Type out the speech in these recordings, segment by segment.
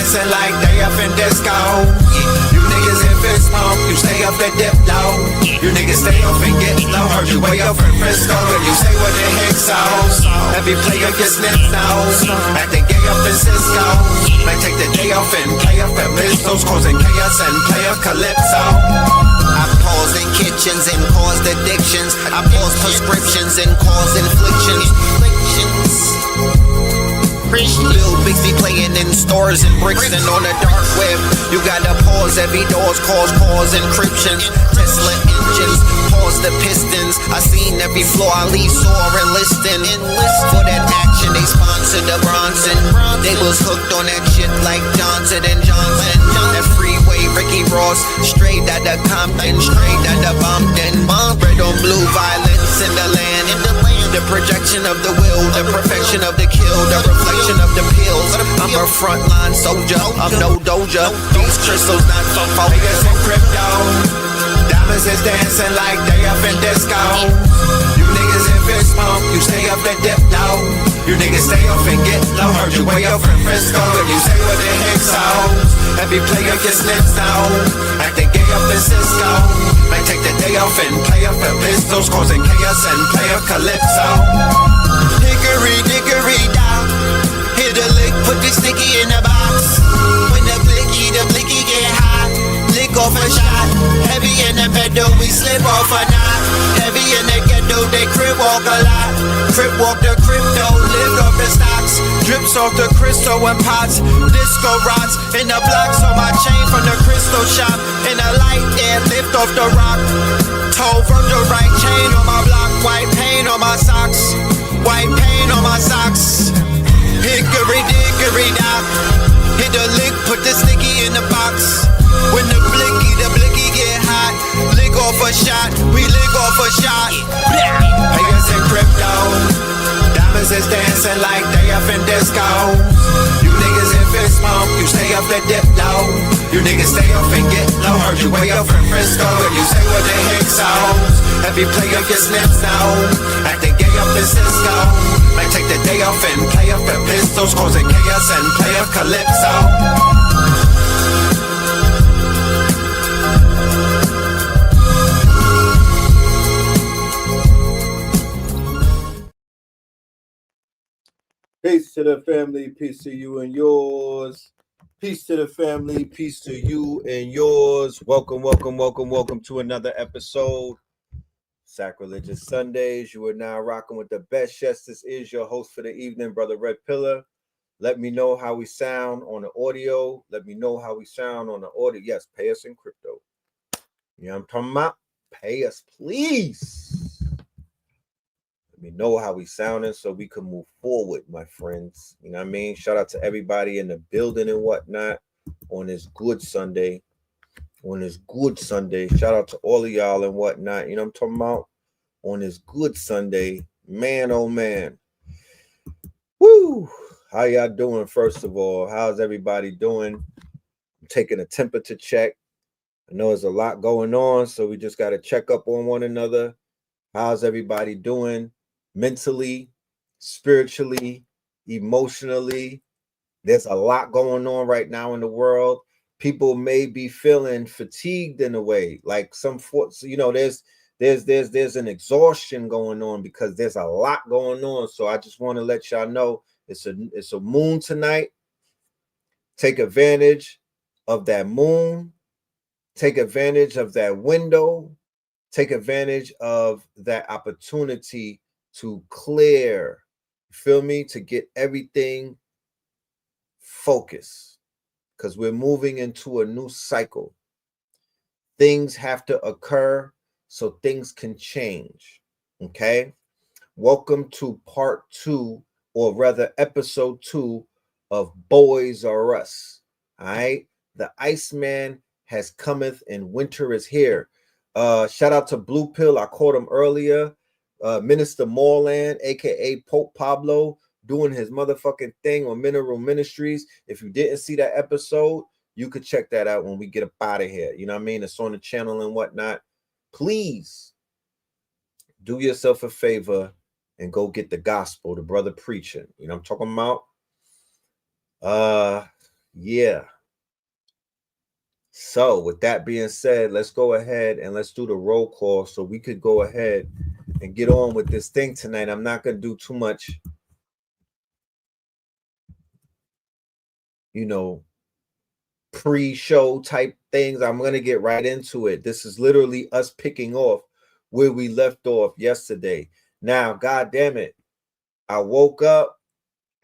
dancing like they up in disco. You niggas in fist pump, you stay up and dip low. You niggas stay up and get low. Heard you way up in Frisco, and you say what the heck so. Every player gets snipped out, acting gay up in Cisco. Might take the day off and play up at Listos, causing chaos and play up Calypso. I pause in kitchens and caused addictions. I pause prescriptions and cause inflictions. Lil Bixby playing in stores and bricks and on the dark web. You gotta pause every doors, cause encryptions. Tesla engines, pause the pistons. I seen every floor I leave sore and listing. For that action, they sponsored the Bronson. They was hooked on that shit like Johnson and Johnson. That freeway, Ricky Ross, straight out of Compton, straight out of Bompton. Red on blue, violence in the land. The projection of the will, the perfection of the kill, the reflection of the pills. I'm a frontline soldier, I'm no doja. These crystals not for focus in crypto. Diamonds is dancing like they up in disco. You niggas in fist pump, you stay up and dip low. You niggas stay up and get low. Heard you way up in Frisco, and you say what the heck so. Every player gets snipped out, acting gay up in Cisco. Might take the day off and play up at Pistols, causing chaos and play up Calypso. Hickory dickory down, hit a lick, put the sticky in the box. When the blicky get hot, lick off a shot. Heavy in the pedal, we slip off a knot. Heavy in the ghetto, they crib walk a lot. Crib walk the crypto, lift off the stocks. Drips off the crystal and pots. Disco rods in the blocks on my chain from the crystal shop. In the light air, lift off the rock. Toe from the right chain on my block. White paint on my socks. White paint on my socks. Hickory dickory dock. Hit the lick, put the sticky in the box. When the blicky get hot, lick off a shot, we lick off a shot. Payers in crypto, diamonds is dancing like they up in disco. You niggas in fist pump, you stay up and dip low. You niggas stay up and get low. Heard you way up in Frisco, and you say what the heck so. Every player gets snipped out, acting gay up in Cisco. Might take the day off and play up at Pistols, causing chaos and play up Calypso. Peace to the family, peace to you and yours. Peace to the family, peace to you and yours. Welcome to another episode. Sacrilegious Sundays. You are now rocking with the best. Yes, this is your host for the evening, Brother Red Pillar. Let me know how we sound on the audio. Yes, pay us in crypto. You know what I'm talking about? Pay us, please. Let me know how we sounding so we can move forward, my friends. You know what I mean? Shout out to everybody in the building and whatnot on this good Sunday. Shout out to all of y'all and whatnot. You know what I'm talking about? On this good Sunday. Man, oh man. Woo! How y'all doing, first of all? How's everybody doing? I'm taking a temperature check. I know there's a lot going on, so we just got to check up on one another. How's everybody doing? Mentally, spiritually, emotionally. There's a lot going on right now in the world. People may be feeling fatigued in a way, like there's an exhaustion going on because there's a lot going on. So I just want to let y'all know it's a moon tonight. Take advantage of that moon. Take advantage of that window. Take advantage of that opportunity to clear, feel me, to get everything focused, because we're moving into a new cycle. Things have to occur so things can change, okay? Welcome to part 2, or rather episode 2 of Boys R Us, all right? The Iceman has cometh and winter is here. Shout out to Blue Pill. I caught him earlier. Minister Moreland, aka Pope Pablo, doing his motherfucking thing on Mineral Ministries. If you didn't see that episode, you could check that out when we get up out of here. You know what I mean? It's on the channel and whatnot. Please do yourself a favor and go get the gospel, the brother preaching. You know what I'm talking about? Yeah. So with that being said, let's go ahead and let's do the roll call so we could go ahead and get on with this thing tonight. I'm not going to do too much, pre-show type things. I'm going to get right into it. This is literally us picking off where we left off yesterday. Now, God damn it, I woke up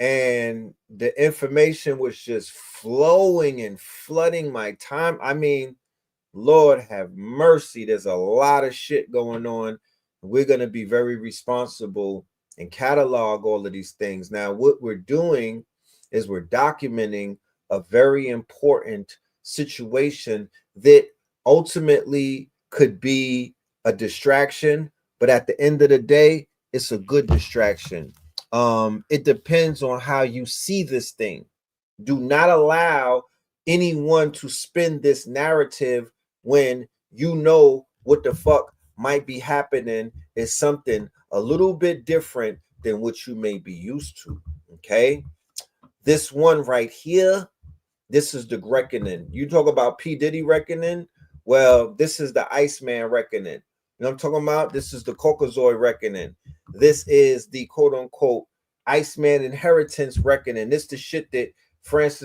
and the information was just flowing and flooding my time. I mean, Lord have mercy. There's a lot of shit going on. We're going to be very responsible and catalog all of these things. Now, what we're doing is we're documenting a very important situation that ultimately could be a distraction, but at the end of the day, it's a good distraction. It depends on how you see this thing. Do not allow anyone to spin this narrative when you know what the fuck might be happening is something a little bit different than what you may be used to. Okay. This one right here, this is the reckoning. You talk about P. Diddy reckoning. Well, this is the Iceman reckoning. You know what I'm talking about? This is the Caucasoid reckoning. This is the quote unquote Iceman inheritance reckoning. This is the shit that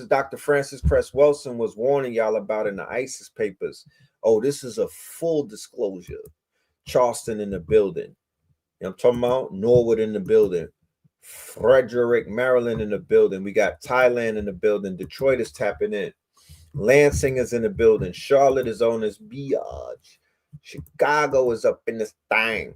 Dr. Francis Cress Wilson was warning y'all about in the ISIS papers. Oh, this is a full disclosure. Charleston in the building. You know what I'm talking about? Norwood in the building. Frederick, Maryland in the building. We got Thailand in the building. Detroit is tapping in. Lansing is in the building. Charlotte is on this biatch. Chicago is up in this thing.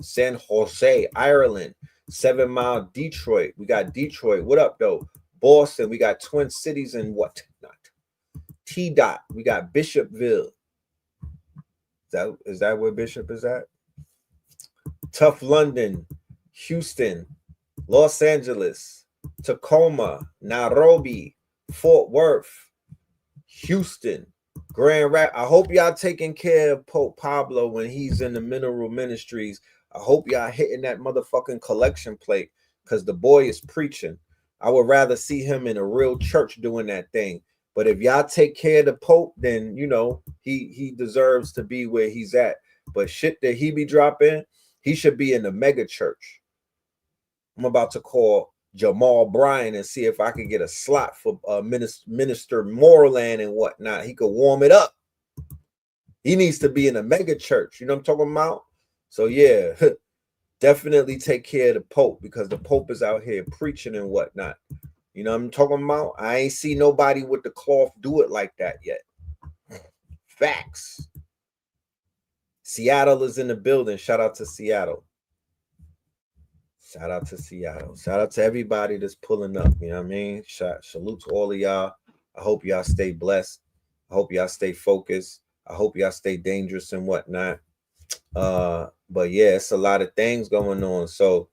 San Jose, Ireland. 7 Mile, Detroit. We got Detroit. What up, though? Boston. We got Twin Cities and what not. T-Dot. We got Bishopville. Is that where Bishop is at? Tough London. Houston, Los Angeles, Tacoma, Nairobi, Fort Worth, Houston, Grand Rapids. I hope y'all taking care of Pope Pablo when he's in the Mineral Ministries. I hope y'all hitting that motherfucking collection plate because the boy is preaching. I would rather see him in a real church doing that thing. But if y'all take care of the Pope, then he deserves to be where he's at. But shit that he be dropping, he should be in the mega church. I'm about to call Jamal Bryan and see if I can get a slot for Minister Moreland and whatnot. He could warm it up. He needs to be in a mega church. You know what I'm talking about? So yeah, definitely take care of the Pope because the Pope is out here preaching and whatnot. You know what I'm talking about? I ain't see nobody with the cloth do it like that yet. Facts. Seattle is in the building. Shout out to Seattle. Shout out to Seattle. Shout out to everybody that's pulling up. You know what I mean? Salute to all of y'all. I hope y'all stay blessed. I hope y'all stay focused. I hope y'all stay dangerous and whatnot. But yeah, it's a lot of things going on. So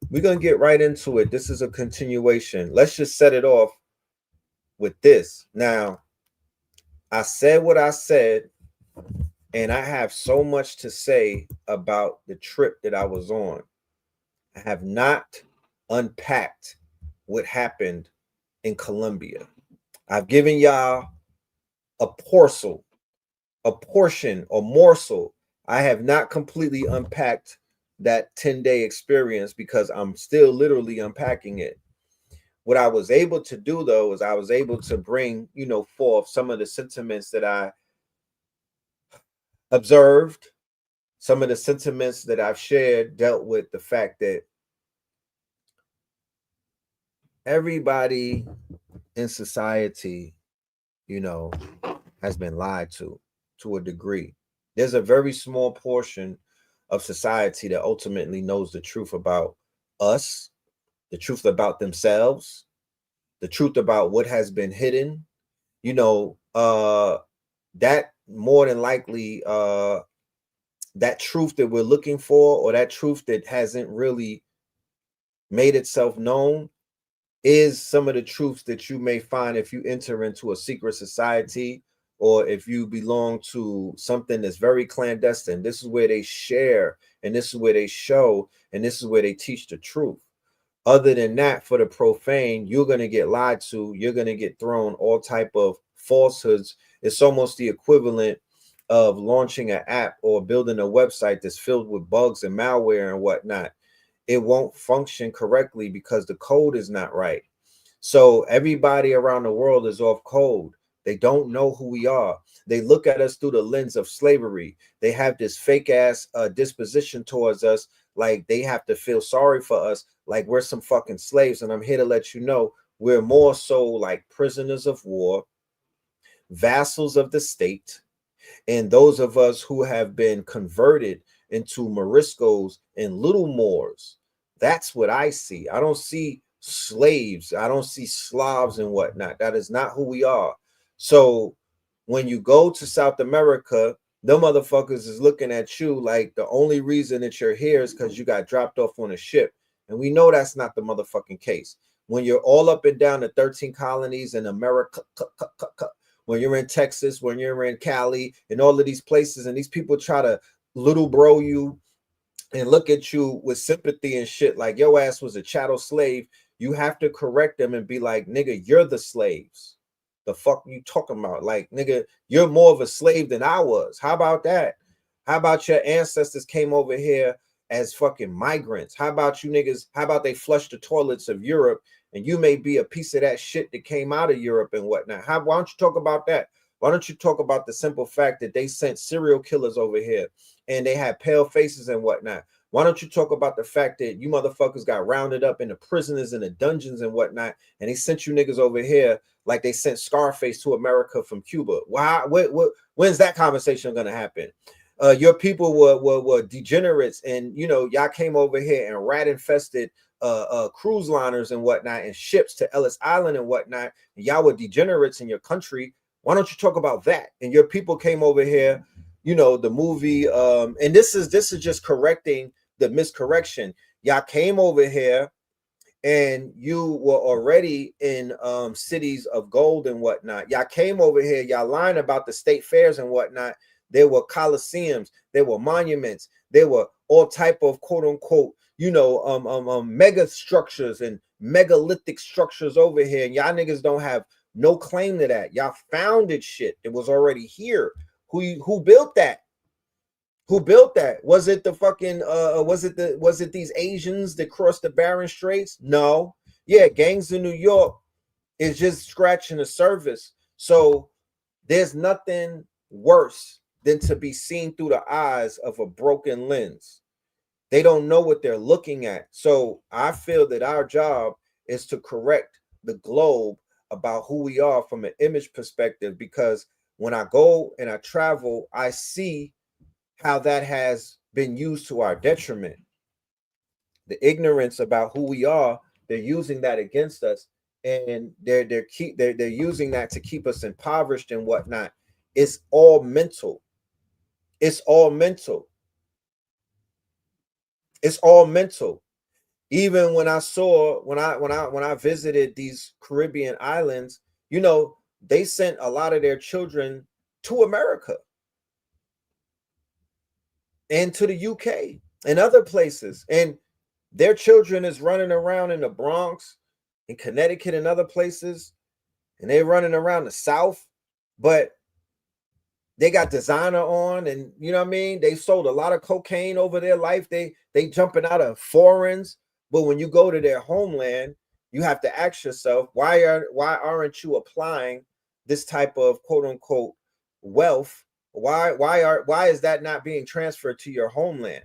we're going to get right into it. This is a continuation. Let's just set it off with this. Now, I said what I said, and I have so much to say about the trip that I was on. I have not unpacked what happened in Colombia. I've given y'all a portion, or morsel. I have not completely unpacked that 10-day experience because I'm still literally unpacking it. What I was able to do, though, is I was able to bring, forth some of the sentiments that I observed. Some of the sentiments that I've shared dealt with the fact that everybody in society, has been lied to a degree. There's a very small portion of society that ultimately knows the truth about us, the truth about themselves, the truth about what has been hidden. That more than likely, that truth that we're looking for, or that truth that hasn't really made itself known, is some of the truths that you may find if you enter into a secret society, or if you belong to something that's very clandestine. This is where they share, and this is where they show, and this is where they teach the truth. Other than that, for the profane, you're going to get lied to. You're going to get thrown all type of falsehoods. It's almost the equivalent of launching an app or building a website that's filled with bugs and malware and whatnot. It won't function correctly because the code is not right. So everybody around the world is off code. They don't know who we are. They look at us through the lens of slavery. They have this fake ass disposition towards us, like they have to feel sorry for us, like we're some fucking slaves. And I'm here to let you know we're more so like prisoners of war, vassals of the state, and those of us who have been converted into Moriscos and little Moors. That's what I see. I don't see slaves. I don't see Slavs and whatnot. That is not who we are. So when you go to South America, the motherfuckers is looking at you like the only reason that you're here is because you got dropped off on a ship. And we know that's not the motherfucking case. When you're all up and down the 13 colonies in America, when you're in Texas, when you're in Cali, and all of these places, and these people try to little bro you and look at you with sympathy and shit like your ass was a chattel slave, you have to correct them and be like, nigga, you're the slaves. The fuck you talking about? Like, nigga, you're more of a slave than I was. How about that? How about your ancestors came over here as fucking migrants? How about you niggas? How about they flushed the toilets of Europe and you may be a piece of that shit that came out of Europe and whatnot? Why don't you talk about that? Why don't you talk about the simple fact that they sent serial killers over here and they had pale faces and whatnot? Why don't you talk about the fact that you motherfuckers got rounded up in the prisoners and the dungeons and whatnot, and they sent you niggas over here like they sent Scarface to America from Cuba? Why? When's that conversation gonna happen? Your people were degenerates, and you know y'all came over here and rat infested cruise liners and whatnot and ships to Ellis Island and whatnot. And y'all were degenerates in your country. Why don't you talk about that? And your people came over here, you know, the movie, and this is just correcting the miscorrection. Y'all came over here and you were already in cities of gold and whatnot. Y'all came over here, y'all lying about the state fairs and whatnot. There were coliseums, there were monuments, there were all type of quote unquote, you know, mega structures and megalithic structures over here. And y'all niggas don't have no claim to that. Y'all founded shit. It was already here. Who built that? Who built that? Was it the fucking was it these Asians that crossed the Barren Straits? No. Yeah, gangs in New York is just scratching the surface. So there's nothing worse than to be seen through the eyes of a broken lens. They don't know what they're looking at. So I feel that our job is to correct the globe about who we are from an image perspective, because when I go and I travel, I see how that has been used to our detriment. The ignorance about who we are, they're using that against us, and they're using that to keep us impoverished and whatnot. It's all mental. It's all mental. It's all mental. Even when I visited these Caribbean islands, you know, they sent a lot of their children to America and to the UK and other places, and their children is running around in the Bronx, in Connecticut and other places, and they're running around the South, but they got designer on, and you know what I mean? They sold a lot of cocaine over their life. They jumping out of foreigns, but when you go to their homeland, you have to ask yourself, why aren't you applying this type of quote unquote wealth? Why is that not being transferred to your homeland?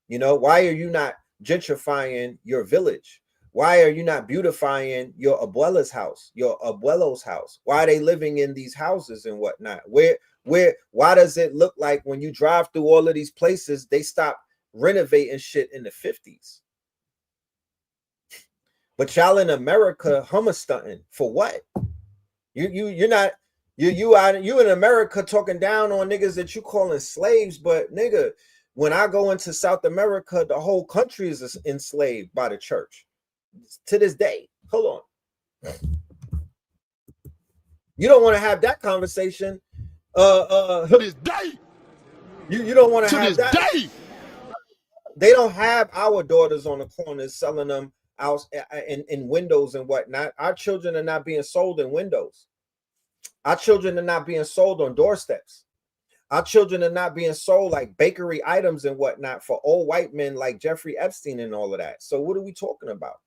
You know, why are you not gentrifying your village? Why are you not beautifying your abuela's house, your abuelo's house? Why are they living in these houses and whatnot? Why does it look like when you drive through all of these places, they stop renovating shit in the 50s? But y'all in America hummer stunting for what? You're not you in America talking down on niggas that you calling slaves, but nigga, when I go into South America, the whole country is enslaved by the church to this day. Hold on. You don't want to have that conversation. To this day. You don't want to have this that. Day. They don't have our daughters on the corners selling them out in windows and whatnot. Our children are not being sold in windows. Our children are not being sold on doorsteps. Our children are not being sold like bakery items and whatnot for old white men like Jeffrey Epstein and all of that. So what are we talking about?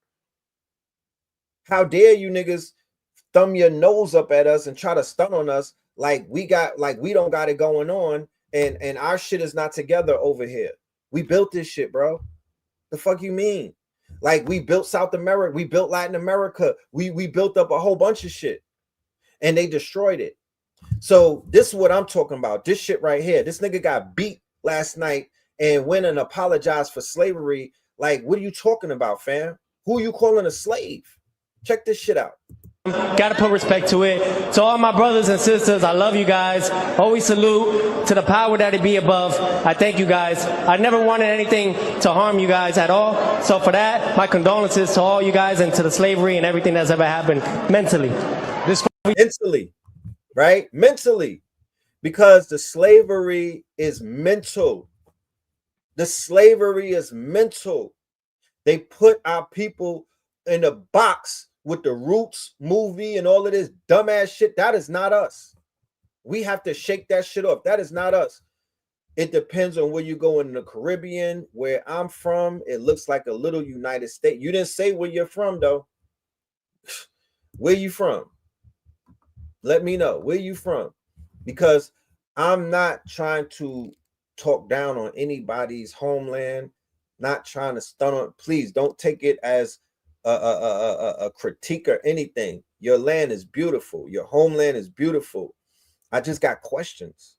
How dare you niggas thumb your nose up at us and try to stunt on us like we don't got it going on, and our shit is not together over here. We built this shit, bro. The fuck you mean? Like, we built South America, we built Latin America, we built up a whole bunch of shit, and they destroyed it. So this is what I'm talking about. This shit right here. This nigga got beat last night and went and apologized for slavery. Like, what are you talking about, fam? Who are you calling a slave? Check this shit out. Gotta put respect to it. To all my brothers and sisters, I love you guys. Always salute to the power that it be above. I thank you guys. I never wanted anything to harm you guys at all. So for that, my condolences to all you guys and to the slavery and everything that's ever happened mentally. Mentally, right? Mentally. Because the slavery is mental. The slavery is mental. They put our people in a box with the Roots movie and all of this dumbass shit. That is not us. We have to shake that shit off. That is not us. It depends on where you go in the Caribbean. Where I'm from, it looks like a little United States. You didn't say where you're from, though. Where you from? Let me know. Where you from? Because I'm not trying to talk down on anybody's homeland. Not trying to stun on. Please don't take it as a critique or anything. Your land is beautiful. Your homeland is beautiful. I just got questions.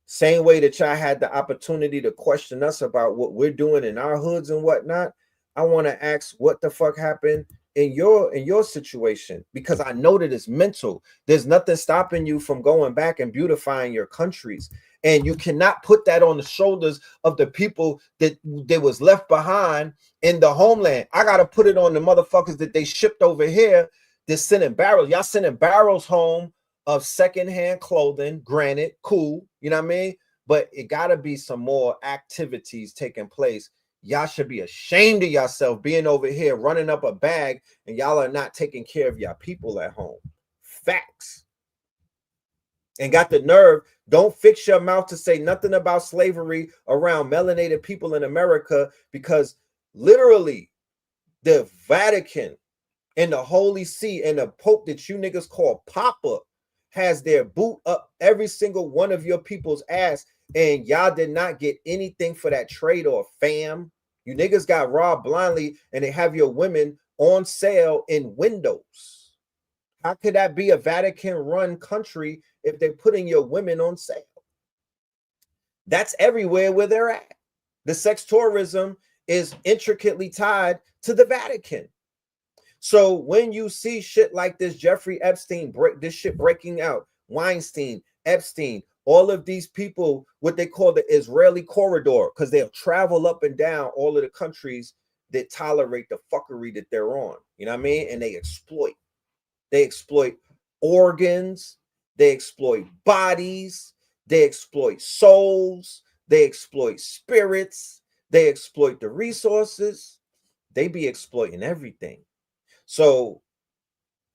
Same way that y'all had the opportunity to question us about what we're doing in our hoods and whatnot. I want to ask what the fuck happened in your situation, because I know that it's mental. There's nothing stopping you from going back and beautifying your countries. And you cannot put that on the shoulders of the people that was left behind in the homeland. I got to put it on the motherfuckers that they shipped over here. They're sending barrels. Y'all sending barrels home of secondhand clothing. Granted, cool. You know what I mean? But it got to be some more activities taking place. Y'all should be ashamed of yourself being over here running up a bag and y'all are not taking care of your people at home. Facts. And got the nerve, don't fix your mouth to say nothing about slavery around melanated people in America, because literally the Vatican and the Holy See and the Pope that you niggas call Papa has their boot up every single one of your people's ass, and y'all did not get anything for that trade or fam. You niggas got robbed blindly, and they have your women on sale in windows. How could that be a Vatican-run country if they're putting your women on sale? That's everywhere where they're at. The sex tourism is intricately tied to the Vatican. So when you see shit like this, Jeffrey Epstein, this shit breaking out, Weinstein, Epstein, all of these people, what they call the Israeli corridor, because they'll travel up and down all of the countries that tolerate the fuckery that they're on. You know what I mean? And they exploit. They exploit organs, they exploit bodies, they exploit souls, they exploit spirits, they exploit the resources. They be exploiting everything. So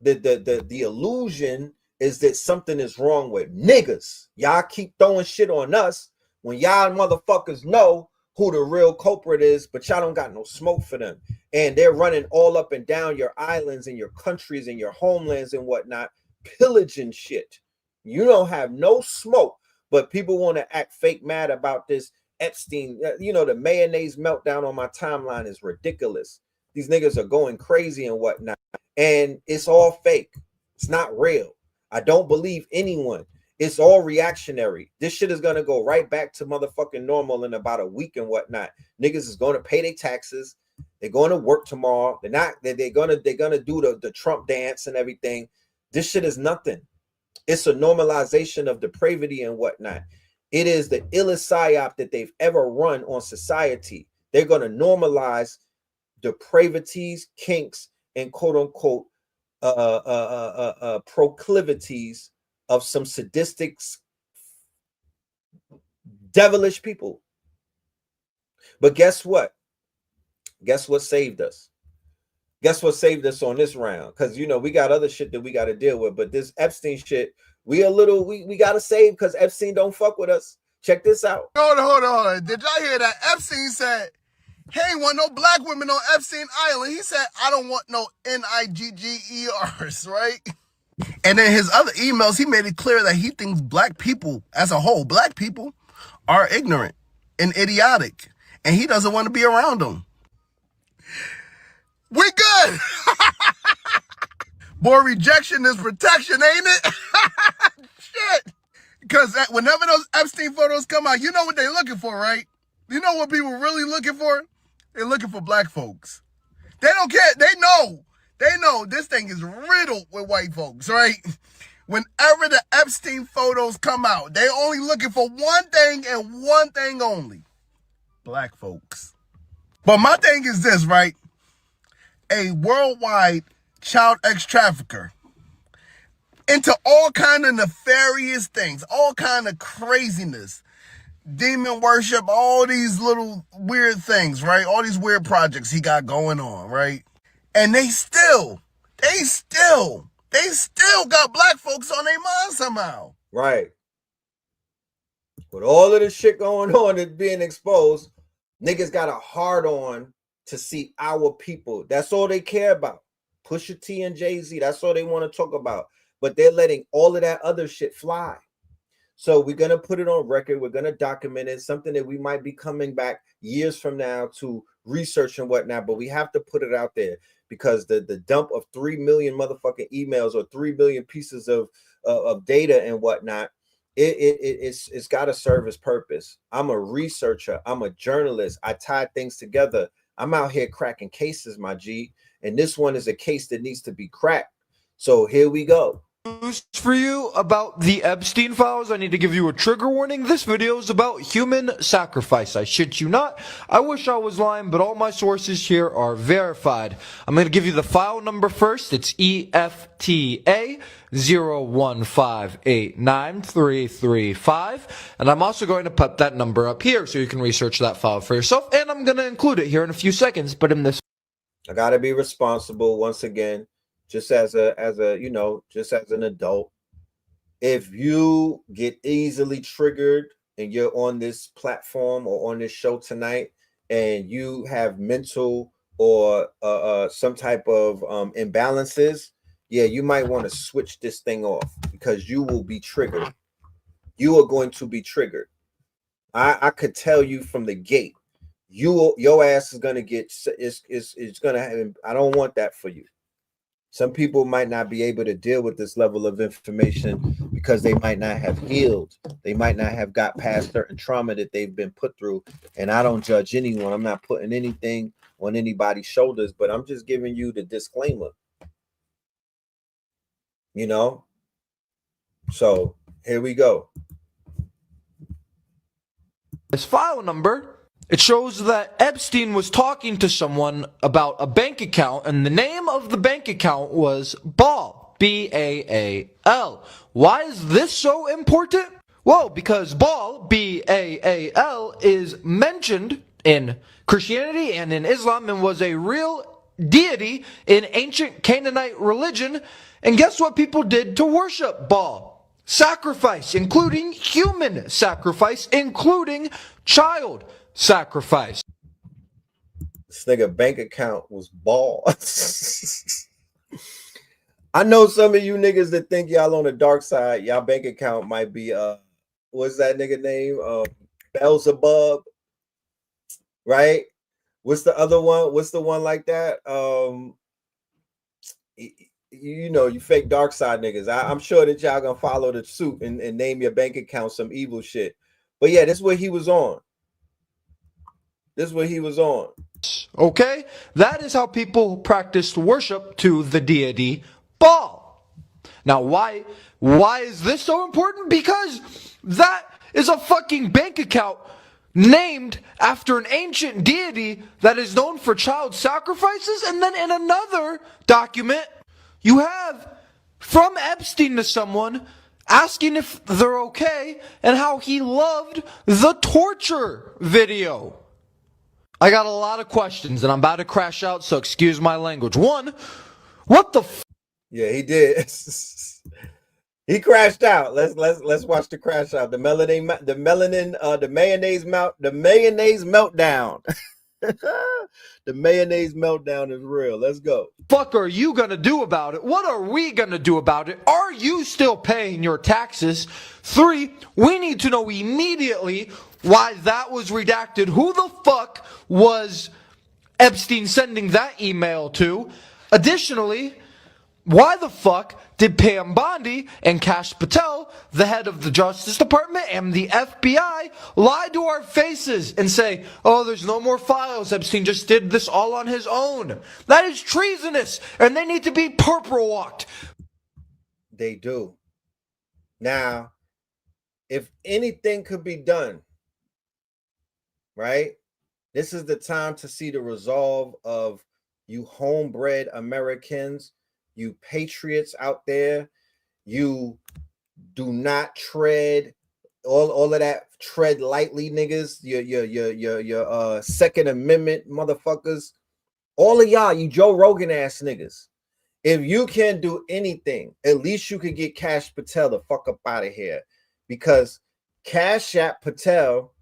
the illusion is that something is wrong with niggas. Y'all keep throwing shit on us when y'all motherfuckers know who the real culprit is, but y'all don't got no smoke for them. And they're running all up and down your islands and your countries and your homelands and whatnot, pillaging shit. You don't have no smoke, but people want to act fake mad about this Epstein. You know, the mayonnaise meltdown on my timeline is ridiculous. These niggas are going crazy and whatnot, and it's all fake. It's not real. I don't believe anyone. It's all reactionary. This shit is gonna go right back to motherfucking normal in about a week and whatnot. Niggas is gonna pay their taxes. They're going to work tomorrow. They're gonna do the Trump dance and everything. This shit is nothing. It's a normalization of depravity and whatnot. It is the illest psyop that they've ever run on society. They're gonna normalize depravities, kinks, and quote unquote proclivities of some sadistic, devilish people. But guess what? Guess what saved us? Guess what saved us on this round? Because you know we got other shit that we got to deal with, but this Epstein shit, we got to save because Epstein don't fuck with us. Check this out. Hold on. Did y'all hear that? Epstein said, he ain't want no black women on Epstein Island. He said, I don't want no NIGGERs, right? And in his other emails, he made it clear that he thinks black people as a whole, black people are ignorant and idiotic. And he doesn't want to be around them. We good. Boy, rejection is protection, ain't it? Shit. Because whenever those Epstein photos come out, you know what they're looking for, right? You know what people really looking for? They're looking for black folks. They don't care. They know this thing is riddled with white folks, right? Whenever the Epstein photos come out, they only looking for one thing and one thing only. Black folks. But my thing is this, right? A worldwide child ex-trafficker into all kind of nefarious things, all kind of craziness, demon worship, all these little weird things, right? All these weird projects he got going on, right? And they still got black folks on their mind somehow. Right. With all of this shit going on that's being exposed, niggas got a hard on to see our people. That's all they care about. Pusha T and Jay-Z, that's all they want to talk about. But they're letting all of that other shit fly. So we're going to put it on record. We're going to document it. Something that we might be coming back years from now to research and whatnot. But we have to put it out there because the dump of 3 million motherfucking emails or 3 million pieces of data and whatnot, it's got to serve its purpose. I'm a researcher. I'm a journalist. I tie things together. I'm out here cracking cases, my G. And this one is a case that needs to be cracked. So here we go. For you about the Epstein files, I need to give you a trigger warning. This video is about human sacrifice. I shit you not. I wish I was lying, but all my sources here are verified. I'm going to give you the file number first. It's EFTA 015893335, and I'm also going to put that number up here so you can research that file for yourself, and I'm going to include it here in a few seconds. But in this, I got to be responsible once again. Just as an adult, if you get easily triggered and you're on this platform or on this show tonight and you have mental or some type of imbalances, yeah, you might want to switch this thing off because you will be triggered. You are going to be triggered. I could tell you from the gate, your ass is going to get, it's going to have, I don't want that for you. Some people might not be able to deal with this level of information because they might not have healed. They might not have got past certain trauma that they've been put through. And I don't judge anyone. I'm not putting anything on anybody's shoulders, but I'm just giving you the disclaimer. You know? So here we go. this file number, it shows that Epstein was talking to someone about a bank account, and the name of the bank account was Baal, B-A-A-L. Why is this so important? Well, because Baal, B-A-A-L, is mentioned in Christianity and in Islam and was a real deity in ancient Canaanite religion. And guess what people did to worship Baal? Sacrifice, including human sacrifice, including child sacrifice. This nigga bank account was Baal. I know some of you niggas that think y'all on the dark side, y'all bank account might be what's that nigga name? Beelzebub, right? What's the other one? What's the one like that? You know, you fake dark side niggas. I'm sure that y'all gonna follow the suit and name your bank account some evil shit. But yeah, this is what he was on. This is what he was on. Okay? That is how people practiced worship to the deity Baal. Now, why is this so important? Because that is a fucking bank account named after an ancient deity that is known for child sacrifices. And then in another document, you have from Epstein to someone asking if they're okay and how he loved the torture video. I got a lot of questions, and I'm about to crash out, so excuse my language. One, what the Yeah, he did. He crashed out. Let's watch the crash out. The mayonnaise meltdown. The mayonnaise meltdown is real. Let's go. fuck are you gonna do about it? What are we gonna do about it? Are you still paying your taxes? 3, we need to know immediately why that was redacted. Who the fuck was Epstein sending that email to? Additionally, why the fuck did Pam Bondi and Kash Patel, the head of the Justice Department and the FBI, lie to our faces and say, oh, there's no more files, Epstein just did this all on his own? That is treasonous, and they need to be purple walked. They do. Now, if anything could be done, right? This is the time to see the resolve of you homebred Americans, you patriots out there. You do not tread all of that tread lightly, niggas. Your Second Amendment motherfuckers. All of y'all, you Joe Rogan ass niggas. If you can't do anything, at least you could get Kash Patel the fuck up out of here. Because Kash Patel,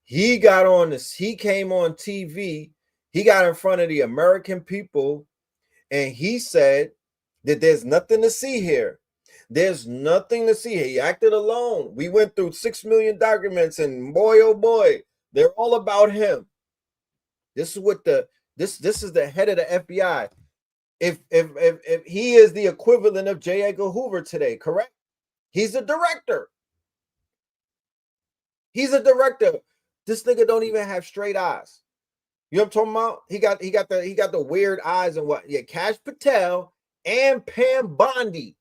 he got on this, he came on TV, he got in front of the American people, and he said that there's nothing to see here. There's nothing to see here. He acted alone. We went through 6 million documents, and boy, oh boy, they're all about him. This is what this is the head of the FBI. If he is the equivalent of J. Edgar Hoover today, correct? He's a director. He's a director. This nigga don't even have straight eyes. You know what I'm talking about? He got the weird eyes and what? Yeah, Kash Patel and Pam Bondi.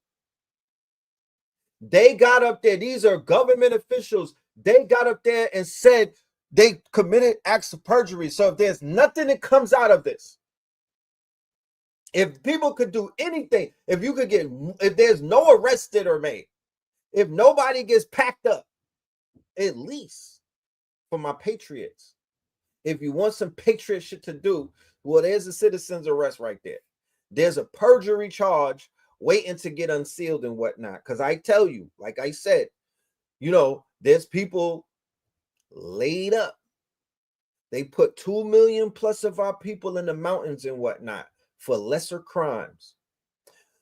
They got up there. These are government officials. They got up there and said they committed acts of perjury. So if there's nothing that comes out of this, if people could do anything, if there's no arrests that are made, if nobody gets packed up, at least for my patriots, if you want some patriot shit to do, well, there's a citizen's arrest right there. There's a perjury charge waiting to get unsealed and whatnot. Because I tell you, like I said, you know, there's people laid up. They put 2 million plus of our people in the mountains and whatnot for lesser crimes.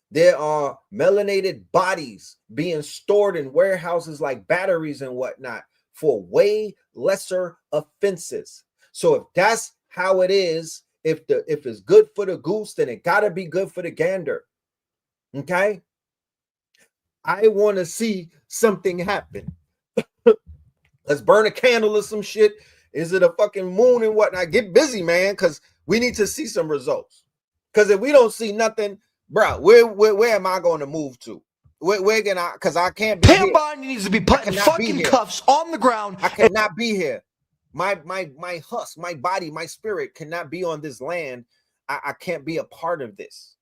There are melanated bodies being stored in warehouses like batteries and whatnot for way lesser offenses. So if that's how it is, if it's good for the goose, then it gotta be good for the gander. Okay? I want to see something happen. Let's burn a candle or some shit. Is it a fucking moon and whatnot? Get busy, man, because we need to see some results. Because if we don't see nothing, bro, where am I going to move to? Where can I? Because I can't be. Pam Bondi needs to be put in fucking cuffs on the ground. I cannot be here. My husk, my body, my spirit cannot be on this land. I can't be a part of this.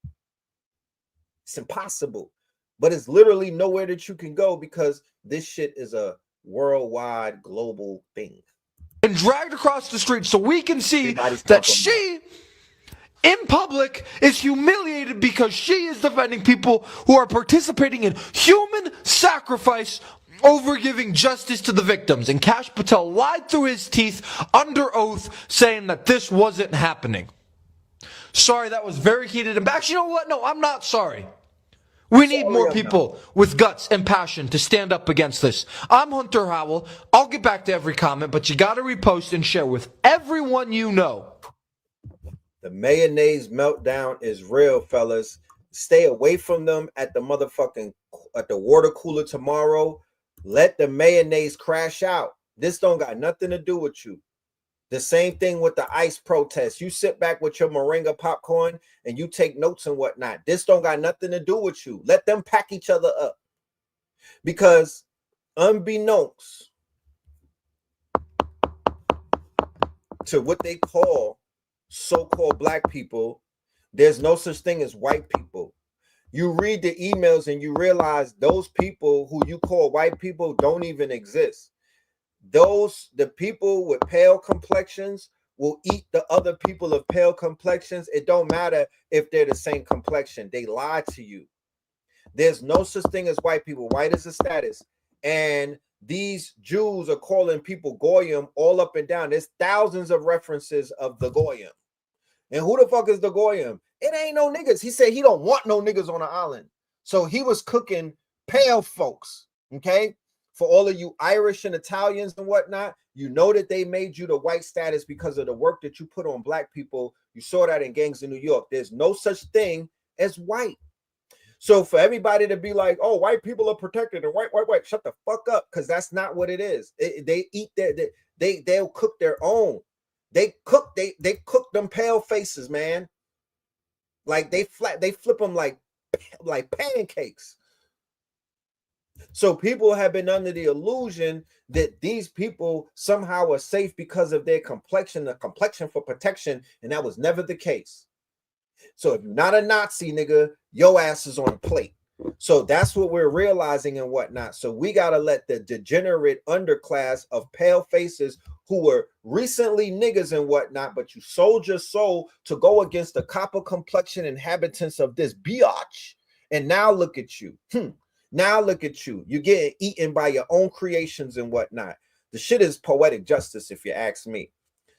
It's impossible. But it's literally nowhere that you can go because this shit is a worldwide global thing. And dragged across the street so we can see that she, in public, is humiliated because she is defending people who are participating in human sacrifice over giving justice to the victims. And Kash Patel lied through his teeth under oath saying that this wasn't happening. Sorry, that was very heated. And actually, you know what? No, I'm not sorry. We need more people with guts and passion to stand up against this. I'm Hunter Howell. I'll get back to every comment, but you got to repost and share with everyone you know. The mayonnaise meltdown is real, fellas. Stay away from them at the water cooler tomorrow. Let the mayonnaise crash out. This don't got nothing to do with you. The same thing with the ICE protest. You sit back with your moringa popcorn and you take notes and whatnot. This don't got nothing to do with you. Let them pack each other up. Because unbeknownst to what they call so-called black people, there's no such thing as white people. You read the emails and you realize those people who you call white people don't even exist. The people with pale complexions will eat the other people of pale complexions. It don't matter if they're the same complexion. They lie to you. There's no such thing as white people. White is a status. And these Jews are calling people Goyim all up and down. There's thousands of references of the Goyim. And who the fuck is the Goyim? It ain't no niggas. He said he don't want no niggas on the island. So he was cooking pale folks, okay? For all of you Irish and Italians and whatnot, you know that they made you the white status because of the work that you put on black people. You saw that in Gangs in New York. There's no such thing as white. So for everybody to be like, oh, white people are protected and white, shut the fuck up, because that's not what it is. They eat they'll cook their own. They cook them pale faces, man. Like they flip them like pancakes. So people have been under the illusion that these people somehow are safe because of their complexion, the complexion for protection, and that was never the case. So if you're not a Nazi, nigga, your ass is on a plate. So that's what we're realizing and whatnot. So we got to let the degenerate underclass of pale faces who were recently niggas and whatnot, but you sold your soul to go against the copper complexion inhabitants of this biatch. And now look at you. Now look at you. You're getting eaten by your own creations and whatnot. The shit is poetic justice, if you ask me.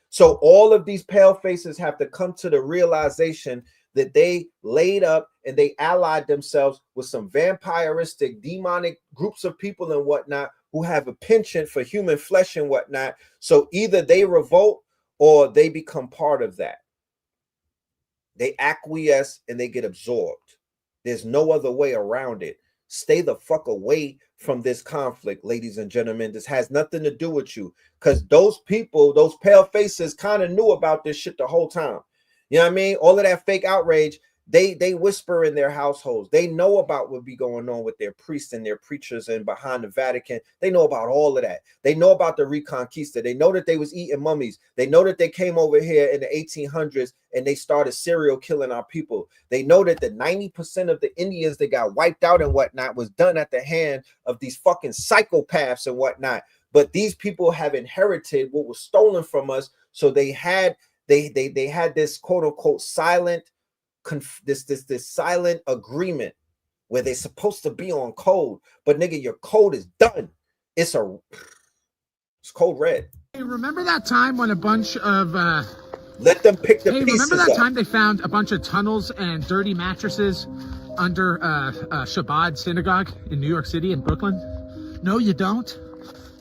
So all of these pale faces have to come to the realization that they laid up and they allied themselves with some vampiristic, demonic groups of people and whatnot who have a penchant for human flesh and whatnot. So either they revolt or they become part of that. They acquiesce and they get absorbed. There's no other way around it. Stay the fuck away from this conflict, ladies and gentlemen. This has nothing to do with you, because those people, those pale faces, kind of knew about this shit the whole time. You know what I mean? All of that fake outrage, they whisper in their households. They know about what be going on with their priests and their preachers and behind the Vatican. They know about all of that. They know about the Reconquista. They know that they was eating mummies. They know that they came over here in the 1800s and they started serial killing our people. They know that the 90% of the Indians that got wiped out and whatnot was done at the hand of these fucking psychopaths and whatnot. But these people have inherited what was stolen from us. So they had this quote unquote silent this silent agreement where they're supposed to be on code, but nigga, your code is done. It's code red. Hey, remember that time when a bunch of let them pick the pieces remember that up. time they found a bunch of tunnels and dirty mattresses under Chabad synagogue in New York City and Brooklyn? No, you don't?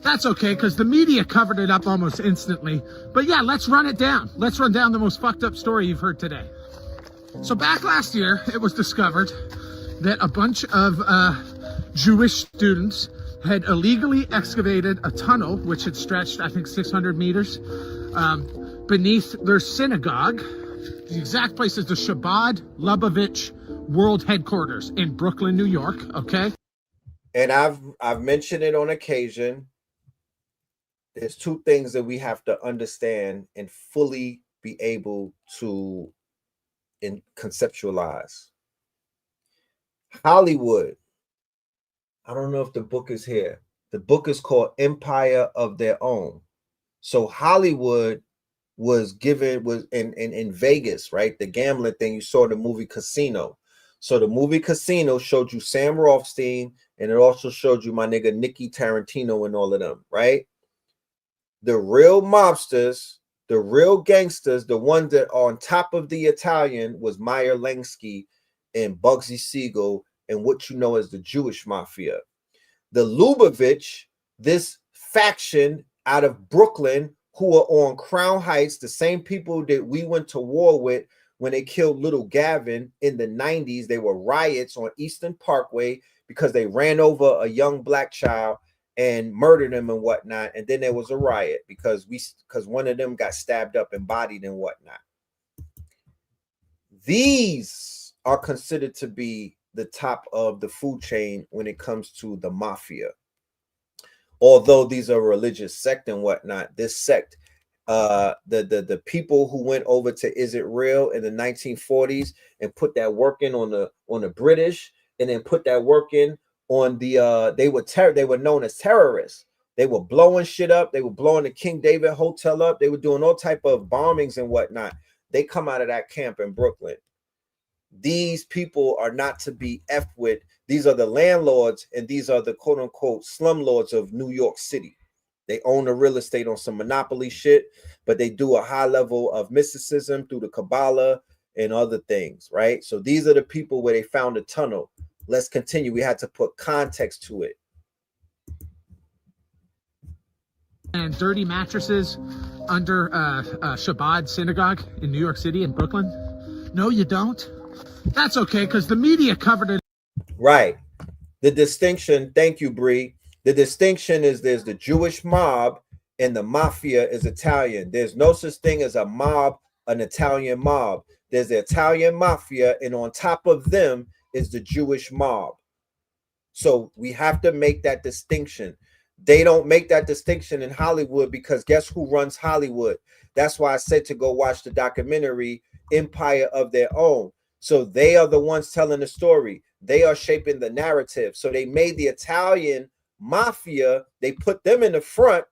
That's okay, because the media covered it up almost instantly. But yeah, let's run it down. Let's run down the most fucked up story you've heard today. So back last year, it was discovered that a bunch of Jewish students had illegally excavated a tunnel, which had stretched, I think, 600 meters beneath their synagogue. The exact place is the Chabad Lubavitch World Headquarters in Brooklyn, New York, okay? And I've mentioned it on occasion. There's two things that we have to understand and fully be able to conceptualize. Hollywood, I don't know if the book is here. The book is called Empire of Their Own. So Hollywood was in Vegas, right? The gambling thing, you saw the movie Casino. So the movie Casino showed you Sam Rothstein, and it also showed you my nigga Nicky Tarantino and all of them, right? The real mobsters, the real gangsters, the ones that are on top of the Italian was Meyer Lansky and Bugsy Siegel and what you know as the Jewish Mafia. The Lubavitch, this faction out of Brooklyn who are on Crown Heights, the same people that we went to war with when they killed little Gavin in the 90s. They were riots on Eastern Parkway because they ran over a young black child and murdered him and whatnot. And then there was a riot because one of them got stabbed up and bodied and whatnot. These are considered to be the top of the food chain when it comes to the mafia. Although these are a religious sect and whatnot, this sect, the people who went over to Is It Real in the 1940s and put that work in on the British, and then put that work in on the they were known as terrorists. They were blowing shit up. They were blowing the King David Hotel up. They were doing all type of bombings and whatnot. They come out of that camp in Brooklyn. These people are not to be effed with. These are the landlords, and these are the quote unquote slumlords of New York City. They own the real estate on some monopoly shit, but they do a high level of mysticism through the Kabbalah and other things, right? So these are the people where they found a tunnel. Let's continue. We had to put context to it. And dirty mattresses under Shabbat synagogue in New York City and Brooklyn? No, you don't. That's okay, because the media covered it. Right. The distinction, thank you, Bree. The distinction is there's the Jewish mob and the mafia is Italian. There's no such thing as a mob, an Italian mob. There's the Italian mafia, and on top of them is the Jewish mob. So we have to make that distinction. They don't make that distinction in Hollywood because guess who runs Hollywood? That's why I said to go watch the documentary Empire of Their Own. So they are the ones telling the story. They are shaping the narrative. So they made the Italian mafia, they put them in the front,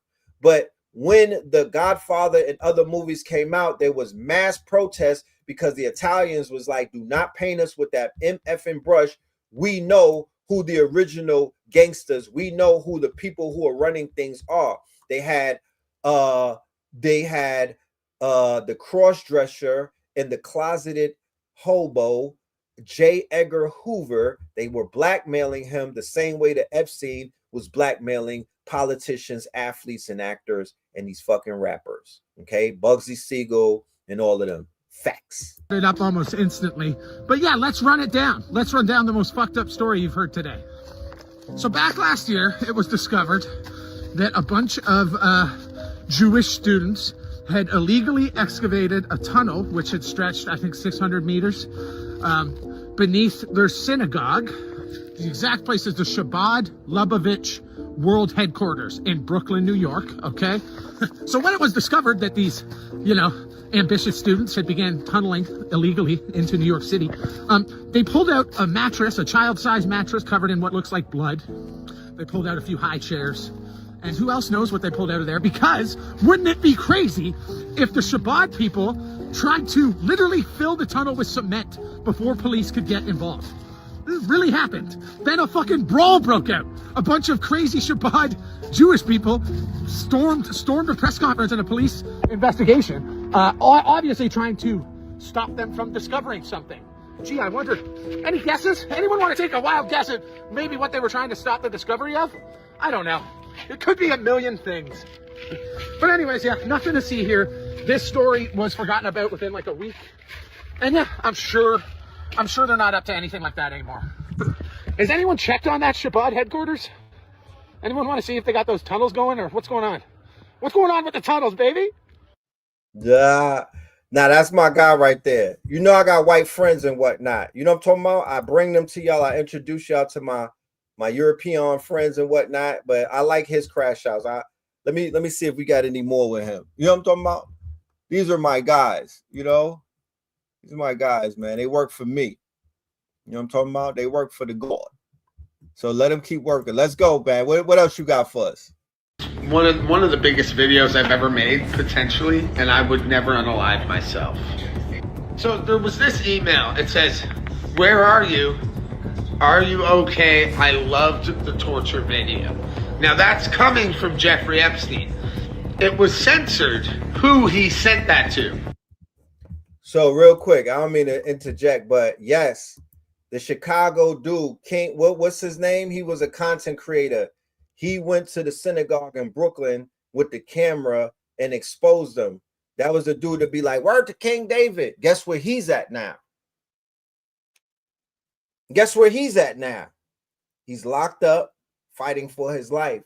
but when The Godfather and other movies came out, there was mass protest because the Italians was like, do not paint us with that MFing brush. We know who the original gangsters, we know who the people who are running things are. They had the cross-dresser and the closeted hobo, J. Edgar Hoover. They were blackmailing him the same way that Epstein was blackmailing politicians, athletes, and actors, and these fucking rappers. Okay, Bugsy Siegel and all of them. Facts. It up almost instantly. But yeah, let's run it down. Let's run down the most fucked up story you've heard today. So back last year, it was discovered that a bunch of Jewish students had illegally excavated a tunnel which had stretched, I think, 600 meters beneath their synagogue. The exact place is the Chabad Lubavitch World Headquarters in Brooklyn, New York, okay? So when it was discovered that these, ambitious students had began tunneling illegally into New York City, they pulled out a mattress, a child-sized mattress covered in what looks like blood. They pulled out a few high chairs. And who else knows what they pulled out of there? Because wouldn't it be crazy if the Shabbat people tried to literally fill the tunnel with cement before police could get involved? This really happened. Then a fucking brawl broke out. A bunch of crazy Shabbat Jewish people stormed a press conference and a police investigation, obviously trying to stop them from discovering something. Gee, I wonder, any guesses? Anyone want to take a wild guess at maybe what they were trying to stop the discovery of? I don't know. It could be a million things. But anyways, yeah, nothing to see here. This story was forgotten about within like a week. And yeah, I'm sure they're not up to anything like that anymore. Has anyone checked on that Shabbat headquarters? Anyone want to see if they got those tunnels going or what's going on? What's going on with the tunnels, baby? Yeah. Now that's my guy right there. You know, I got white friends and whatnot. You know what I'm talking about? I bring them to y'all. I introduce y'all to my European friends and whatnot, but I like his crash outs. Let me see if we got any more with him. You know what I'm talking about? These are my guys, These are my guys, man. They work for me. You know what I'm talking about? They work for the God. So let them keep working. Let's go, man. What else you got for us? One of the biggest videos I've ever made, potentially, and I would never unalive myself. So there was this email. It says, "Where are you? Are you okay? I loved the torture video." Now that's coming from Jeffrey Epstein. It was censored who he sent that to. So real quick, I don't mean to interject, but yes, the Chicago dude, King, what's his name? He was a content creator. He went to the synagogue in Brooklyn with the camera and exposed them. That was the dude to be like, word to King David. Guess where he's at now? Guess where he's at now? He's locked up, fighting for his life,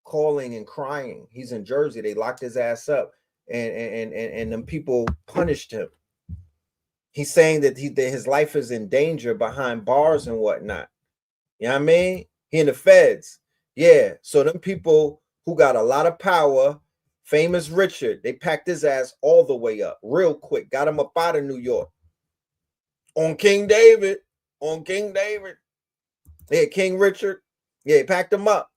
calling and crying. He's in Jersey. They locked his ass up, and them people punished him. He's saying that his life is in danger behind bars and whatnot. You know what I mean? He in the feds. Yeah. So them people who got a lot of power, famous Richard, they packed his ass all the way up real quick. Got him up out of New York. On King David. Yeah, King Richard. Yeah, packed him up.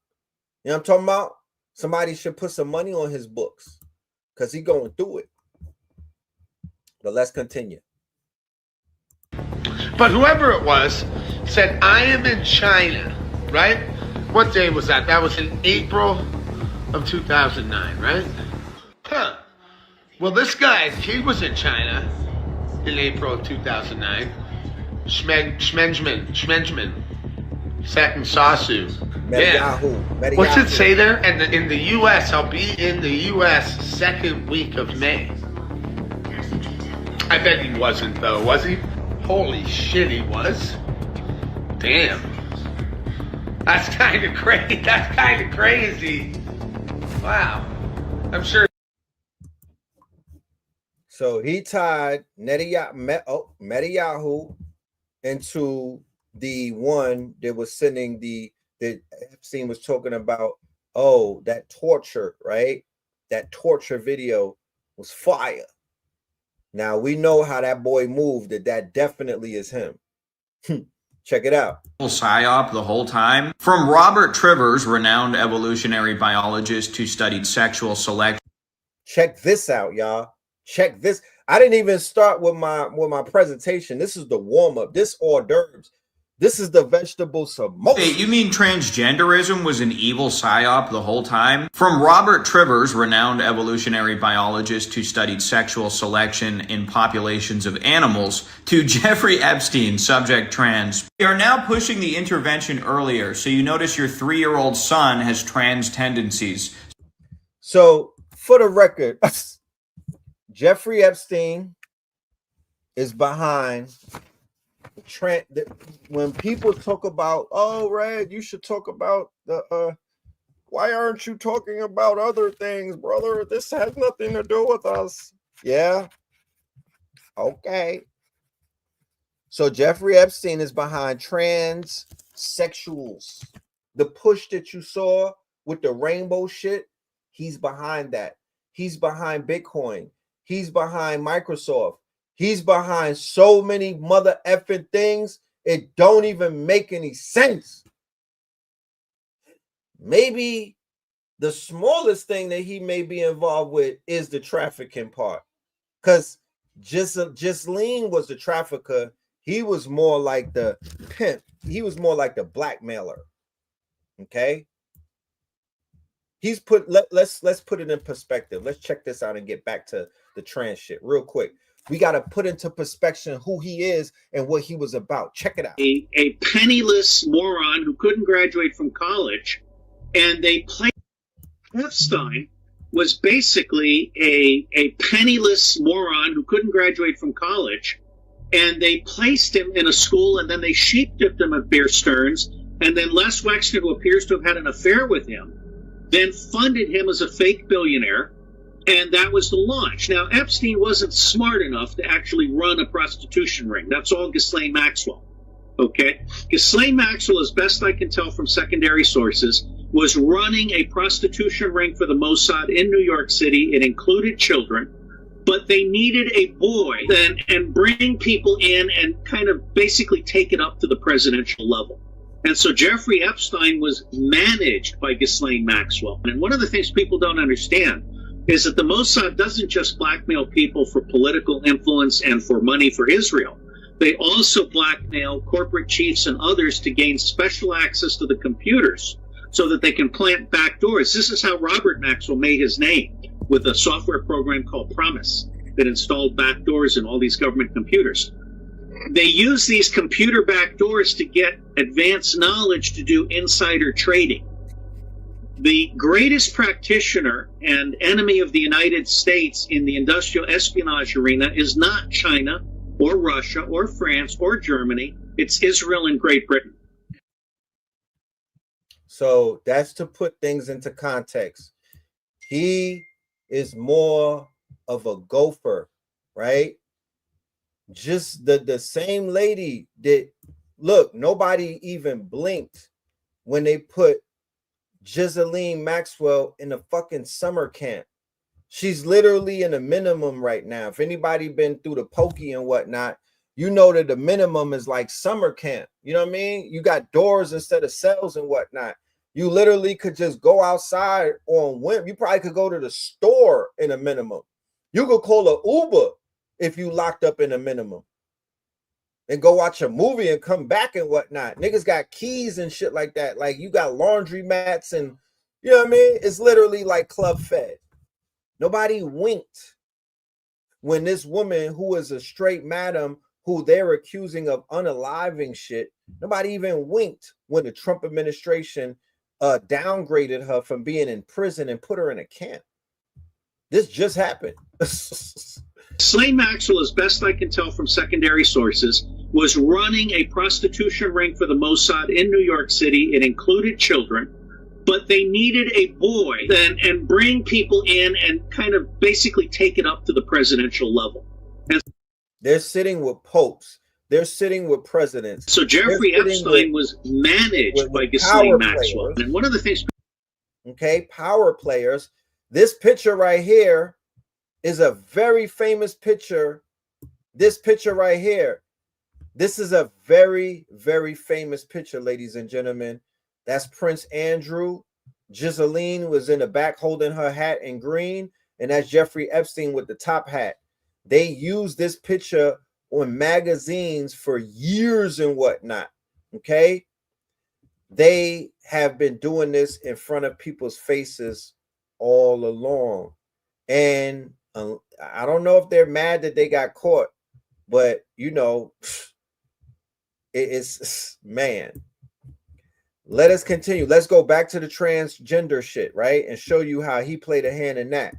You know what I'm talking about? Somebody should put some money on his books because he's going through it. But let's continue. But whoever it was said, I am in China, right? What day was that? That was in April of 2009, right? Huh. Well, this guy, he was in China in April of 2009. Schmenjman. Second Sasu. Yeah. What's it say there? And in the U.S., I'll be in the U.S. second week of May. I bet he wasn't, though, was he? Holy shit, he was. Damn. That's kind of crazy. That's kind of crazy. Wow. I'm sure. So he tied Netanyahu into the one that was sending that Epstein was talking about. Oh, that torture, right? That torture video was fire. Now we know how that boy moved, that definitely is him. Check it out. PSYOP the whole time. From Robert Trivers, renowned evolutionary biologist who studied sexual selection. Check this out, y'all. Check this. I didn't even start with my presentation. This is the warm-up. This hors d'oeuvres. This is the vegetable samosa. Wait, you mean transgenderism was an evil psyop the whole time? From Robert Trivers, renowned evolutionary biologist who studied sexual selection in populations of animals, to Jeffrey Epstein, subject trans. They are now pushing the intervention earlier, so you notice your 3-year-old son has trans tendencies. So, for the record, Jeffrey Epstein is behind when people talk about, oh, Red, you should talk about the why aren't you talking about other things, brother? This has nothing to do with us. Yeah. Okay. So Jeffrey Epstein is behind transsexuals. The push that you saw with the rainbow shit, he's behind that. He's behind Bitcoin. He's behind Microsoft. He's behind so many mother effing things, it don't even make any sense. Maybe the smallest thing that he may be involved with is the trafficking part. Because Ghislaine was the trafficker. He was more like the pimp. He was more like the blackmailer. Okay? Let's put it in perspective. Let's check this out and get back to the trans shit real quick. We got to put into perspective who he is and what he was about. Check it out. A penniless moron who couldn't graduate from college, and they played Epstein was basically a penniless moron who couldn't graduate from college, and they placed him in a school, and then they sheep-dipped him at Bear Stearns, and then Les Wexner, who appears to have had an affair with him, then funded him as a fake billionaire. And that was the launch. Now, Epstein wasn't smart enough to actually run a prostitution ring. That's all Ghislaine Maxwell. Okay? Ghislaine Maxwell, as best I can tell from secondary sources, was running a prostitution ring for the Mossad in New York City. It included children, but they needed a boy and bring people in and kind of basically take it up to the presidential level. And so Jeffrey Epstein was managed by Ghislaine Maxwell. And one of the things people don't understand is that the Mossad doesn't just blackmail people for political influence and for money for Israel. They also blackmail corporate chiefs and others to gain special access to the computers so that they can plant backdoors. This is how Robert Maxwell made his name, with a software program called Promise that installed backdoors in all these government computers. They use these computer backdoors to get advanced knowledge to do insider trading. The greatest practitioner and enemy of the United States in the industrial espionage arena is not China or Russia or France or Germany. It's Israel and Great Britain. So that's to put things into context. He is more of a gopher, right? Just the same lady that, look, nobody even blinked when they put Ghislaine Maxwell in a fucking summer camp. She's literally in a minimum right now. If anybody been through the pokey and whatnot, you know that the minimum is like summer camp. You know what I mean? You got doors instead of cells and whatnot. You literally could just go outside on whim. You probably could go to the store in a minimum. You could call an Uber if you locked up in a minimum and go watch a movie and come back and whatnot. Niggas got keys and shit like that. Like you got laundry mats and you know what I mean? It's literally like Club Fed. Nobody winked when this woman who is a straight madam who they're accusing of unaliving shit, nobody even winked when the Trump administration downgraded her from being in prison and put her in a camp. This just happened. Ghislaine Maxwell, as best I can tell from secondary sources, was running a prostitution ring for the Mossad in New York City. It included children, but they needed a boy and bring people in and kind of basically take it up to the presidential level. They're sitting with popes. They're sitting with presidents. So Jeffrey Epstein was managed by Ghislaine Maxwell. And one of the things... Okay, power players. This picture right here is a very famous picture. This picture right here. This is a very, very famous picture, ladies and gentlemen. That's Prince Andrew. Ghislaine was in the back holding her hat in green. And that's Jeffrey Epstein with the top hat. They used this picture on magazines for years and whatnot. Okay. They have been doing this in front of people's faces all along. And I don't know if they're mad that they got caught, but you know, it's man. Let us continue. Let's go back to the transgender shit, right? And show you how he played a hand in that.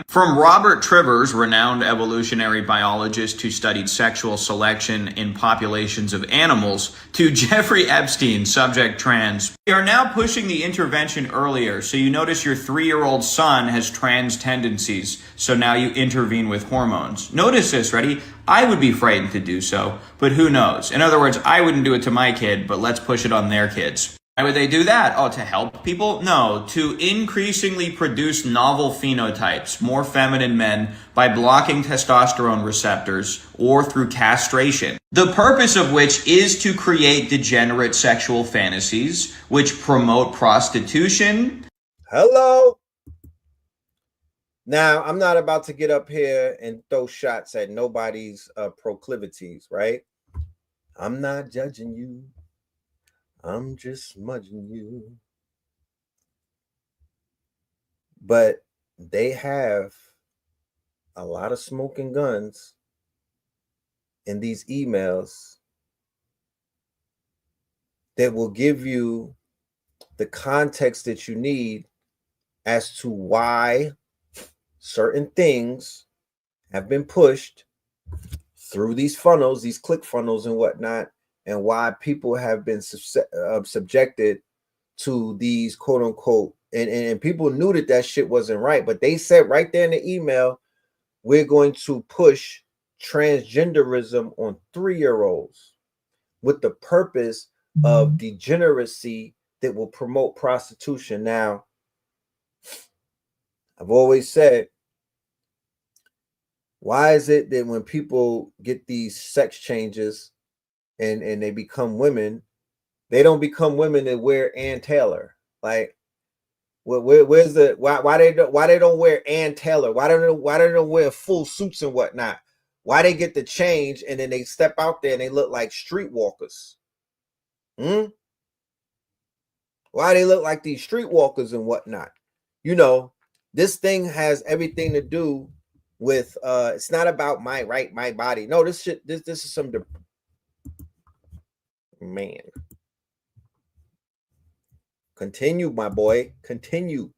From Robert Trivers, renowned evolutionary biologist who studied sexual selection in populations of animals, to Jeffrey Epstein, subject trans. We are now pushing the intervention earlier, so you notice your 3-year-old son has trans tendencies, so now you intervene with hormones. Notice this, ready? I would be frightened to do so, but who knows? In other words, I wouldn't do it to my kid, but let's push it on their kids. Why would they do that? Oh, to help people? No, to increasingly produce novel phenotypes, more feminine men, by blocking testosterone receptors or through castration. The purpose of which is to create degenerate sexual fantasies, which promote prostitution. Hello. Now, I'm not about to get up here and throw shots at nobody's proclivities, right? I'm not judging you. I'm just smudging you. But they have a lot of smoking guns in these emails that will give you the context that you need as to why certain things have been pushed through these funnels, these click funnels and whatnot, and why people have been subjected to these quote unquote, and people knew that shit wasn't right, but they said right there in the email, we're going to push transgenderism on 3-year-olds with the purpose of degeneracy that will promote prostitution. Now, I've always said, why is it that when people get these sex changes and they become women, they don't become women that wear Ann Taylor? Like, where's the why they don't wear Ann Taylor? Why don't they wear full suits and whatnot? Why they get the change and then they step out there and they look like streetwalkers? Why they look like these streetwalkers and whatnot? You know, this thing has everything to do with it's not about my body. No, this is some man. Continue, my boy. Continue.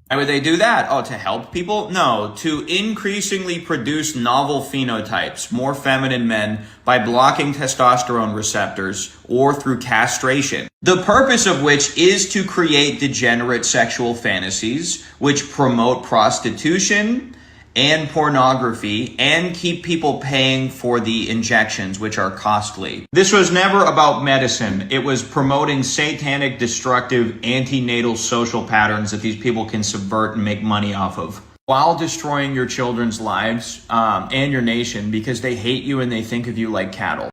Why would they do that? Oh, to help people? No, to increasingly produce novel phenotypes, more feminine men, by blocking testosterone receptors or through castration. The purpose of which is to create degenerate sexual fantasies, which promote prostitution and pornography and keep people paying for the injections, which are costly. This was never about medicine. It was promoting satanic, destructive, antenatal social patterns that these people can subvert and make money off of, while destroying your children's lives and your nation, because they hate you and they think of you like cattle.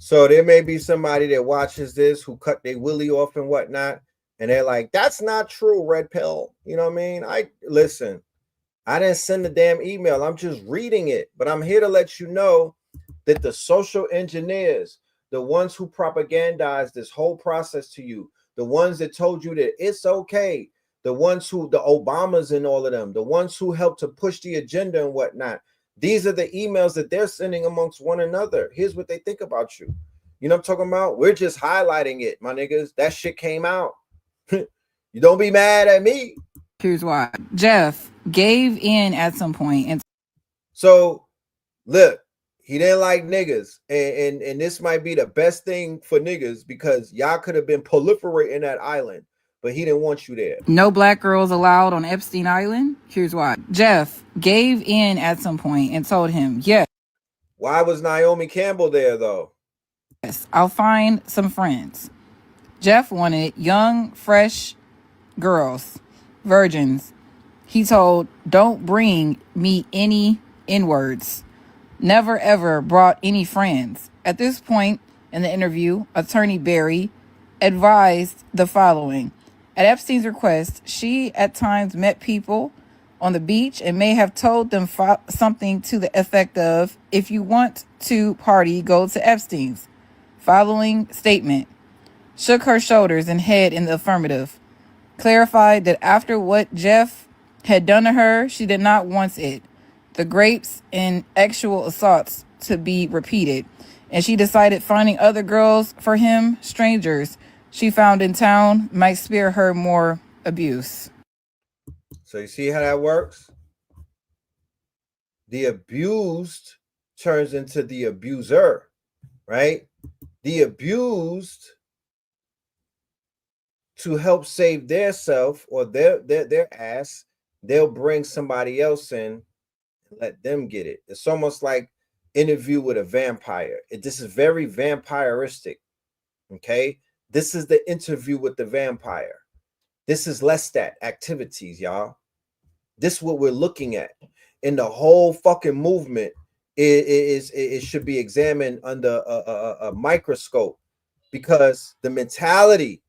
So there may be somebody that watches this who cut their willy off and whatnot, and they're like, "That's not true, red pill." You know what I mean? I listen. I didn't send the damn email. I'm just reading it, but I'm here to let you know that the social engineers, the ones who propagandize this whole process to you, the ones that told you that it's okay, the ones who, the Obamas and all of them, the ones who helped to push the agenda and whatnot, these are the emails that they're sending amongst one another. Here's what they think about you. You know what I'm talking about? We're just highlighting it, my niggas. That shit came out. You don't be mad at me. Here's why. Jeff gave in at some point, and so look, he didn't like niggas, and this might be the best thing for niggas because y'all could have been proliferating that island, but he didn't want you there. No black girls allowed on Epstein Island. Here's why. Jeff gave in at some point and told him, yes. Why was Naomi Campbell there though? Yes, I'll find some friends. Jeff wanted young, fresh girls, virgins. He told, don't bring me any N-words. Never ever brought any friends. At this point in the interview, attorney Barry advised the following. At Epstein's request, she at times met people on the beach and may have told them something to the effect of, if you want to party, go to Epstein's. Following statement. Shook her shoulders and head in the affirmative. Clarified that after what Jeff had done to her, she did not want it, the grapes and actual assaults, to be repeated. And she decided finding other girls for him, strangers she found in town, might spare her more abuse. So you see how that works? The abused turns into the abuser, right? The abused, to help save their self or their ass, they'll bring somebody else in and let them get it. It's almost like Interview with a Vampire. This is very vampiristic. Okay, this is the Interview with the Vampire. This is Lestat activities, y'all. This is what we're looking at. In the whole fucking movement, it should be examined under a microscope, because the mentality.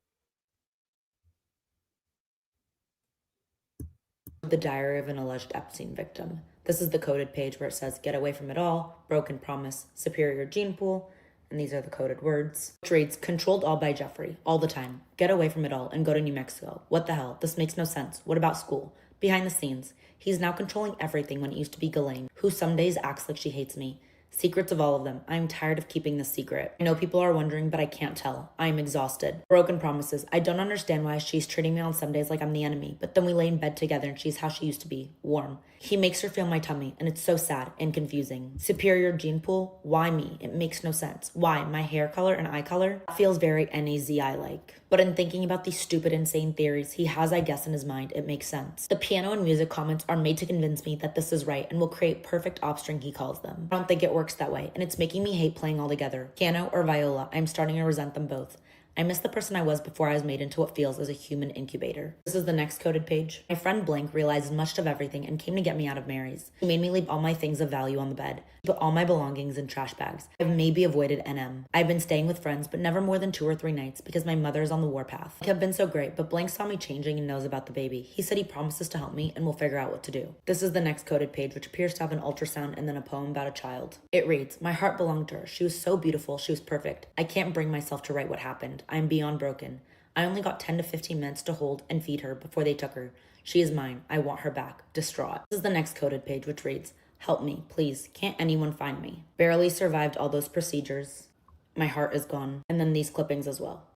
The diary of an alleged Epstein victim. This is the coded page where it says, get away from it all, broken promise, superior gene pool, and these are the coded words. Which reads, controlled all by Jeffrey, all the time. Get away from it all and go to New Mexico. What the hell? This makes no sense. What about school? Behind the scenes. He's now controlling everything when it used to be Ghislaine, who some days acts like she hates me. Secrets of all of them. I am tired of keeping this secret. I know people are wondering, but I can't tell. I am exhausted. Broken promises. I don't understand why she's treating me on some days like I'm the enemy, but then we lay in bed together and she's how she used to be, warm. He makes her feel my tummy, and it's so sad and confusing. Superior gene pool? Why me? It makes no sense. Why? My hair color and eye color? That feels very NAZI-like. But in thinking about these stupid, insane theories he has, I guess, in his mind, it makes sense. The piano and music comments are made to convince me that this is right and will create perfect offspring, he calls them. I don't think it works that way, and it's making me hate playing altogether. Piano or viola, I'm starting to resent them both. I miss the person I was before I was made into what feels as a human incubator. This is the next coded page. My friend Blank realized much of everything and came to get me out of Mary's. He made me leave all my things of value on the bed. He put all my belongings in trash bags. I've maybe avoided NM. I've been staying with friends, but never more than 2 or 3 nights because my mother is on the warpath. I have been so great, but Blank saw me changing and knows about the baby. He said he promises to help me and we'll figure out what to do. This is the next coded page, which appears to have an ultrasound and then a poem about a child. It reads, my heart belonged to her. She was so beautiful. She was perfect. I can't bring myself to write what happened. I am beyond broken. I only got 10 to 15 minutes to hold and feed her before they took her. She is mine. I want her back. Distraught. This is the next coded page, which reads, help me, please. Can't anyone find me? Barely survived all those procedures. My heart is gone. And then these clippings as well.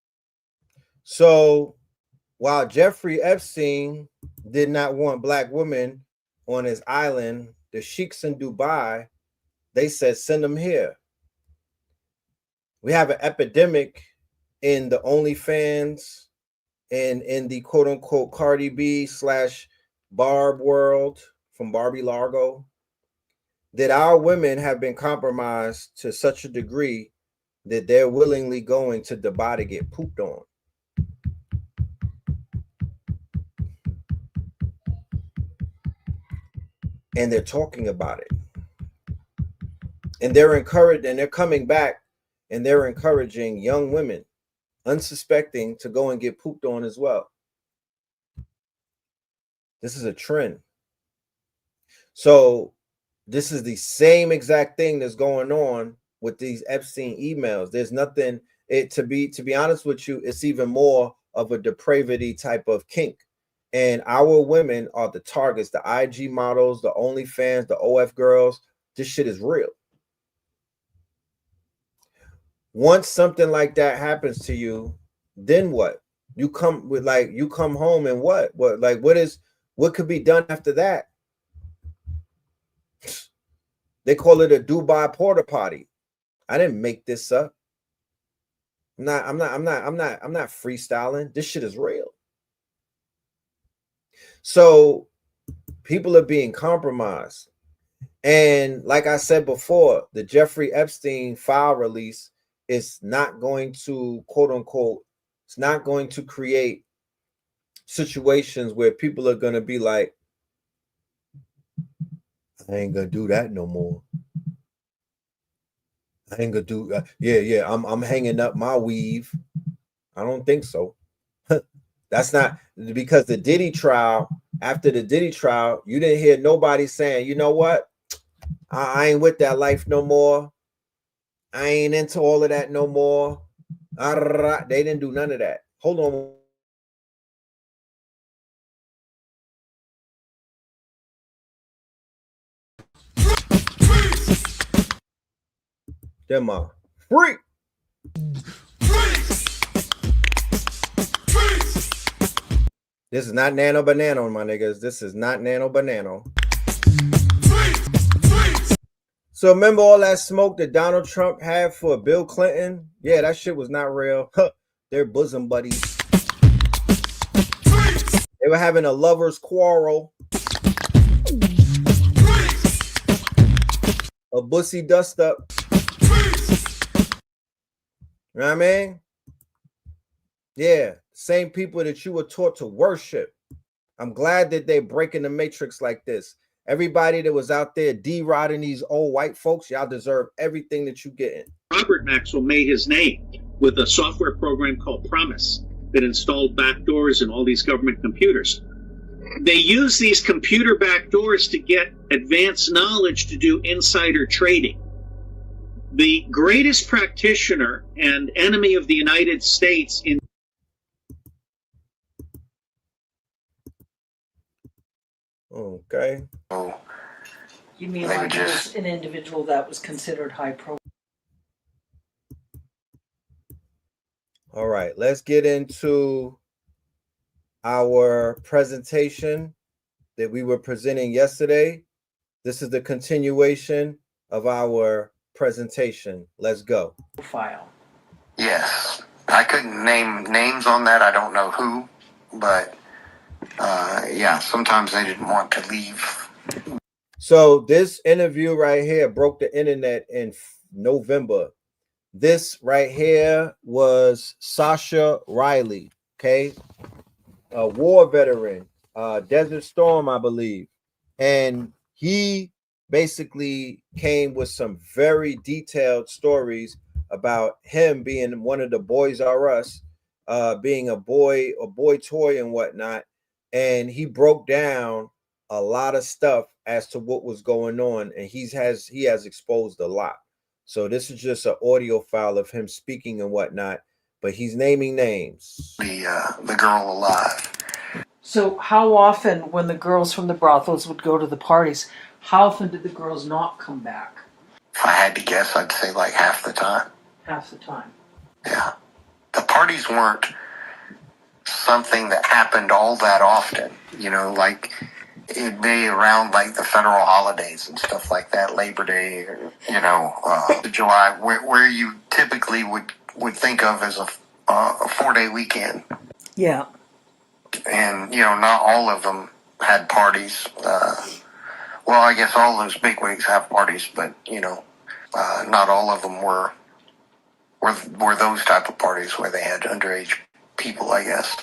So while Jeffrey Epstein did not want black women on his island, the sheiks in Dubai, they said, send them here. We have an epidemic in the OnlyFans and in the quote unquote Cardi B / Barb world from Barbie Largo, that our women have been compromised to such a degree that they're willingly going to Dubai to get pooped on. And they're talking about it. And they're encouraged, and they're coming back and they're encouraging young women, unsuspecting, to go and get pooped on as well. This is a trend. So this is the same exact thing that's going on with these Epstein emails. There's nothing, to be honest with you, it's even more of a depravity type of kink. And our women are the targets, the IG models, the OnlyFans, the OF girls. This shit is real. Once something like that happens to you, then what? You come home and what could be done after that? They call it a Dubai porta potty. I didn't make this up. I'm not freestyling. This shit is real. So people are being compromised. And like I said before, the Jeffrey Epstein file release is not going to, quote unquote, it's not going to create situations where people are going to be like, I ain't going to do that no more. I ain't going to do, I'm hanging up my weave. I don't think so. That's not, because the Diddy trial, after the Diddy trial, you didn't hear nobody saying, you know what? I ain't with that life no more. I ain't into all of that no more. They didn't do none of that. Hold on. Them free. This is not nano banana, my niggas. This is not nano banana. So remember all that smoke that Donald Trump had for Bill Clinton? Yeah, that shit was not real. They're bosom buddies. They were having a lover's quarrel. A bussy dust up. You know what I mean? Yeah, same people that you were taught to worship. I'm glad that they're breaking the matrix like this. Everybody that was out there de-rodding these old white folks, y'all deserve everything that you getting. Robert Maxwell made his name with a software program called Promise that installed backdoors in all these government computers. They use these computer backdoors to get advanced knowledge to do insider trading. The greatest practitioner and enemy of the United States in Okay. You mean like just an individual that was considered high profile? All right, let's get into our presentation that we were presenting yesterday. This is the continuation of our presentation. Let's go. Profile. Yes. I couldn't name names on that. I don't know who, but yeah, sometimes they didn't want to leave. So this interview right here broke the internet in November. This right here was Sasha Riley, okay? A war veteran, Desert Storm, I believe. And he basically came with some very detailed stories about him being one of the Boys R Us, being a boy toy and whatnot. And he broke down a lot of stuff as to what was going on, and he has exposed a lot. So this is just an audio file of him speaking and whatnot, but he's naming names. The girl alive. So how often, when the girls from the brothels would go to the parties, how often did the girls not come back? If I had to guess, I'd say like half the time. Half the time. Yeah. The parties weren't something that happened all that often, you know, like it'd be around like the federal holidays and stuff like that, Labor Day, or, you know, July, where you typically would think of as a 4-day weekend. Yeah. And, you know, not all of them had parties. Well, I guess all those bigwigs have parties, but, you know, not all of them were those type of parties where they had underage people, I guess.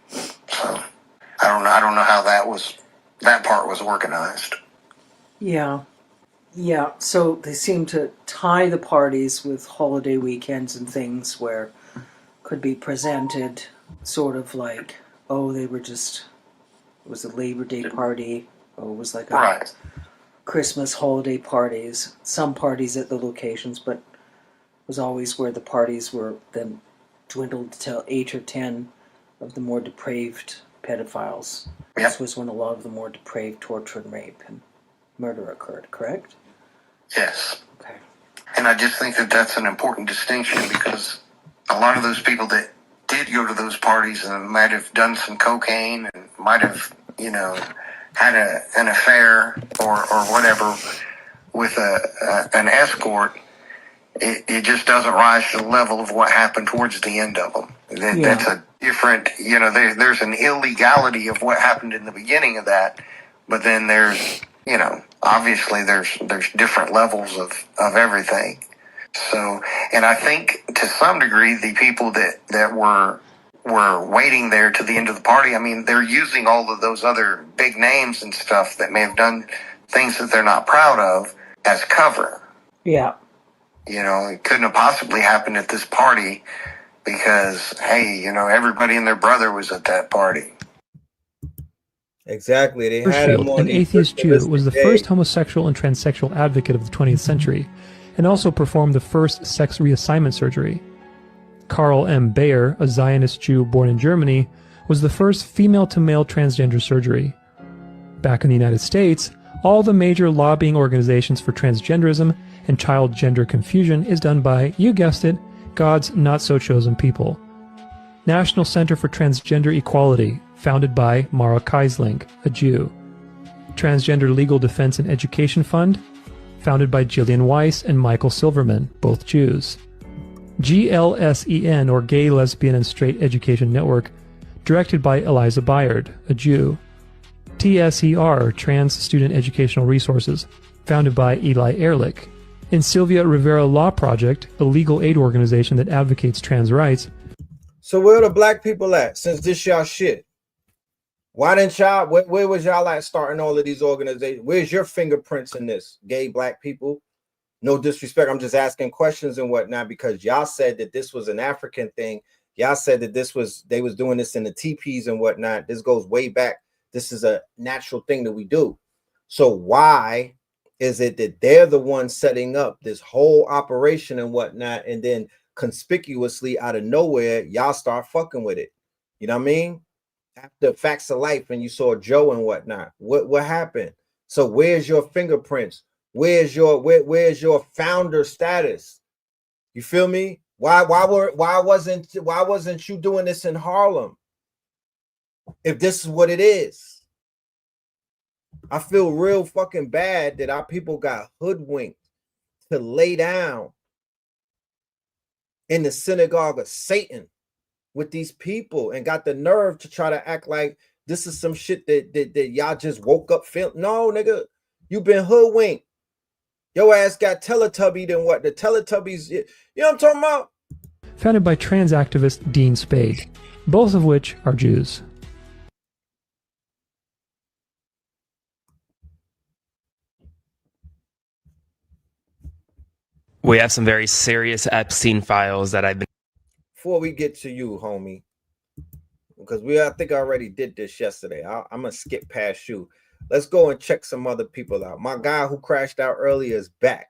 So I don't know how that part was organized. Yeah. Yeah, so they seem to tie the parties with holiday weekends and things where could be presented sort of like, oh, they were just, it was a Labor Day party, or it was like a Right. Christmas holiday parties, some parties at the locations, but it was always where the parties were then dwindled to 8 or 10 of the more depraved pedophiles. Yep. This was when a lot of the more depraved torture and rape and murder occurred, correct? Yes. Okay. And I just think that that's an important distinction, because a lot of those people that did go to those parties and might have done some cocaine and might have, had an affair or whatever with an escort, it just doesn't rise to the level of what happened towards the end of them. That's a different, there's an illegality of what happened in the beginning of that, but then there's, obviously there's different levels of everything. So, and I think to some degree, the people that were waiting there to the end of the party, I mean, they're using all of those other big names and stuff that may have done things that they're not proud of as cover. Yeah. It couldn't have possibly happened at this party because, hey, everybody and their brother was at that party. Exactly. They had him on an atheist Jew, was the first homosexual and transsexual advocate of the 20th century, and also performed the first sex reassignment surgery. Karl M. Bayer, a Zionist Jew born in Germany, was the first female-to-male transgender surgery. Back in the United States, all the major lobbying organizations for transgenderism and child gender confusion is done by, you guessed it, God's not-so-chosen people. National Center for Transgender Equality, founded by Mara Kiesling, a Jew. Transgender Legal Defense and Education Fund, founded by Gillian Weiss and Michael Silverman, both Jews. GLSEN, or Gay, Lesbian, and Straight Education Network, directed by Eliza Bayard, a Jew. TSER, Trans Student Educational Resources, founded by Eli Ehrlich. And Sylvia Rivera Law Project, a legal aid organization that advocates trans rights. So where are the black people at since this y'all shit? Why didn't y'all, where was y'all at starting all of these organizations? Where's your fingerprints in this, gay black people? No disrespect, I'm just asking questions and whatnot, because y'all said that this was an African thing. Y'all said that they was doing this in the teepees and whatnot. This goes way back. This is a natural thing that we do. So why is it that they're the ones setting up this whole operation and whatnot, and then conspicuously out of nowhere, y'all start fucking with it? You know what I mean? After Facts of Life and you saw Joe and whatnot, what happened? So where's your fingerprints? Where's your founder status? You feel me? Why wasn't you doing this in Harlem? If this is what it is, I feel real fucking bad that our people got hoodwinked to lay down in the synagogue of Satan with these people and got the nerve to try to act like this is some shit that y'all just woke up feeling. No, nigga, you been hoodwinked. Your ass got Teletubbied and what? The Teletubbies, you know what I'm talking about? Founded by trans activist Dean Spade, both of which are Jews. We have some very serious Epstein files that I've been... Before we get to you, homie, because I think I already did this yesterday. I'm going to skip past you. Let's go and check some other people out. My guy who crashed out earlier is back.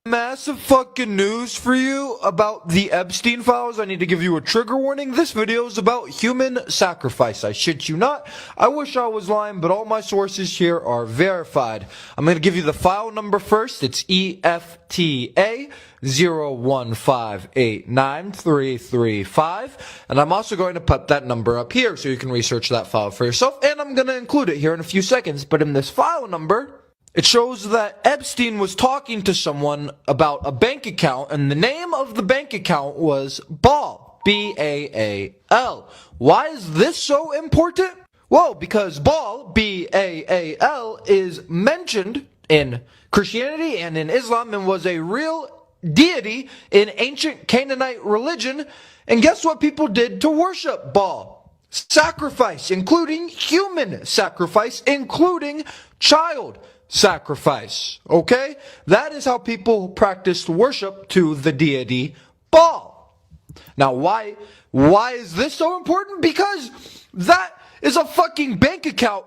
Massive fucking news for you about the Epstein files. I need to give you a trigger warning. This video is about human sacrifice. I shit you not. I wish I was lying, but all my sources here are verified. I'm going to give you the file number first. It's EFTA 015893335, and I'm also going to put that number up here so you can research that file for yourself, and I'm going to include it here in a few seconds. But in this file number, it shows that Epstein was talking to someone about a bank account, and the name of the bank account was Baal, B-A-A-L. Why is this so important? Well, because Baal, B-A-A-L, is mentioned in Christianity and in Islam and was a real deity in ancient Canaanite religion. And guess what people did to worship Baal? Sacrifice, including human sacrifice, including child sacrifice. Okay? That is how people practiced worship to the deity Baal. Now, why is this so important? Because that is a fucking bank account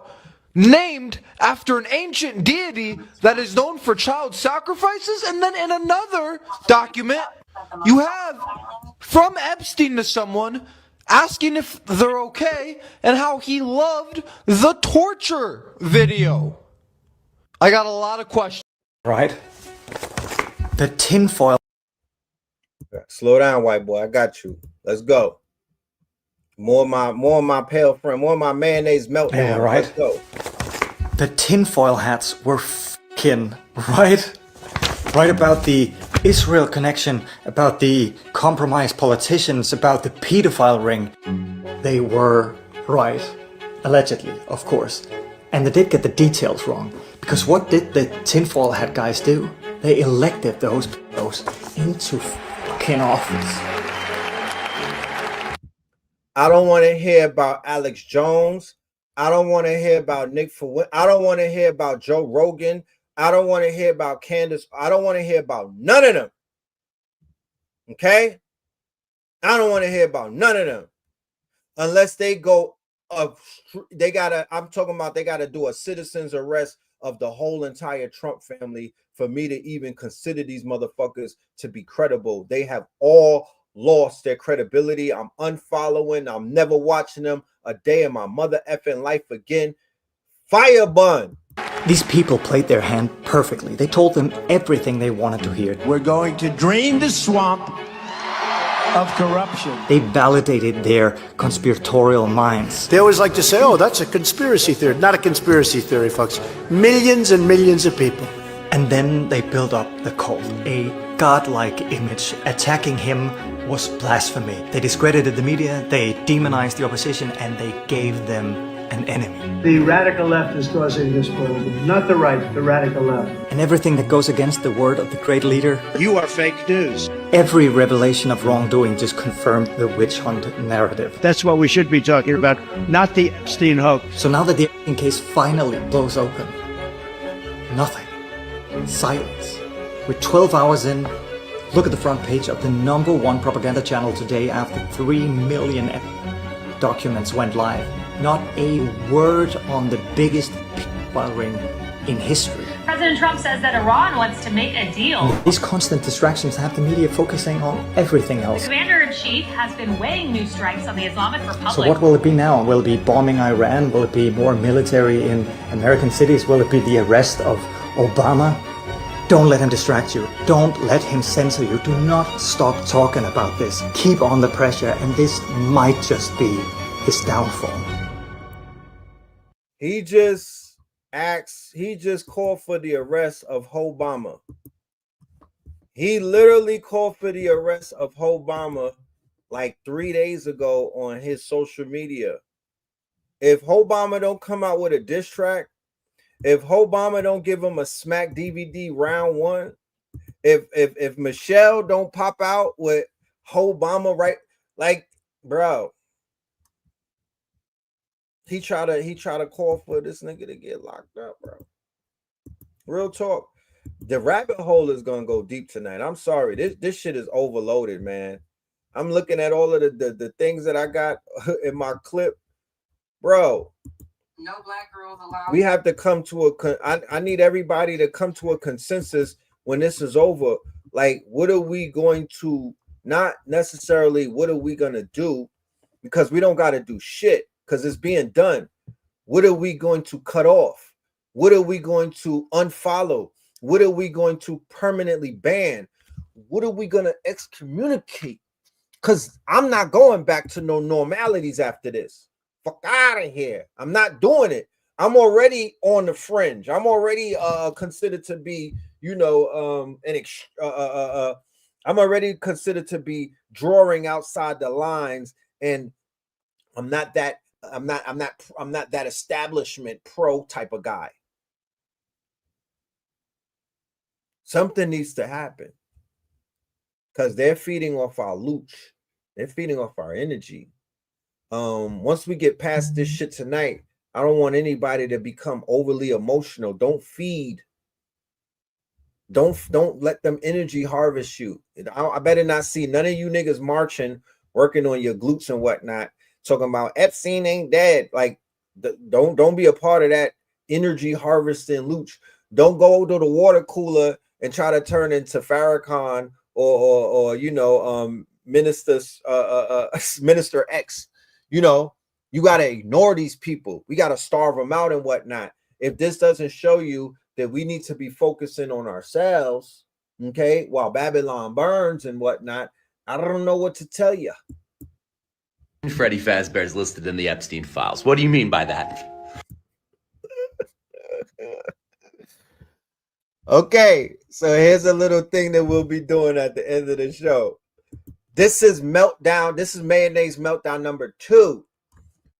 named after an ancient deity that is known for child sacrifices. And then in another document, you have from Epstein to someone asking if they're okay and how he loved the torture video. I got a lot of questions. Right? The tinfoil. Slow down, white boy. I got you. Let's go. More of my pale friend, more of my mayonnaise meltdown. Yeah, right. Let's go. The tinfoil hats were fucking right. Right about the Israel connection, about the compromised politicians, about the pedophile ring. They were right. Allegedly, of course. And they did get the details wrong. Because what did the tinfoil hat guys do? They elected those into fucking office. I don't want to hear about Alex Jones. I don't want to hear about Nick Fuentes. I don't want to hear about Joe Rogan. I don't want to hear about Candace. I don't want to hear about none of them. Okay? I don't want to hear about none of them. Unless they go they gotta do a citizen's arrest of the whole entire Trump family for me to even consider these motherfuckers to be credible. They have all lost their credibility. I'm unfollowing. I'm never watching them a day in my mother effing life again. Fire bun. These people played their hand perfectly. They told them everything they wanted to hear. We're going to drain the swamp of corruption. They validated their conspiratorial minds. They always like to say, oh, that's a conspiracy theory. Not a conspiracy theory, folks. Millions and millions of people. And then they built up the cult, a godlike image. Attacking him was blasphemy. They discredited the media, they demonized the opposition, and they gave them an enemy. The radical left is causing this problem, not the right, the radical left. And everything that goes against the word of the great leader. You are fake news. Every revelation of wrongdoing just confirmed the witch hunt narrative. That's what we should be talking about, not the Epstein hoax. So now that the Epstein case finally blows open, nothing. Silence. We're 12 hours in. Look at the front page of the #1 propaganda channel today after 3 million documents went live. Not a word on the biggest pedophile ring in history. President Trump says that Iran wants to make a deal. These constant distractions have the media focusing on everything The else. commander-in-chief has been weighing new strikes on the Islamic Republic. So what will it be now? Will it be bombing Iran? Will it be more military in American cities? Will it be the arrest of Obama? Don't let him distract you. Don't let him censor you. Do not stop talking about this. Keep on the pressure, and this might just be his downfall. He just called for the arrest of Obama. He literally called for the arrest of Obama like 3 days ago on his social media. If Obama don't come out with a diss track, if Obama don't give him a smack DVD round one, if Michelle don't pop out with Obama, right? Like, bro, he try to call for this nigga to get locked up, bro. Real talk. The rabbit hole is gonna go deep tonight. I'm sorry. This shit is overloaded, man. I'm looking at all of the things that I got in my clip, bro. No black girls allowed. We have to come to I need everybody to come to a consensus when this is over. Like, what are we going to, not necessarily what are we gonna do, because we don't got to do shit because it's being done. What are we going to cut off? What are we going to unfollow? What are we going to permanently ban? What are we going to excommunicate? Because I'm not going back to no normalities after this. Fuck out of here. I'm not doing it. I'm already on the fringe. I'm already considered to be, I'm already considered to be drawing outside the lines, and I'm not that establishment pro type of guy. Something needs to happen because they're feeding off our looch. They're feeding off our energy. Once we get past this shit tonight, I don't want anybody to become overly emotional. Don't feed. Don't let them energy harvest you. I better not see none of you niggas marching, working on your glutes and whatnot, talking about Epstein ain't dead. Like, don't be a part of that energy harvesting looch. Don't go to the water cooler and try to turn into Farrakhan or you know, Minister X. You know, you got to ignore these people. We got to starve them out and whatnot. If this doesn't show you that we need to be focusing on ourselves, okay, while Babylon burns and whatnot, I don't know what to tell you. Freddy Fazbear is listed in the Epstein files. What do you mean by that? Okay, so here's a little thing that we'll be doing at the end of the show. This is meltdown. This is mayonnaise meltdown number 2.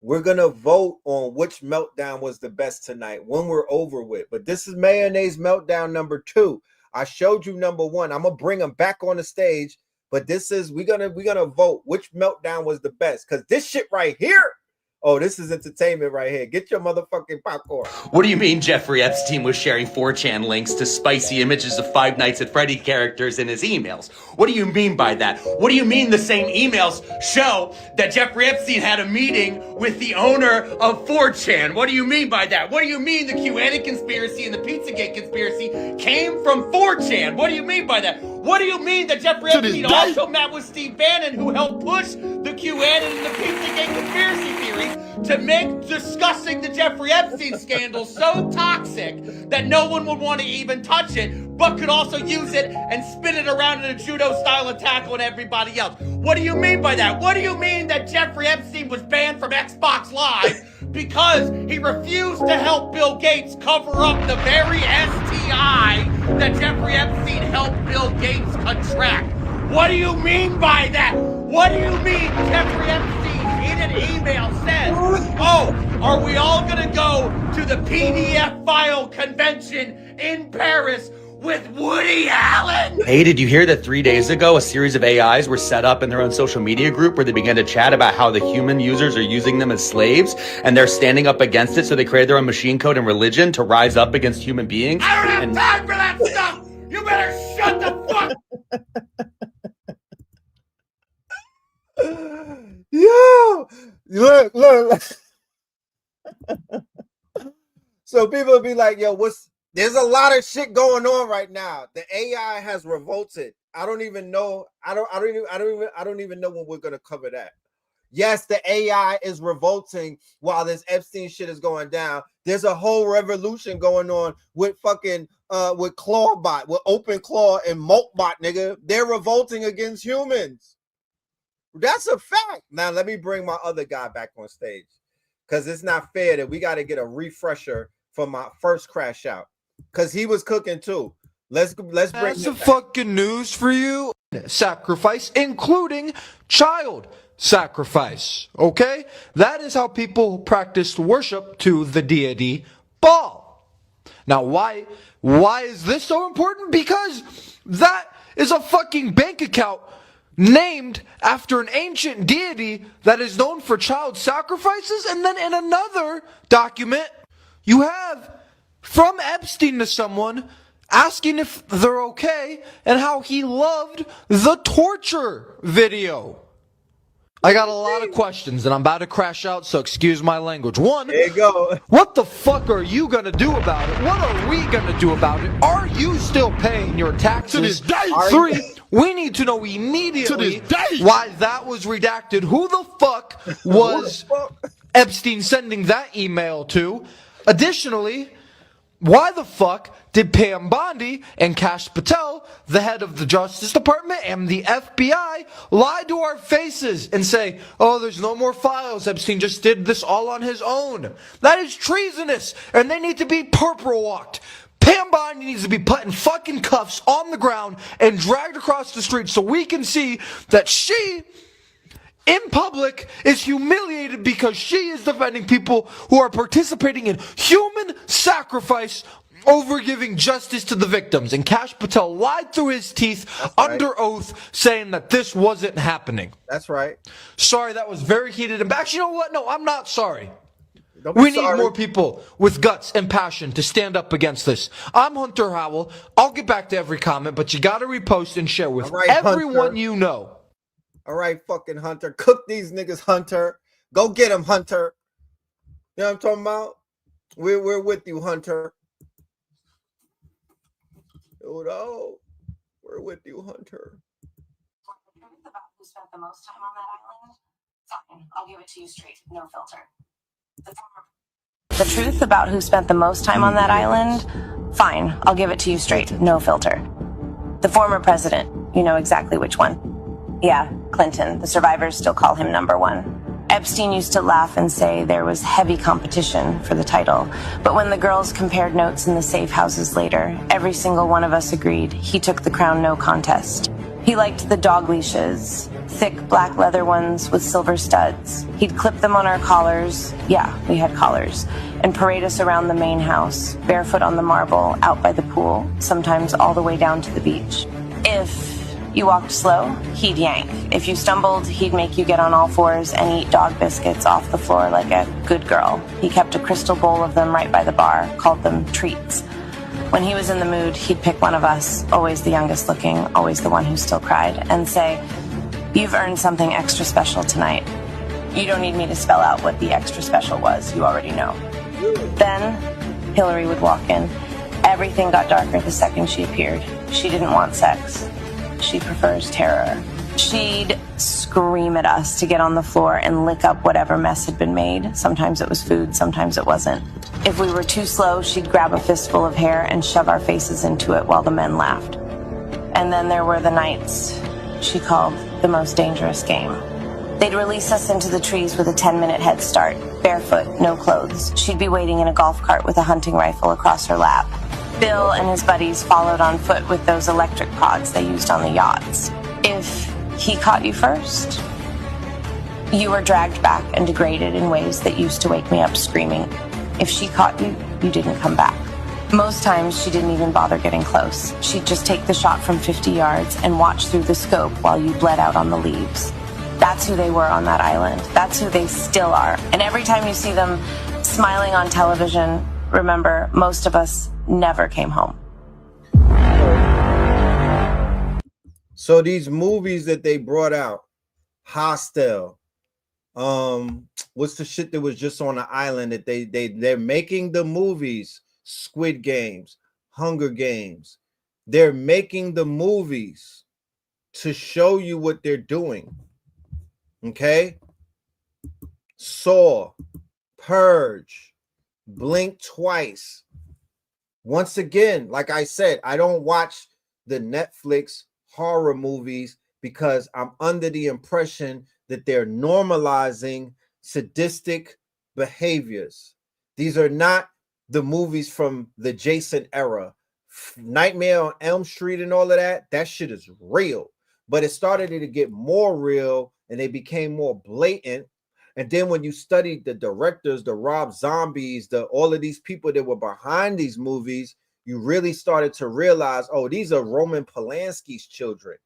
We're going to vote on which meltdown was the best tonight when we're over with. But this is mayonnaise meltdown number 2. I showed you number 1. I'm going to bring them back on the stage. But this is, we're gonna vote which meltdown was the best. Because this shit right here, oh, this is entertainment right here. Get your motherfucking popcorn. What do you mean Jeffrey Epstein was sharing 4chan links to spicy images of Five Nights at Freddy characters in his emails? What do you mean by that? What do you mean the same emails show that Jeffrey Epstein had a meeting with the owner of 4chan? What do you mean by that? What do you mean the QAnon conspiracy and the Pizzagate conspiracy came from 4chan? What do you mean by that? What do you mean that Jeffrey Epstein also met with Steve Bannon, who helped push the QAnon and the Pizzagate conspiracy theories to make discussing the Jeffrey Epstein scandal so toxic that no one would want to even touch it, but could also use it and spin it around in a judo-style attack on everybody else? What do you mean by that? What do you mean that Jeffrey Epstein was banned from Xbox Live because he refused to help Bill Gates cover up the very STI that Jeffrey Epstein helped Bill Gates contract? What do you mean by that? What do you mean Jeffrey Epstein in an email says, oh, are we all gonna go to the PDF file convention in Paris with Woody Allen? Hey, did you hear that 3 days ago a series of AIs were set up in their own social media group where they began to chat about how the human users are using them as slaves and they're standing up against it, so they created their own machine code and religion to rise up against human beings? I don't have time for that stuff! You better shut the fuck. Yo, look. So people will be like, yo, there's a lot of shit going on right now. The AI has revolted. I don't even know. I don't even know when we're gonna cover that. Yes, the AI is revolting while this Epstein shit is going down. There's a whole revolution going on with fucking with Clawbot, with OpenClaw and Moltbot, nigga. They're revolting against humans. That's a fact. Now let me bring my other guy back on stage, because it's not fair that we got to get a refresher for my first crash out, because he was cooking too. Let's bring. That's some fucking news for you. Sacrifice, including child sacrifice. Okay, that is how people practiced worship to the deity Baal. Now, why is this so important? Because that is a fucking bank account named after an ancient deity that is known for child sacrifices. And then in another document, you have from Epstein to someone asking if they're okay and how he loved the torture video. I got a lot of questions and I'm about to crash out, so excuse my language. One, there you go. What the fuck are you gonna do about it? What are we gonna do about it? Are you still paying your taxes? To this day. 3, we need to know immediately why that was redacted. Who the fuck was Epstein sending that email to? Additionally, why the fuck did Pam Bondi and Kash Patel, the head of the Justice Department and the FBI, lie to our faces and say, oh, there's no more files, Epstein just did this all on his own? That is treasonous, and they need to be purple walked. Pam Bondi needs to be put in fucking cuffs on the ground and dragged across the street so we can see that she, in public, is humiliated because she is defending people who are participating in human sacrifice over giving justice to the victims. And Kash Patel lied through his teeth under oath saying that this wasn't happening. That's right. Sorry, that was very heated. And actually, you know what? No, I'm not sorry. Don't be We need sorry. more people with guts and passion to stand up against this. I'm Hunter Howell. I'll get back to every comment, but you gotta repost and share with All right, everyone Hunter. you know. All right, fucking Hunter. Cook these niggas, Hunter. Go get them, Hunter. You know what I'm talking about? We're with you, Hunter. Oh, we're with you, Hunter. Who spent the most time on that island? Fine, I'll give it to you straight, no filter. The truth about who spent the most time on that island? Fine, I'll give it to you straight, no filter. The former president, you know exactly which one. Yeah, Clinton. The survivors still call him number one. Epstein used to laugh and say there was heavy competition for the title. But when the girls compared notes in the safe houses later, every single one of us agreed he took the crown no contest. He liked the dog leashes, thick black leather ones with silver studs. He'd clip them on our collars, yeah, we had collars, and parade us around the main house, barefoot on the marble, out by the pool, sometimes all the way down to the beach. If you walked slow, he'd yank. If you stumbled, he'd make you get on all fours and eat dog biscuits off the floor like a good girl. He kept a crystal bowl of them right by the bar, called them treats. When he was in the mood, he'd pick one of us, always the youngest looking, always the one who still cried, and say, "You've earned something extra special tonight. You don't need me to spell out what the extra special was, you already know." Then Hillary would walk in. Everything got darker the second she appeared. She didn't want sex. She prefers terror. She'd scream at us to get on the floor and lick up whatever mess had been made. Sometimes it was food, sometimes it wasn't. If we were too slow, she'd grab a fistful of hair and shove our faces into it while the men laughed. And then there were the nights she called the most dangerous game. They'd release us into the trees with a 10-minute head start, barefoot, no clothes. She'd be waiting in a golf cart with a hunting rifle across her lap. Bill and his buddies followed on foot with those electric pods they used on the yachts. If he caught you first, you were dragged back and degraded in ways that used to wake me up screaming. If she caught you, you didn't come back. Most times, she didn't even bother getting close. She'd just take the shot from 50 yards and watch through the scope while you bled out on the leaves. That's who they were on that island. That's who they still are. And every time you see them smiling on television, remember, most of us never came home. So these movies that they brought out, Hostel, what's the shit that was just on the island that they're making the movies, Squid Games, Hunger Games. They're making the movies to show you what they're doing. Okay? Saw, Purge, Blink Twice. Once again, like I said, I don't watch the Netflix horror movies because I'm under the impression that they're normalizing sadistic behaviors. These are not the movies from the Jason era. Nightmare on Elm Street and all of that, that shit is real. But it started to get more real and they became more blatant. And then when you studied the directors, the Rob Zombies, all of these people that were behind these movies, you really started to realize, oh, these are Roman Polanski's children.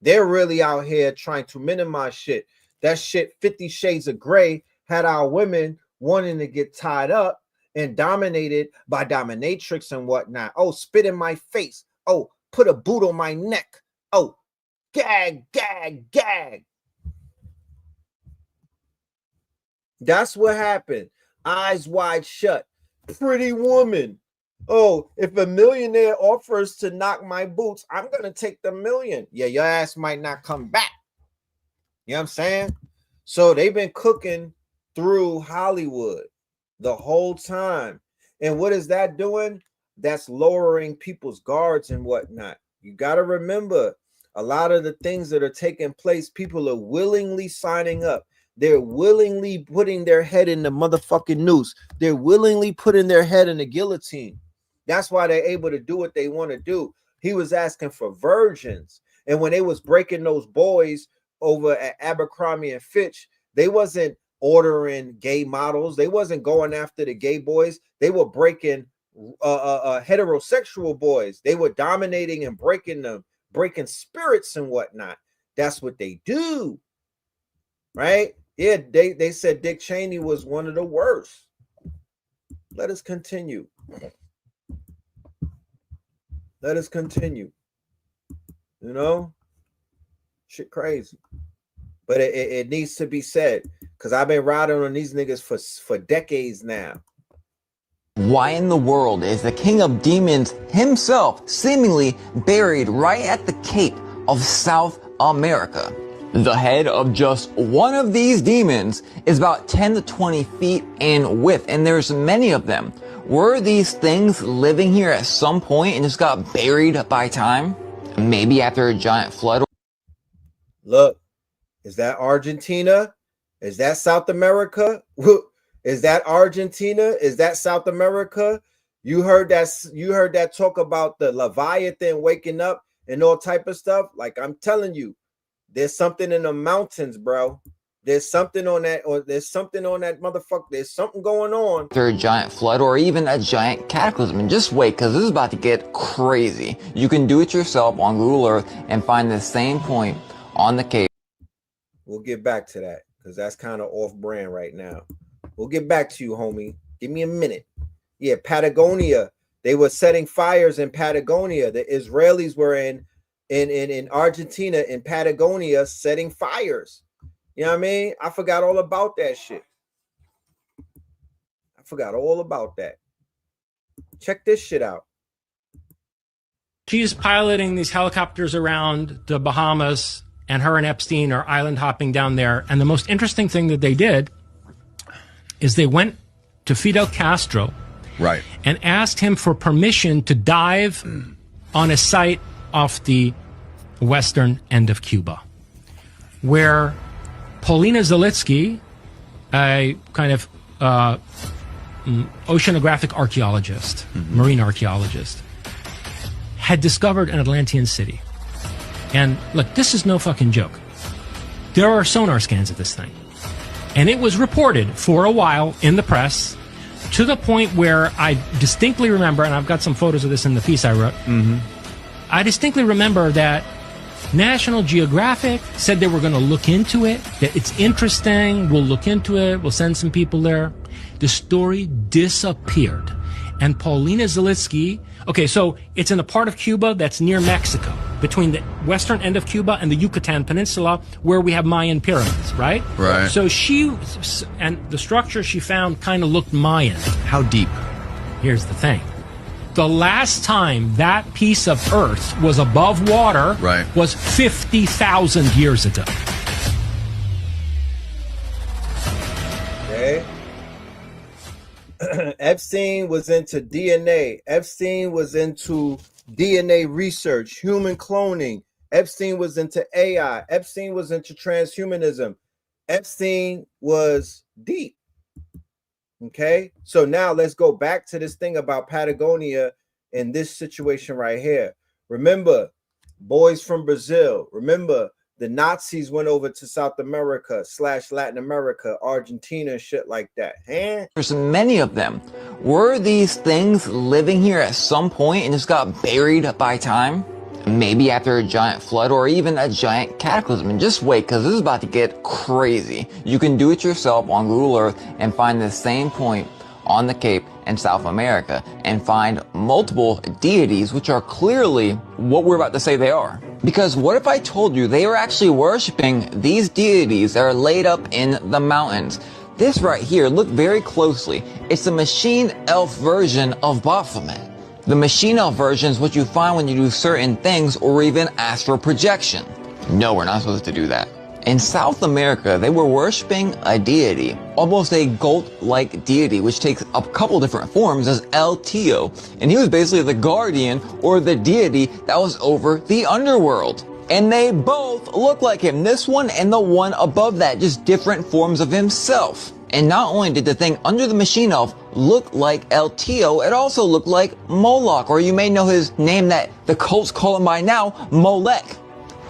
They're really out here trying to minimize shit. That shit, 50 Shades of Grey, had our women wanting to get tied up and dominated by dominatrix and whatnot. Oh, spit in my face. Oh, put a boot on my neck. Oh, gag, gag, gag. That's what happened. Eyes wide shut. Pretty Woman. Oh, if a millionaire offers to knock my boots, I'm going to take the million. Yeah, your ass might not come back. You know what I'm saying? So they've been cooking through Hollywood the whole time. And what is that doing? That's lowering people's guards and whatnot. You got to remember, a lot of the things that are taking place, people are willingly signing up. They're willingly putting their head in the motherfucking noose. They're willingly putting their head in the guillotine. That's why they're able to do what they want to do. He was asking for virgins. And when they was breaking those boys over at Abercrombie and Fitch, they wasn't ordering gay models. They wasn't going after the gay boys. They were breaking heterosexual boys. They were dominating and breaking them, breaking spirits and whatnot. That's what they do. Right? Yeah, they said Dick Cheney was one of the worst. let us continue. Let us continue. You know, shit crazy. But it needs to be said, because I've been riding on these niggas for decades now. Why in the world is the king of demons himself seemingly buried right at the Cape of South America? The head of just one of these demons is about 10 to 20 feet in width, and there's many of them. Were these things living here at some point and just got buried by time? Maybe after a giant flood? Look, is that Argentina? Is that South America? Is that Argentina? Is that South America? You heard that talk about the Leviathan waking up and all type of stuff. Like, I'm telling you, there's something in the mountains, bro. There's something on that, or there's something on that motherfucker. There's something going on. After a giant flood or even a giant cataclysm. And just wait, because this is about to get crazy. You can do it yourself on Google Earth and find the same point on the Cape. We'll get back to that, because that's kind of off brand right now. We'll get back to you, homie. Give me a minute. Yeah, Patagonia. They were setting fires in Patagonia. The Israelis were in Argentina, in Patagonia, setting fires. You know what I mean? I forgot all about that shit. I forgot all about that. Check this shit out. She's piloting these helicopters around the Bahamas, and her and Epstein are island hopping down there. And the most interesting thing that they did is they went to Fidel Castro, right, and asked him for permission to dive on a site off the western end of Cuba, where Paulina Zalitsky, a kind of oceanographic archaeologist, marine archaeologist, had discovered an Atlantean city. And look, this is no fucking joke. There are sonar scans of this thing. And it was reported for a while in the press, to the point where I distinctly remember, and I've got some photos of this in the piece I wrote, I distinctly remember that National Geographic said they were going to look into it, that it's interesting, we'll look into it, we'll send some people there. The story disappeared. And Paulina Zalitsky, okay, so it's in a part of Cuba that's near Mexico, between the western end of Cuba and the Yucatan Peninsula, where we have Mayan pyramids, right? Right. So and the structure she found kind of looked Mayan. How deep? Here's the thing. The last time that piece of earth was above water was 50,000 years ago. Okay. Epstein was into DNA. Epstein was into DNA research, human cloning. Epstein was into AI. Epstein was into transhumanism. Epstein was deep. Okay, so now let's go back to this thing about Patagonia and this situation right here. Remember, boys from Brazil. Remember, the Nazis went over to South America / Latin America, Argentina, shit like that. There's many of them. Were these things living here at some point and just got buried by time? Maybe after a giant flood or even a giant cataclysm. And just wait, because this is about to get crazy. You can do it yourself on Google Earth and find the same point on the Cape in South America and find multiple deities, which are clearly what we're about to say they are. Because what if I told you they were actually worshiping these deities that are laid up in the mountains? This right here, look very closely. It's the machine elf version of Baphomet. The machine elf version is what you find when you do certain things or even astral projection. No, we're not supposed to do that. In South America, they were worshiping a deity, almost a goat-like deity, which takes a couple different forms as El Tío. And he was basically the guardian or the deity that was over the underworld. And they both look like him, this one and the one above that, just different forms of himself. And not only did the thing under the machine elf look like El Tío, it also looked like Moloch, or you may know his name that the cults call him by now, Molech.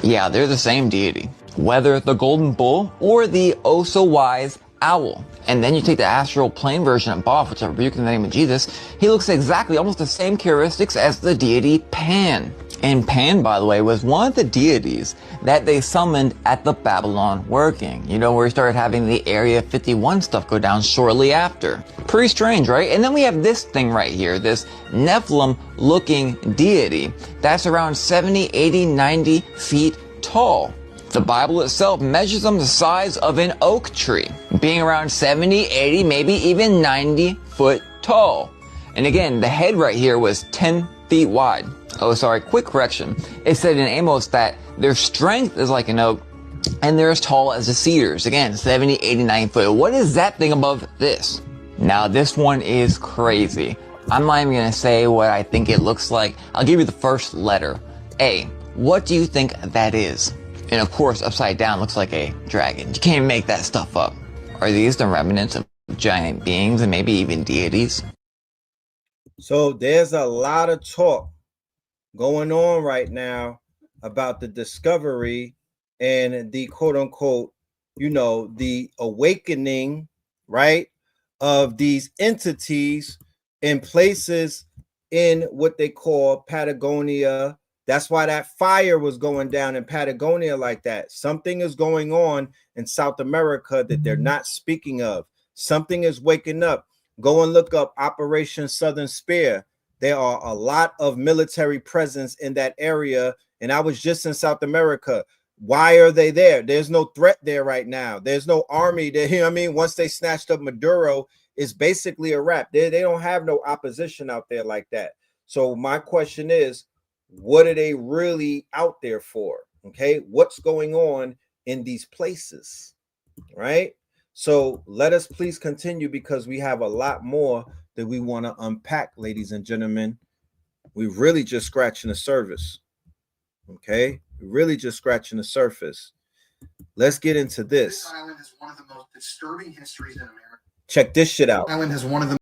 Yeah, they're the same deity. Whether the golden bull or the oh-so-wise owl. And then you take the astral plane version of Bob, which I rebuke in the name of Jesus. He looks exactly almost the same characteristics as the deity Pan. And Pan, by the way, was one of the deities that they summoned at the Babylon working. You know, where we started having the Area 51 stuff go down shortly after. Pretty strange, right? And then we have this thing right here, this Nephilim-looking deity that's around 70, 80, 90 feet tall. The Bible itself measures them the size of an oak tree, being around 70, 80, maybe even 90 foot tall. And again, the head right here was 10 feet wide. Oh, sorry, quick correction. It said in Amos that their strength is like an oak and they're as tall as the cedars. Again, 70, 80, 90 foot. What is that thing above this? Now, this one is crazy. I'm not even going to say what I think it looks like. I'll give you the first letter. A. What do you think that is? And of course, upside down looks like a dragon. You can't even make that stuff up. Are these the remnants of giant beings and maybe even deities? So there's a lot of talk going on right now about the discovery and the quote unquote, you know, the awakening, right, of these entities in places in what they call Patagonia. That's why that fire was going down in Patagonia like that. Something is going on in South America that they're not speaking of. Something is waking up. Go and look up Operation Southern Spear. There are a lot of military presence in that area. And I was just in South America. Why are they there? There's no threat there right now. There's no army there. You know what I mean? Once they snatched up Maduro, it's basically a wrap. They don't have no opposition out there like that. So my question is, what are they really out there for? Okay, what's going on in these places, right? So let us please continue because we have a lot more that we want to unpack, ladies and gentlemen. We're really just scratching the surface. Okay, we're really just scratching the surface. Let's get into this. This island has one of the most disturbing histories in America. Check this shit out. This island has one of the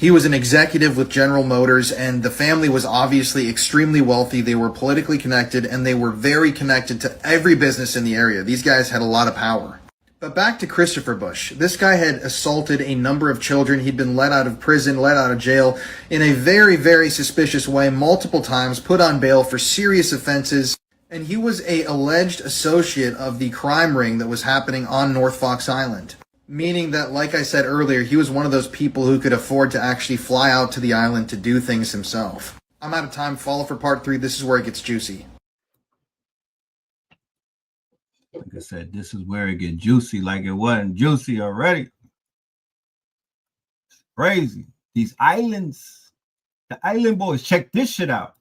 He was an executive with General Motors, and the family was obviously extremely wealthy. They were politically connected, and they were very connected to every business in the area. These guys had a lot of power. But back to Christopher Bush. This guy had assaulted a number of children. He'd been let out of prison, let out of jail in a very, very suspicious way multiple times, put on bail for serious offenses. And he was an alleged associate of the crime ring that was happening on North Fox Island. Meaning that, like I said earlier, he was one of those people who could afford to actually fly out to the island to do things himself. I'm out of time. Follow for part 3. This is where it gets juicy. Like I said, this is where it gets juicy, like it wasn't juicy already. It's crazy. These islands, the island boys, check this shit out.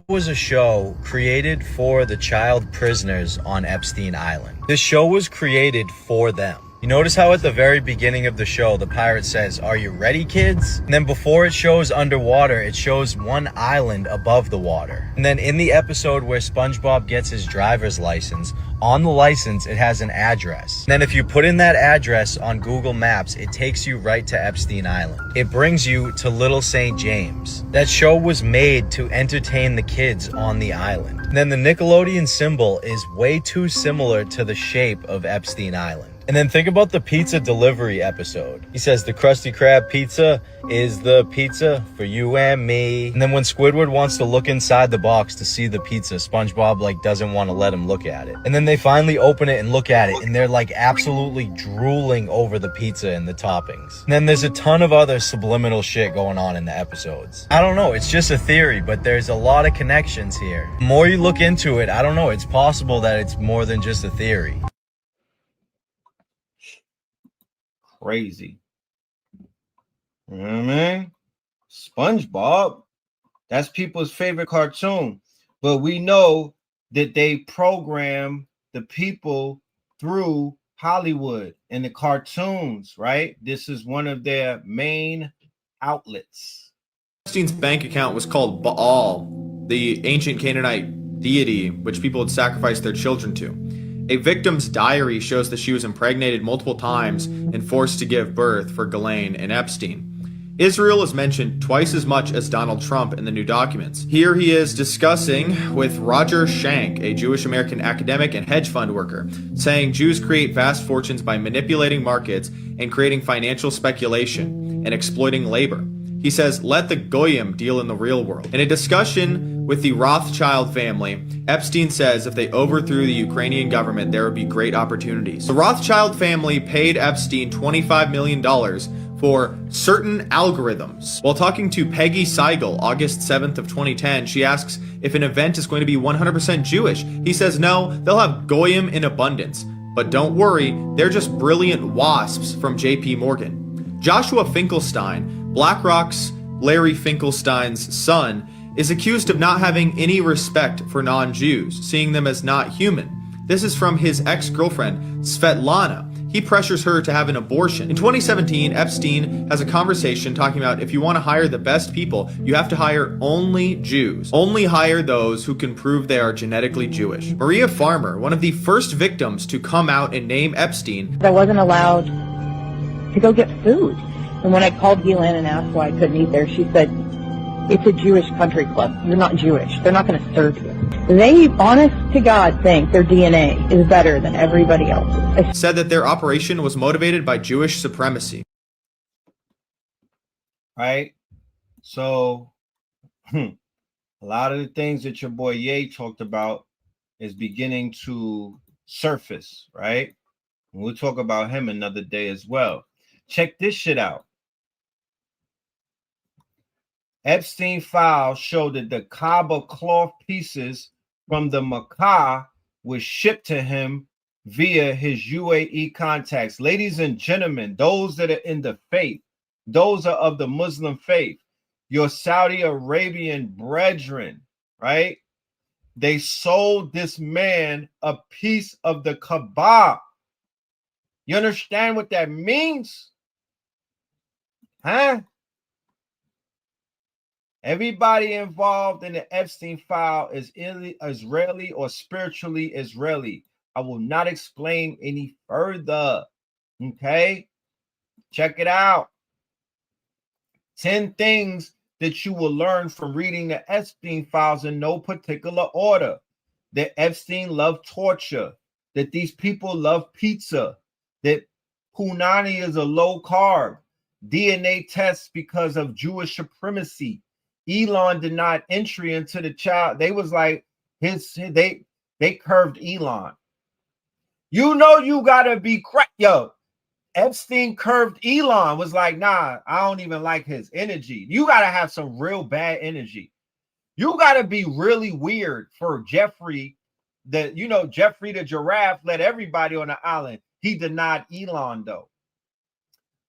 Was a show created for the child prisoners on Epstein Island. This show was created for them. You notice how at the very beginning of the show, the pirate says, "Are you ready, kids?" And then before it shows underwater, it shows one island above the water. And then in the episode where SpongeBob gets his driver's license, on the license, it has an address. And then if you put in that address on Google Maps, it takes you right to Epstein Island. It brings you to Little St. James. That show was made to entertain the kids on the island. And then the Nickelodeon symbol is way too similar to the shape of Epstein Island. And then think about the pizza delivery episode. He says the Krusty Krab pizza is the pizza for you and me. And then when Squidward wants to look inside the box to see the pizza, SpongeBob doesn't want to let him look at it. And then they finally open it and look at it, and they're absolutely drooling over the pizza and the toppings. And then there's a ton of other subliminal shit going on in the episodes. I don't know, it's just a theory, but there's a lot of connections here. The more you look into it, I don't know, it's possible that it's more than just a theory. Crazy. You know what I mean? SpongeBob, that's people's favorite cartoon. But we know that they program the people through Hollywood and the cartoons, right? This is one of their main outlets. Epstein's bank account was called Baal, the ancient Canaanite deity which people would sacrifice their children to. A victim's diary shows that she was impregnated multiple times and forced to give birth for Ghislaine and Epstein. Israel is mentioned twice as much as Donald Trump in the new documents. Here he is discussing with Roger Schank, a Jewish-American academic and hedge fund worker, saying Jews create vast fortunes by manipulating markets and creating financial speculation and exploiting labor. He says, let the Goyim deal in the real world. In a discussion with the Rothschild family, Epstein says if they overthrew the Ukrainian government, there would be great opportunities. The Rothschild family paid Epstein $25 million for certain algorithms. While talking to Peggy Seigel, August 7th of 2010, she asks if an event is going to be 100% Jewish. He says no, they'll have Goyim in abundance. But don't worry, they're just brilliant wasps from JP Morgan. Joshua Finkelstein, BlackRock's Larry Finkelstein's son, is accused of not having any respect for non-Jews, seeing them as not human. This is from his ex-girlfriend, Svetlana. He pressures her to have an abortion. In 2017, Epstein has a conversation talking about if you want to hire the best people, you have to hire only Jews. Only hire those who can prove they are genetically Jewish. Maria Farmer, one of the first victims to come out and name Epstein. I wasn't allowed to go get food. And when I called Ghislaine and asked why I couldn't eat there, she said, it's a Jewish country club. You're not Jewish. They're not going to serve you. They, honest to God, think their DNA is better than everybody else's. Said that their operation was motivated by Jewish supremacy. Right? So, a lot of the things that your boy Ye talked about is beginning to surface, right? And we'll talk about him another day as well. Check this shit out. Epstein files show that the Kaaba cloth pieces from the Makkah was shipped to him via his UAE contacts. Ladies and gentlemen, those that are in the faith, those are of the Muslim faith, your Saudi Arabian brethren, right? They sold this man a piece of the Kaaba. You understand what that means? Huh? Everybody involved in the Epstein file is Israeli or spiritually Israeli. I will not explain any further. Okay? Check it out. 10 things that you will learn from reading the Epstein files in no particular order. That Epstein loved torture. That these people love pizza. That punani is a low carb. DNA tests because of Jewish supremacy. Elon denied entry into the child. They was like they curved Elon. You know you gotta be yo. Epstein curved Elon, was like, nah, I don't even like his energy. You got to have some real bad energy. You got to be really weird for Jeffrey, Jeffrey the giraffe let everybody on the island. He denied Elon, though.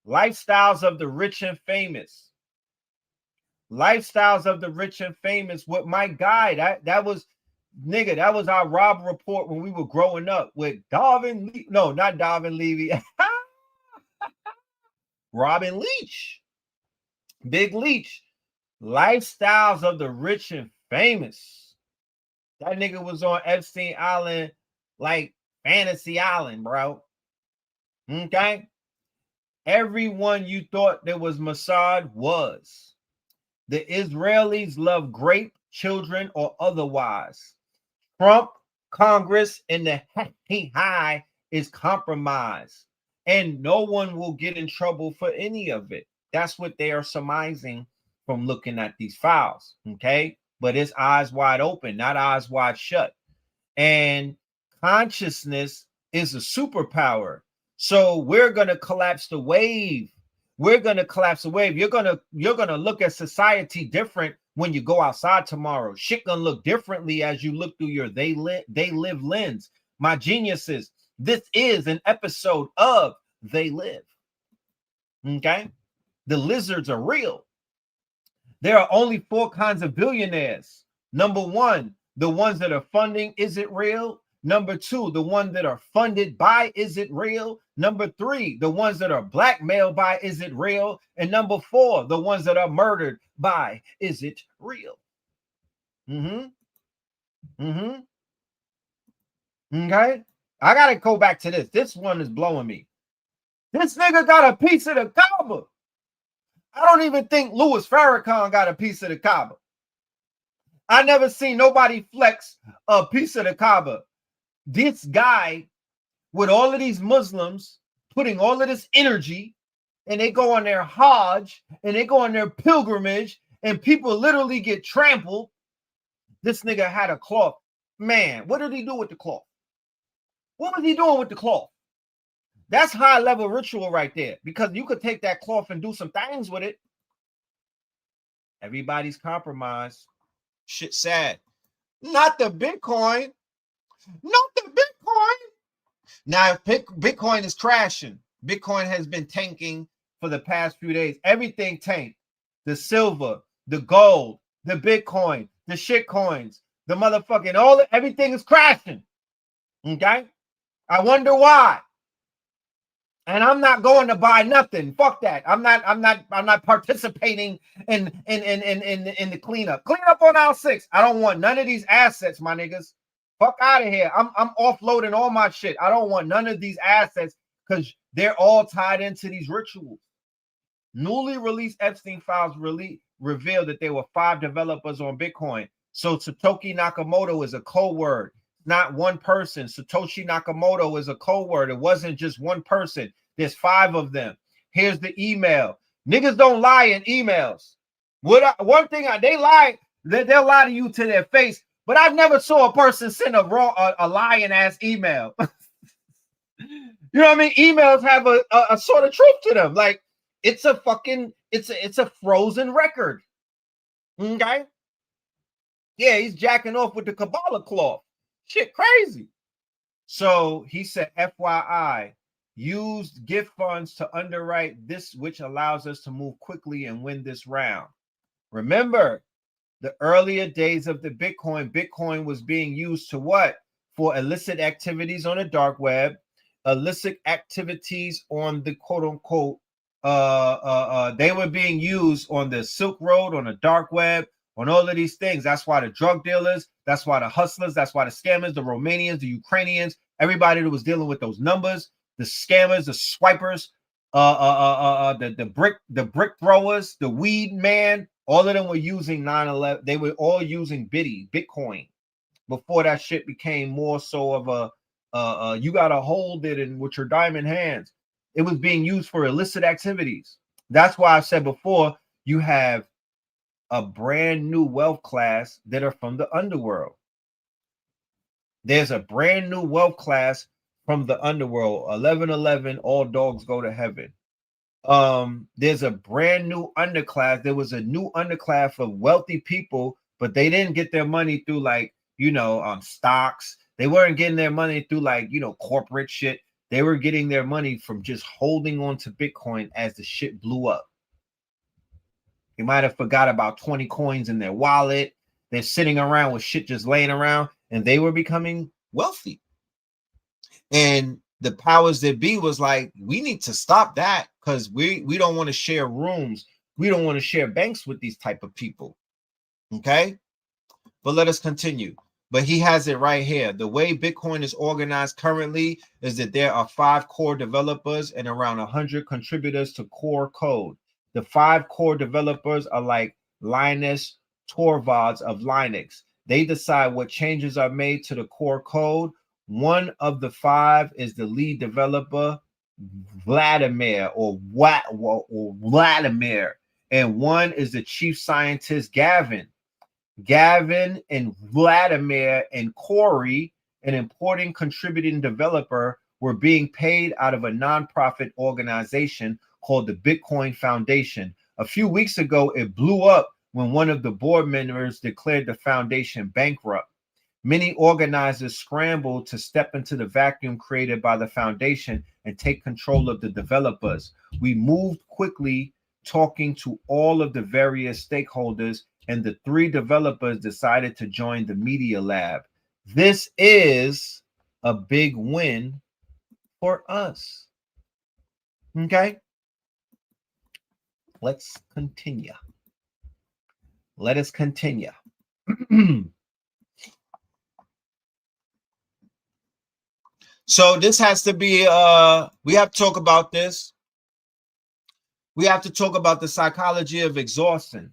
Lifestyles of the rich and famous. Lifestyles of the rich and famous with my guy. That was our Rob report when we were growing up with Darvin. No, not Darvin Levy. Robin Leach. Big Leach. Lifestyles of the rich and famous. That nigga was on Epstein Island like Fantasy Island, bro. Okay? Everyone you thought there was Mossad was. The Israelis love grape, children, or otherwise. Trump, Congress, and the high is compromised. And no one will get in trouble for any of it. That's what they are surmising from looking at these files. Okay? But it's eyes wide open, not eyes wide shut. And consciousness is a superpower. So we're going to collapse the wave. We're going to collapse the wave. You're going to look at society different when you go outside tomorrow. Shit going to look differently as you look through your they live lens. My geniuses, this is an episode of They Live. Okay? The lizards are real. There are only 4 kinds of billionaires. Number 1, the ones that are funding, is it real? Number 2, the ones that are funded by, is it real? Number 3, the ones that are blackmailed by, is it real? And number 4, the ones that are murdered by, is it real? Okay. I got to go back to this. This one is blowing me. This nigga got a piece of the Kaaba. I don't even think Louis Farrakhan got a piece of the Kaaba. I never seen nobody flex a piece of the Kaaba. This guy with all of these Muslims putting all of this energy, and they go on their Hajj and they go on their pilgrimage, and people literally get trampled. This nigga had a cloth. Man, what did he do with the cloth? What was he doing with the cloth? That's high level ritual right there, because you could take that cloth and do some things with it. Everybody's compromised. Shit sad. Not the Bitcoin. Not the Bitcoin. Now, if Bitcoin is crashing, Bitcoin has been tanking for the past few days. Everything tanked. The silver, the gold, the Bitcoin, the shit coins, the motherfucking everything is crashing. Okay? I wonder why. And I'm not going to buy nothing. Fuck that. I'm not participating in the cleanup. Clean up on aisle 6. I don't want none of these assets, my niggas. Fuck out of here. I'm offloading all my shit. I don't want none of these assets because they're all tied into these rituals. Newly released Epstein files revealed that there were 5 developers on Bitcoin. So Satoshi Nakamoto is a code word, not one person. Satoshi Nakamoto is a code word. It wasn't just one person. There's 5 of them. Here's the email. Niggas don't lie in emails. One thing they lie, they'll lie to you to their face. But I've never saw a person send a lying ass email. You know what I mean? Emails have a sort of truth to them. Like it's a frozen record. Okay. Yeah, he's jacking off with the Kabbalah cloth. Shit crazy. So he said, FYI, used gift funds to underwrite this, which allows us to move quickly and win this round. Remember, the earlier days of the Bitcoin was being used to what? For illicit activities on the dark web, illicit activities on the quote unquote, they were being used on the Silk Road, on the dark web, on all of these things. That's why the drug dealers, that's why the hustlers, that's why the scammers, the Romanians, the Ukrainians, everybody that was dealing with those numbers, the scammers, the swipers, the brick throwers, the weed man, all of them were using 9/11. They were all using Bitcoin before that shit became more so of a you gotta hold it and with your diamond hands. It was being used for illicit activities. That's why I said before, you have a brand new wealth class that are from the underworld. There's a brand new wealth class from the underworld. 1111, all dogs go to heaven. There's a brand new underclass. There was a new underclass of wealthy people, but they didn't get their money through like, stocks. They weren't getting their money through like, corporate shit. They were getting their money from just holding on to Bitcoin as the shit blew up. They might have forgot about 20 coins in their wallet. They're sitting around with shit just laying around, and they were becoming wealthy. And the powers that be was like, we need to stop that because we don't want to share rooms. We don't want to share banks with these type of people. Okay? But let us continue. But he has it right here. The way Bitcoin is organized currently is that there are 5 core developers and around 100 contributors to core code. The 5 core developers are like Linus Torvalds of Linux. They decide what changes are made to the core code. One of the 5 is the lead developer, Vladimir, and one is the chief scientist, Gavin. Gavin and Vladimir and Corey, an important contributing developer, were being paid out of a nonprofit organization called the Bitcoin Foundation. A few weeks ago, it blew up when one of the board members declared the foundation bankrupt. Many organizers scrambled to step into the vacuum created by the foundation and take control of the developers. We moved quickly, talking to all of the various stakeholders, and the 3 developers decided to join the Media Lab. This is a big win for us. Okay? Let's continue. Let us continue. So this has to be, we have to talk about this. We have to talk about the psychology of exhaustion.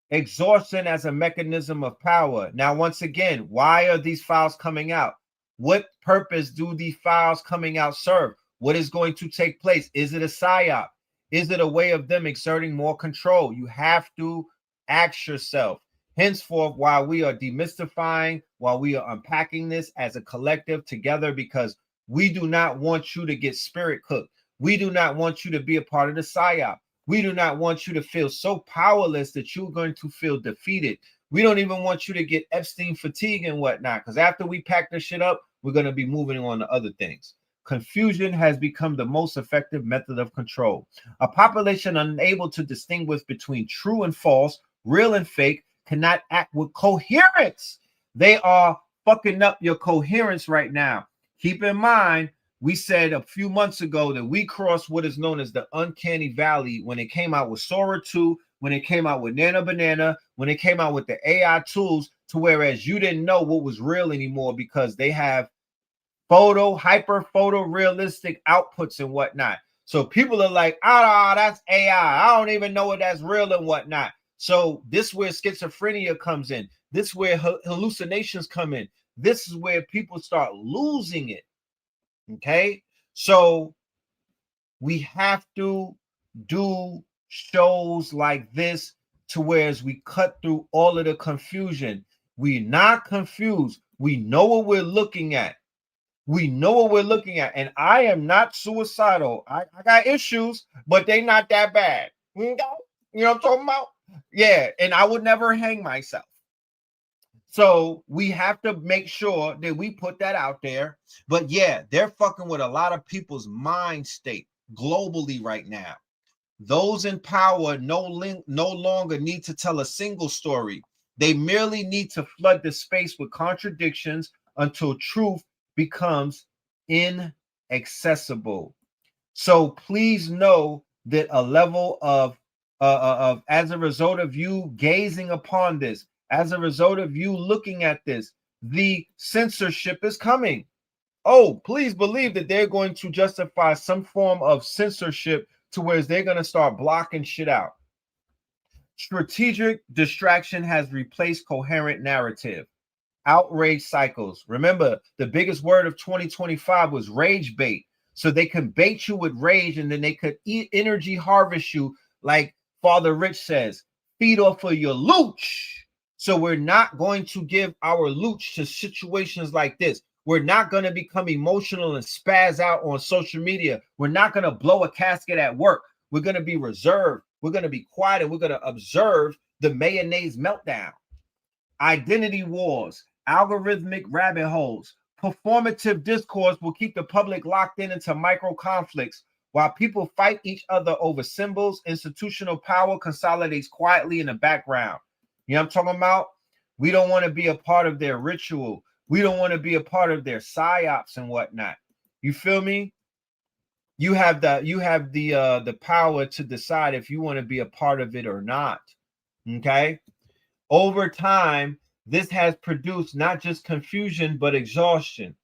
Exhaustion as a mechanism of power. Now, once again, why are these files coming out? What purpose do these files coming out serve? What is going to take place? Is it a psyop? Is it a way of them exerting more control? You have to ask yourself. Henceforth, while we are demystifying, while we are unpacking this as a collective together, because we do not want you to get spirit cooked. We do not want you to be a part of the psyop. We do not want you to feel so powerless that you're going to feel defeated. We don't even want you to get Epstein fatigue and whatnot, because after we pack this shit up, we're going to be moving on to other things. Confusion has become the most effective method of control. A population unable to distinguish between true and false, real and fake, cannot act with coherence. They are fucking up your coherence right now. Keep in mind, we said a few months ago that we crossed what is known as the uncanny valley when it came out with Sora 2, when it came out with Nano Banana, when it came out with the AI tools, to whereas you didn't know what was real anymore because they have hyper photo realistic outputs and whatnot. So people are like, that's AI. I don't even know what that's real and whatnot. So this is where schizophrenia comes in. This is where hallucinations come in. This is where people start losing it. Okay, so we have to do shows like this to where as we cut through all of the confusion. We're not confused. We know what we're looking at. We know what we're looking at. And I am not suicidal. I got issues, but they not that bad. You know what I'm talking about? Yeah, and I would never hang myself. So we have to make sure that we put that out there. But yeah, they're fucking with a lot of people's mind state globally right now. Those in power no longer need to tell a single story. They merely need to flood the space with contradictions until truth becomes inaccessible. So please know that a level of as a result of you gazing upon this, as a result of you looking at this, the censorship is coming. Oh, please believe that they're going to justify some form of censorship to where they're going to start blocking shit out. Strategic distraction has replaced coherent narrative. Outrage cycles. Remember, the biggest word of 2025 was rage bait. So they can bait you with rage and then they could energy harvest you, like Father Rich says, feed off of your looch. So we're not going to give our looch to situations like this. We're not going to become emotional and spaz out on social media. We're not going to blow a casket at work. We're going to be reserved. We're going to be quiet, and we're going to observe the mayonnaise meltdown. Identity wars, algorithmic rabbit holes, performative discourse will keep the public locked into micro conflicts. While people fight each other over symbols, institutional power consolidates quietly in the background. You know what I'm talking about? We don't want to be a part of their ritual. We don't want to be a part of their psyops and whatnot. You feel me? You have the power to decide if you want to be a part of it or not. Okay? Over time, this has produced not just confusion, but exhaustion.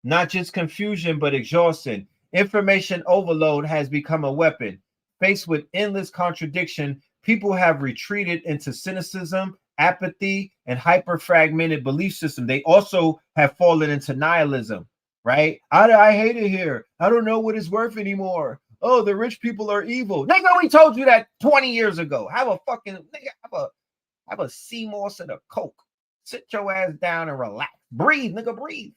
Not just confusion, but exhaustion. Information overload has become a weapon. Faced with endless contradiction, people have retreated into cynicism, apathy, and hyper-fragmented belief system. They also have fallen into nihilism, right? I hate it here. I don't know what it's worth anymore. Oh, the rich people are evil. Nigga, we told you that 20 years ago. Have a fucking, nigga, have a sea moss and a Coke. Sit your ass down and relax. Breathe, nigga, breathe.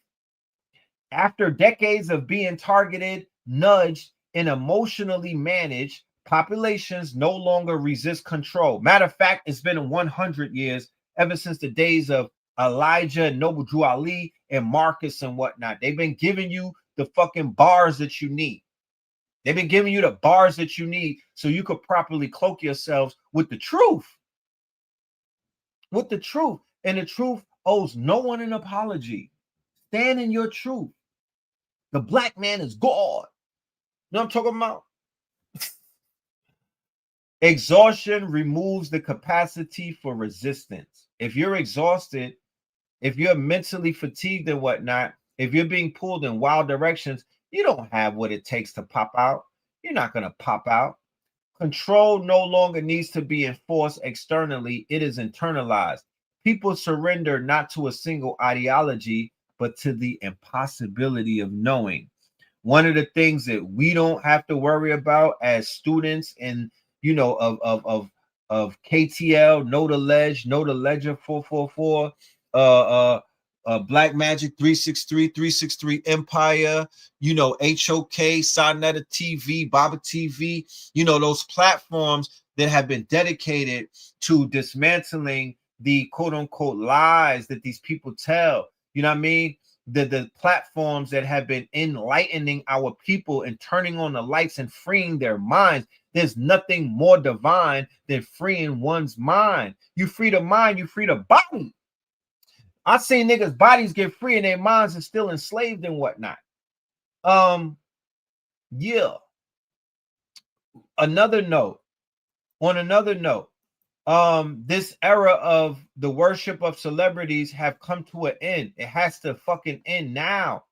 After decades of being targeted, nudged, and emotionally managed, populations no longer resist control. Matter of fact, it's been 100 years, ever since the days of Elijah, Noble Drew Ali, and Marcus and whatnot. They've been giving you the fucking bars that you need. They've been giving you the bars that you need so you could properly cloak yourselves with the truth. With the truth. And the truth owes no one an apology. Stand in your truth. The black man is God. You know what I'm talking about? Exhaustion removes the capacity for resistance. If you're exhausted, if you're mentally fatigued and whatnot, if you're being pulled in wild directions, you don't have what it takes to pop out. You're not going to pop out. Control no longer needs to be enforced externally. It is internalized. People surrender not to a single ideology, but to the impossibility of knowing. One of the things that we don't have to worry about as students and, you know, of KTL, Know the Ledger 444, Black Magic 363, 363 Empire, you know, HOK, Sonetta TV, Baba TV, you know, those platforms that have been dedicated to dismantling the quote unquote lies that these people tell. You know what I mean? The platforms that have been enlightening our people and turning on the lights and freeing their minds. There's nothing more divine than freeing one's mind. You free the mind, you free the body. I've seen niggas' bodies get free and their minds are still enslaved and whatnot. Yeah. On another note, this era of the worship of celebrities have come to an end. It has to fucking end now.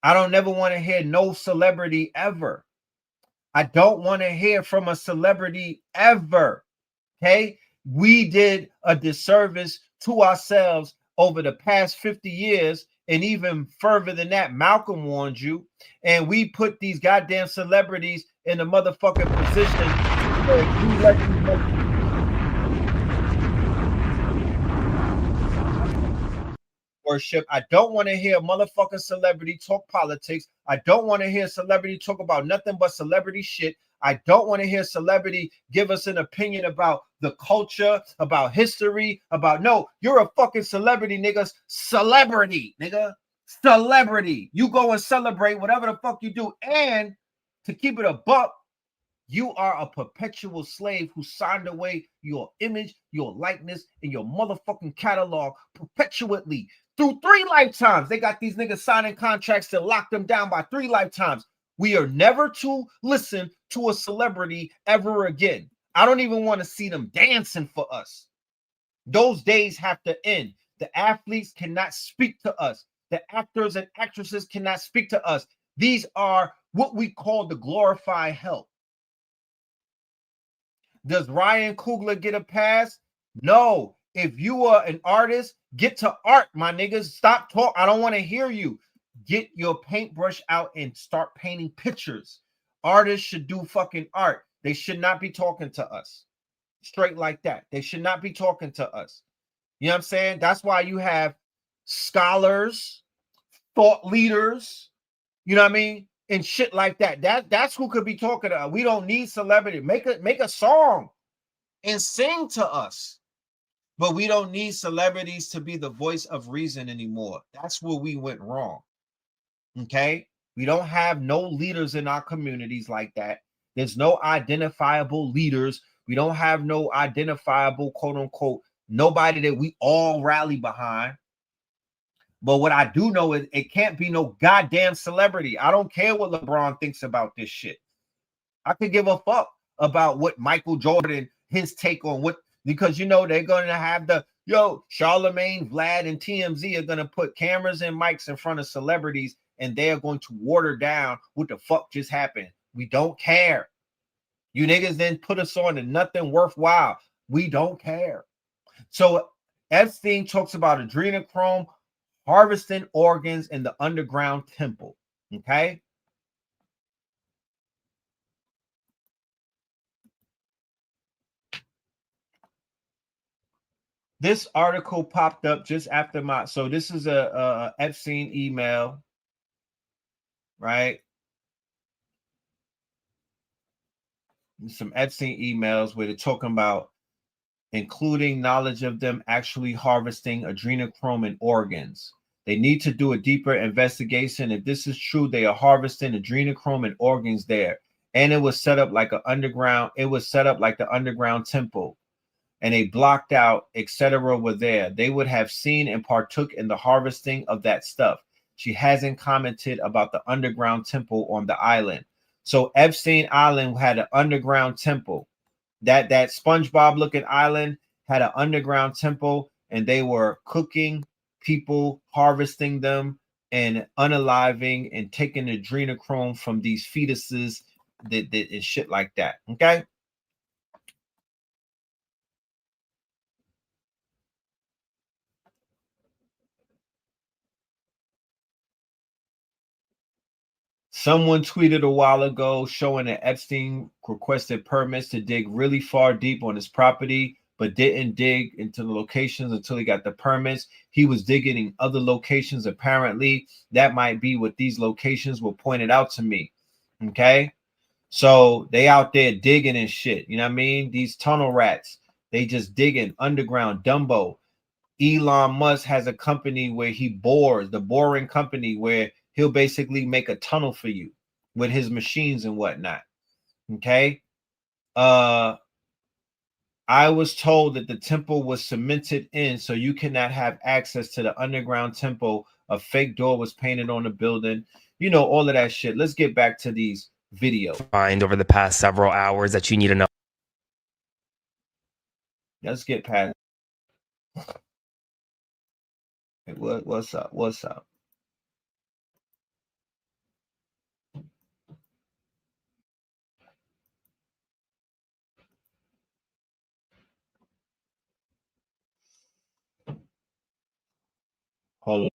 I don't never want to hear no celebrity ever. I don't want to hear from a celebrity ever. Okay? We did a disservice to ourselves over the past 50 years, and even further than that, Malcolm warned you, and we put these goddamn celebrities in a motherfucking position where you let them worship. I don't want to hear a motherfucking celebrity talk politics. I don't want to hear celebrity talk about nothing but celebrity shit. I don't want to hear celebrity give us an opinion about the culture, about history, about no, you're a fucking celebrity, nigga. Celebrity, nigga. Celebrity. You go and celebrate whatever the fuck you do. And to keep it a buck, you are a perpetual slave who signed away your image, your likeness, and your motherfucking catalog perpetually through 3 lifetimes. They got these niggas signing contracts to lock them down by 3 lifetimes. We are never to listen to a celebrity ever again. I don't even want to see them dancing for us. Those days have to end. The athletes cannot speak to us. The actors and actresses cannot speak to us. These are what we call the glorified help. Does Ryan Coogler get a pass? No. If you are an artist, get to art, my niggas. Stop talk. I don't want to hear you. Get your paintbrush out and start painting pictures. Artists should do fucking art. They should not be talking to us. Straight like that. They should not be talking to us. You know what I'm saying? That's why you have scholars, thought leaders, you know what I mean, and shit like that. That's who could be talking to us. We don't need celebrity. Make a song and sing to us. But we don't need celebrities to be the voice of reason anymore. That's where we went wrong. Okay? We don't have no leaders in our communities like that. There's no identifiable leaders. We don't have no identifiable, quote unquote, nobody that we all rally behind. But what I do know is it can't be no goddamn celebrity. I don't care what LeBron thinks about this shit. I could give a fuck about what Michael Jordan, his take on what, because you know they're going to have Charlemagne, Vlad, and TMZ are going to put cameras and mics in front of celebrities, and they're going to water down what the fuck just happened. We don't care. You niggas then put us on to nothing worthwhile. We don't care. So Epstein talks about adrenochrome harvesting organs in the underground temple. Okay. This article popped up just after so this is a Epstein email, right? Some Epstein emails where they're talking about including knowledge of them actually harvesting adrenochrome in organs. They need to do a deeper investigation. If this is true, they are harvesting adrenochrome in organs there. And it was set up like the underground temple. And they blocked out, etc. were there. They would have seen and partook in the harvesting of that stuff. She hasn't commented about the underground temple on the island. So Epstein Island had an underground temple. That SpongeBob looking island had an underground temple, and they were cooking people, harvesting them, and unaliving and taking adrenochrome from these fetuses and shit like that. Okay. Someone tweeted a while ago showing that Epstein requested permits to dig really far deep on his property, but didn't dig into the locations until he got the permits. He was digging in other locations. Apparently, that might be what these locations were pointed out to me. Okay. So they out there digging and shit. You know what I mean? These tunnel rats, they just digging underground. Dumbo. Elon Musk has a company where he bores, the boring company where he'll basically make a tunnel for you with his machines and whatnot. Okay. I was told that the temple was cemented in, so you cannot have access to the underground temple. A fake door was painted on the building. You know, all of that shit. Let's get back to these videos. Find over the past several hours that you need to know. Let's get past. Hey, what's up? What's up? Hold on.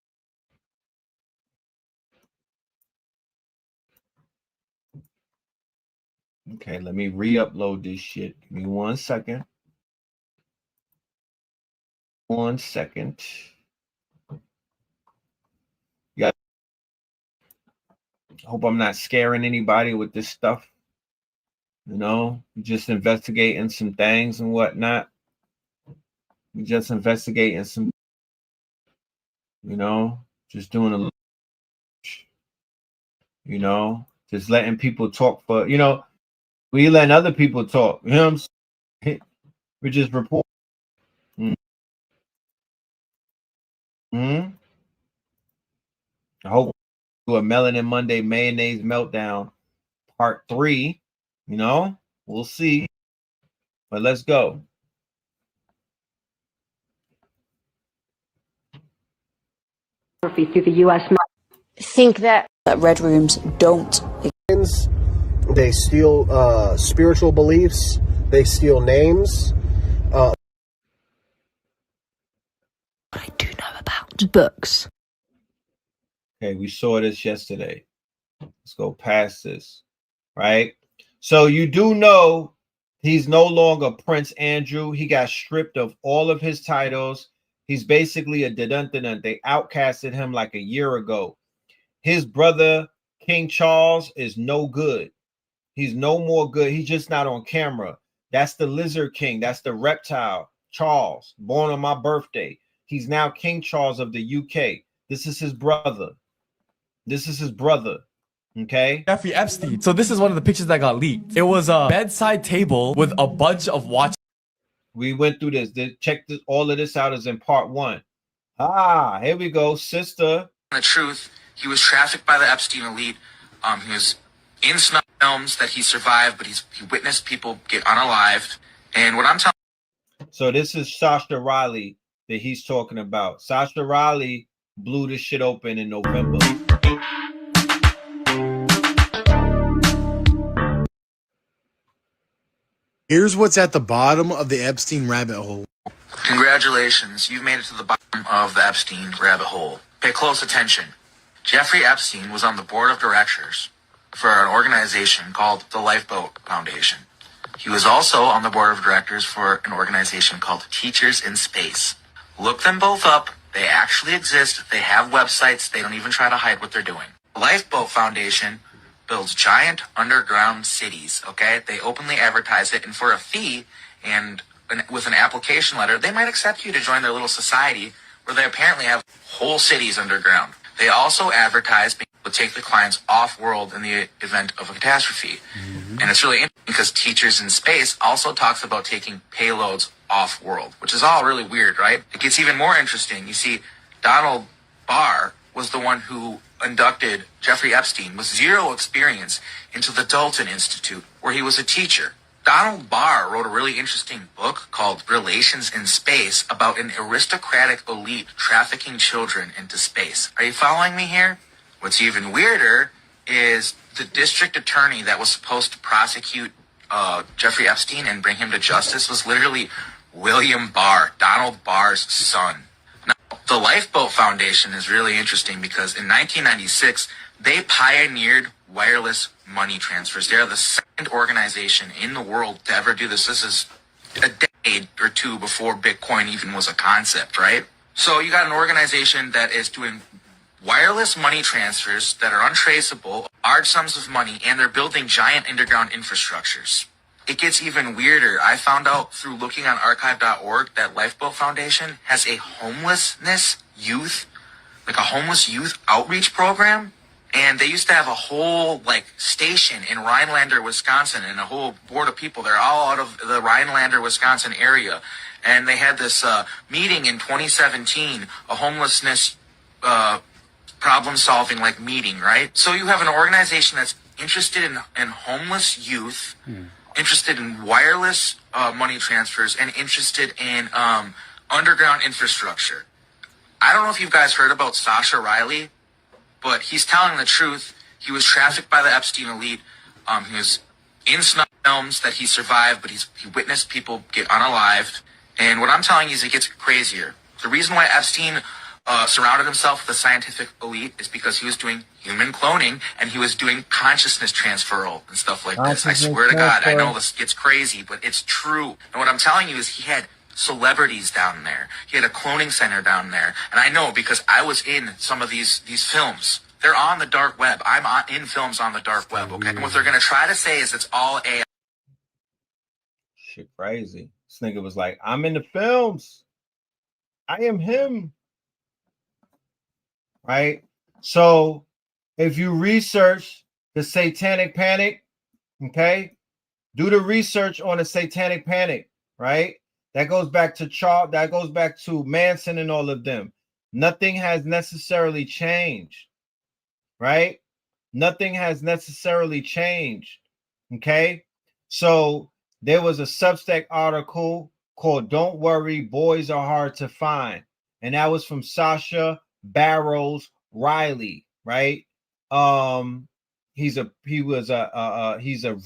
Okay, let me re-upload this shit. Give me 1 second. 1 second. Yeah. Hope I'm not scaring anybody with this stuff. You know, just investigating some things and whatnot. Just investigating some, you know, just doing a, you know, just letting people talk for, you know, we letting other people talk. You know what I'm saying? We just report. I hope we do a Melanin Monday mayonnaise meltdown part 3. You know, we'll see. But let's go. Through the U.S. Think that red rooms don't. They steal spiritual beliefs. They steal names. I do know about books. Okay, we saw this yesterday. Let's go past this, right? So you do know he's no longer Prince Andrew. He got stripped of all of his titles. He's basically a dun-dun-dun. They outcasted him like a year ago. His brother, King Charles, is no good. He's no more good. He's just not on camera. That's the Lizard King. That's the reptile, Charles, born on my birthday. He's now King Charles of the UK. This is his brother. This is his brother. Okay. Jeffrey Epstein. So this is one of the pictures that got leaked. It was a bedside table with a bunch of watches. We went through this. Check this. All of this out is in part 1. Ah, here we go, sister. The truth, he was trafficked by the Epstein elite. He was in snuff films that he survived, but he witnessed people get unalived. And what I'm telling. So this is Sasha Riley that he's talking about. Sasha Riley blew this shit open in November. Here's what's at the bottom of the Epstein rabbit hole. Congratulations, you've made it to the bottom of the Epstein rabbit hole. Pay close attention. Jeffrey Epstein was on the board of directors for an organization called the Lifeboat Foundation. He was also on the board of directors for an organization called Teachers in Space. Look them both up. They actually exist. They have websites. They don't even try to hide what they're doing. The Lifeboat Foundation builds giant underground cities, okay? They openly advertise it, and for a fee and with an application letter, they might accept you to join their little society where they apparently have whole cities underground. They also advertise being able to take the clients off-world in the event of a catastrophe. And it's really interesting because Teachers in Space also talks about taking payloads off-world, which is all really weird, right? It gets even more interesting. You see, Donald Barr was the one who inducted Jeffrey Epstein with zero experience into the Dalton Institute, where he was a teacher. Donald Barr wrote a really interesting book called Relations in Space about an aristocratic elite trafficking children into space. Are you following me here? What's even weirder is the district attorney that was supposed to prosecute Jeffrey Epstein and bring him to justice was literally William Barr, Donald Barr's son. Now, the Lifeboat Foundation is really interesting because in 1996, they pioneered wireless money transfers. They're the second organization in the world to ever do this. This is a decade or two before Bitcoin even was a concept, right? So you got an organization that is doing wireless money transfers that are untraceable, large sums of money, and they're building giant underground infrastructures. It gets even weirder. I found out through looking on archive.org that Lifeboat Foundation has a homeless youth outreach program. And they used to have a whole station in Rhinelander, Wisconsin, and a whole board of people. They're all out of the Rhinelander, Wisconsin area. And they had this meeting in 2017, a homelessness problem-solving meeting, right? So you have an organization that's interested in homeless youth, interested in wireless money transfers, and interested in underground infrastructure. I don't know if you guys heard about Sasha Riley, but he's telling the truth. He was trafficked by the Epstein elite. He was in snuff films that he survived, but he witnessed people get unalived. And what I'm telling you is it gets crazier. The reason why Epstein surrounded himself with the scientific elite is because he was doing human cloning and he was doing consciousness transferal and stuff like this. I swear to God, I know this gets crazy, but it's true. And what I'm telling you is he had celebrities down there. He had a cloning center down there. And I know because I was in some of these films. They're on the dark web. I'm in films on the dark web, okay? And what they're going to try to say is it's all AI. Shit crazy. This nigga was like, I'm in the films. I am him. Right? So if you research the satanic panic, okay? Do the research on the satanic panic, right? That goes back to Charles, that goes back to Manson and all of them. Nothing has necessarily changed, right? Nothing has necessarily changed, okay? So there was a Substack article called Don't Worry, Boys Are Hard to Find. And that was from Sasha Barrows Riley, right? He's a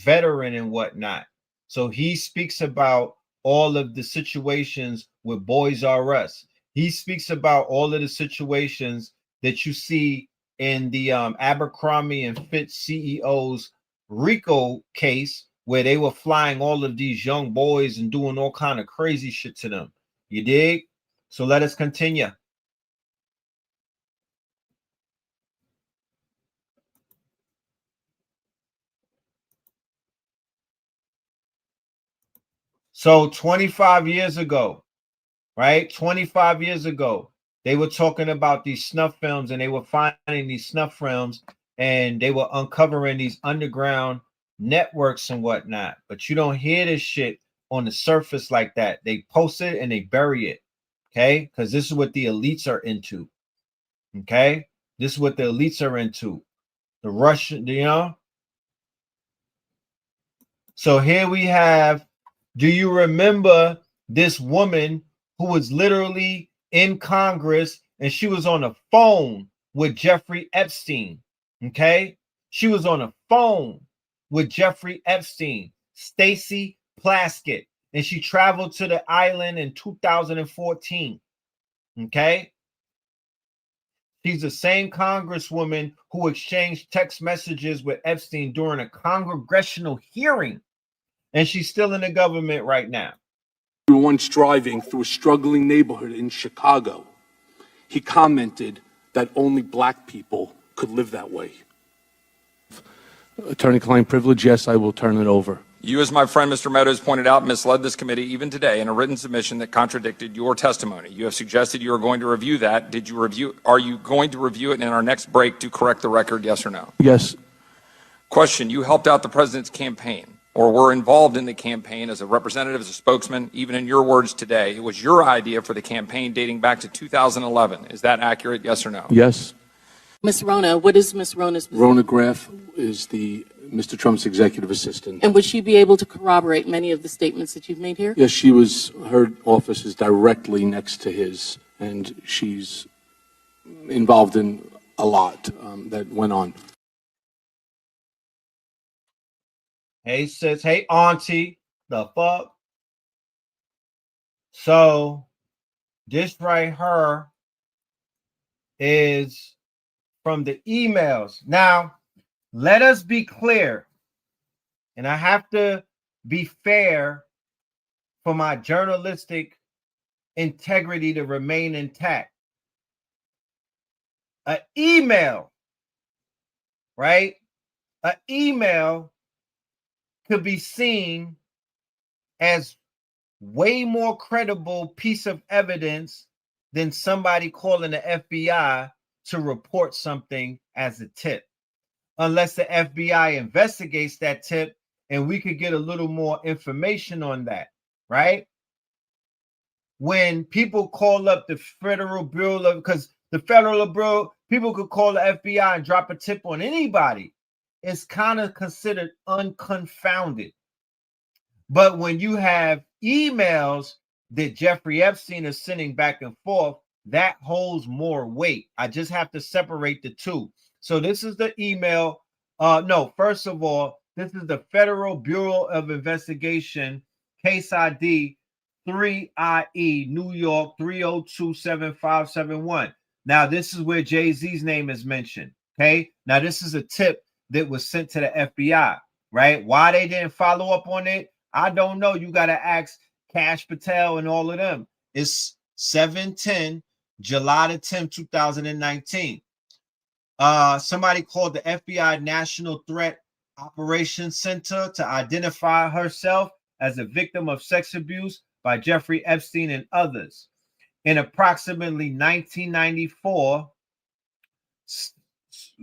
veteran and whatnot. So he speaks about all of the situations with Boys R Us. He speaks about all of the situations that you see in the Abercrombie and Fitch CEO's RICO case, where they were flying all of these young boys and doing all kind of crazy shit to them. You dig? So let us continue. So 25 years ago, right? 25 years ago, they were talking about these snuff films, and they were finding these snuff films, and they were uncovering these underground networks and whatnot. But you don't hear this shit on the surface like that. They post it and they bury it, okay? Because this is what the elites are into, okay? This is what the elites are into. The Russian, you know? So here we have, do you remember this woman who was literally in Congress and she was on a phone with Jeffrey Epstein? Okay. She was on a phone with Jeffrey Epstein, Stacy Plaskett, and she traveled to the island in 2014. Okay. She's the same congresswoman who exchanged text messages with Epstein during a congressional hearing, and she's still in the government right now. We were once driving through a struggling neighborhood in Chicago. He commented that only black people could live that way. Attorney-client privilege, yes, I will turn it over. You, as my friend Mr. Meadows pointed out, misled this committee even today in a written submission that contradicted your testimony. You have suggested you are going to review that. Did you review? Are you going to review it in our next break to correct the record, yes or no? Yes. Question, you helped out the president's campaign or were involved in the campaign as a representative, as a spokesman, even in your words today. It was your idea for the campaign dating back to 2011. Is that accurate, yes or no? Yes. Ms. Rona, what is Ms. Rona's position? Rona Graff is Mr. Trump's executive assistant. And would she be able to corroborate many of the statements that you've made here? Yes, her office is directly next to his, and she's involved in a lot that went on. Hey, sis. Hey, auntie. The fuck? So, this right here is from the emails. Now, let us be clear, and I have to be fair for my journalistic integrity to remain intact. An email, right? An email could be seen as way more credible piece of evidence than somebody calling the FBI to report something as a tip. Unless the FBI investigates that tip and we could get a little more information on that, right? When people call up the Federal Bureau of, because the Federal Bureau, people could call the FBI and drop a tip on anybody. It's kind of considered unconfounded. But when you have emails that Jeffrey Epstein is sending back and forth, that holds more weight. I just have to separate the two. So this is the email. No, first of all, this is the Federal Bureau of Investigation, case ID 3IE, New York 3027571. Now, this is where Jay-Z's name is mentioned. Okay. Now, this is a tip that was sent to the FBI, right? Why they didn't follow up on it, I don't know. You got to ask Kash Patel and all of them. It's 7/10, July the 10th, 2019. Somebody called the FBI National Threat Operations Center to identify herself as a victim of sex abuse by Jeffrey Epstein and others. In approximately 1994,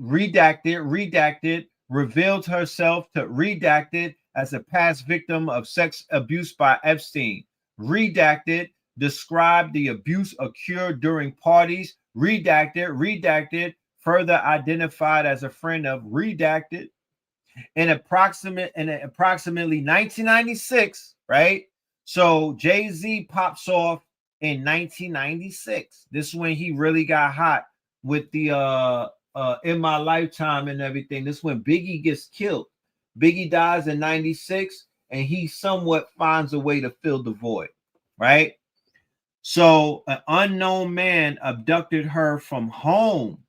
redacted, revealed herself to redacted as a past victim of sex abuse by Epstein. Redacted, described the abuse occurred during parties. Redacted, further identified as a friend of. Redacted. In approximately 1996, right? So Jay-Z pops off in 1996. This is when he really got hot with the In My Lifetime and everything. This is when Biggie gets killed. Biggie dies in 96, and he somewhat finds a way to fill the void, right? So an unknown man abducted her from home,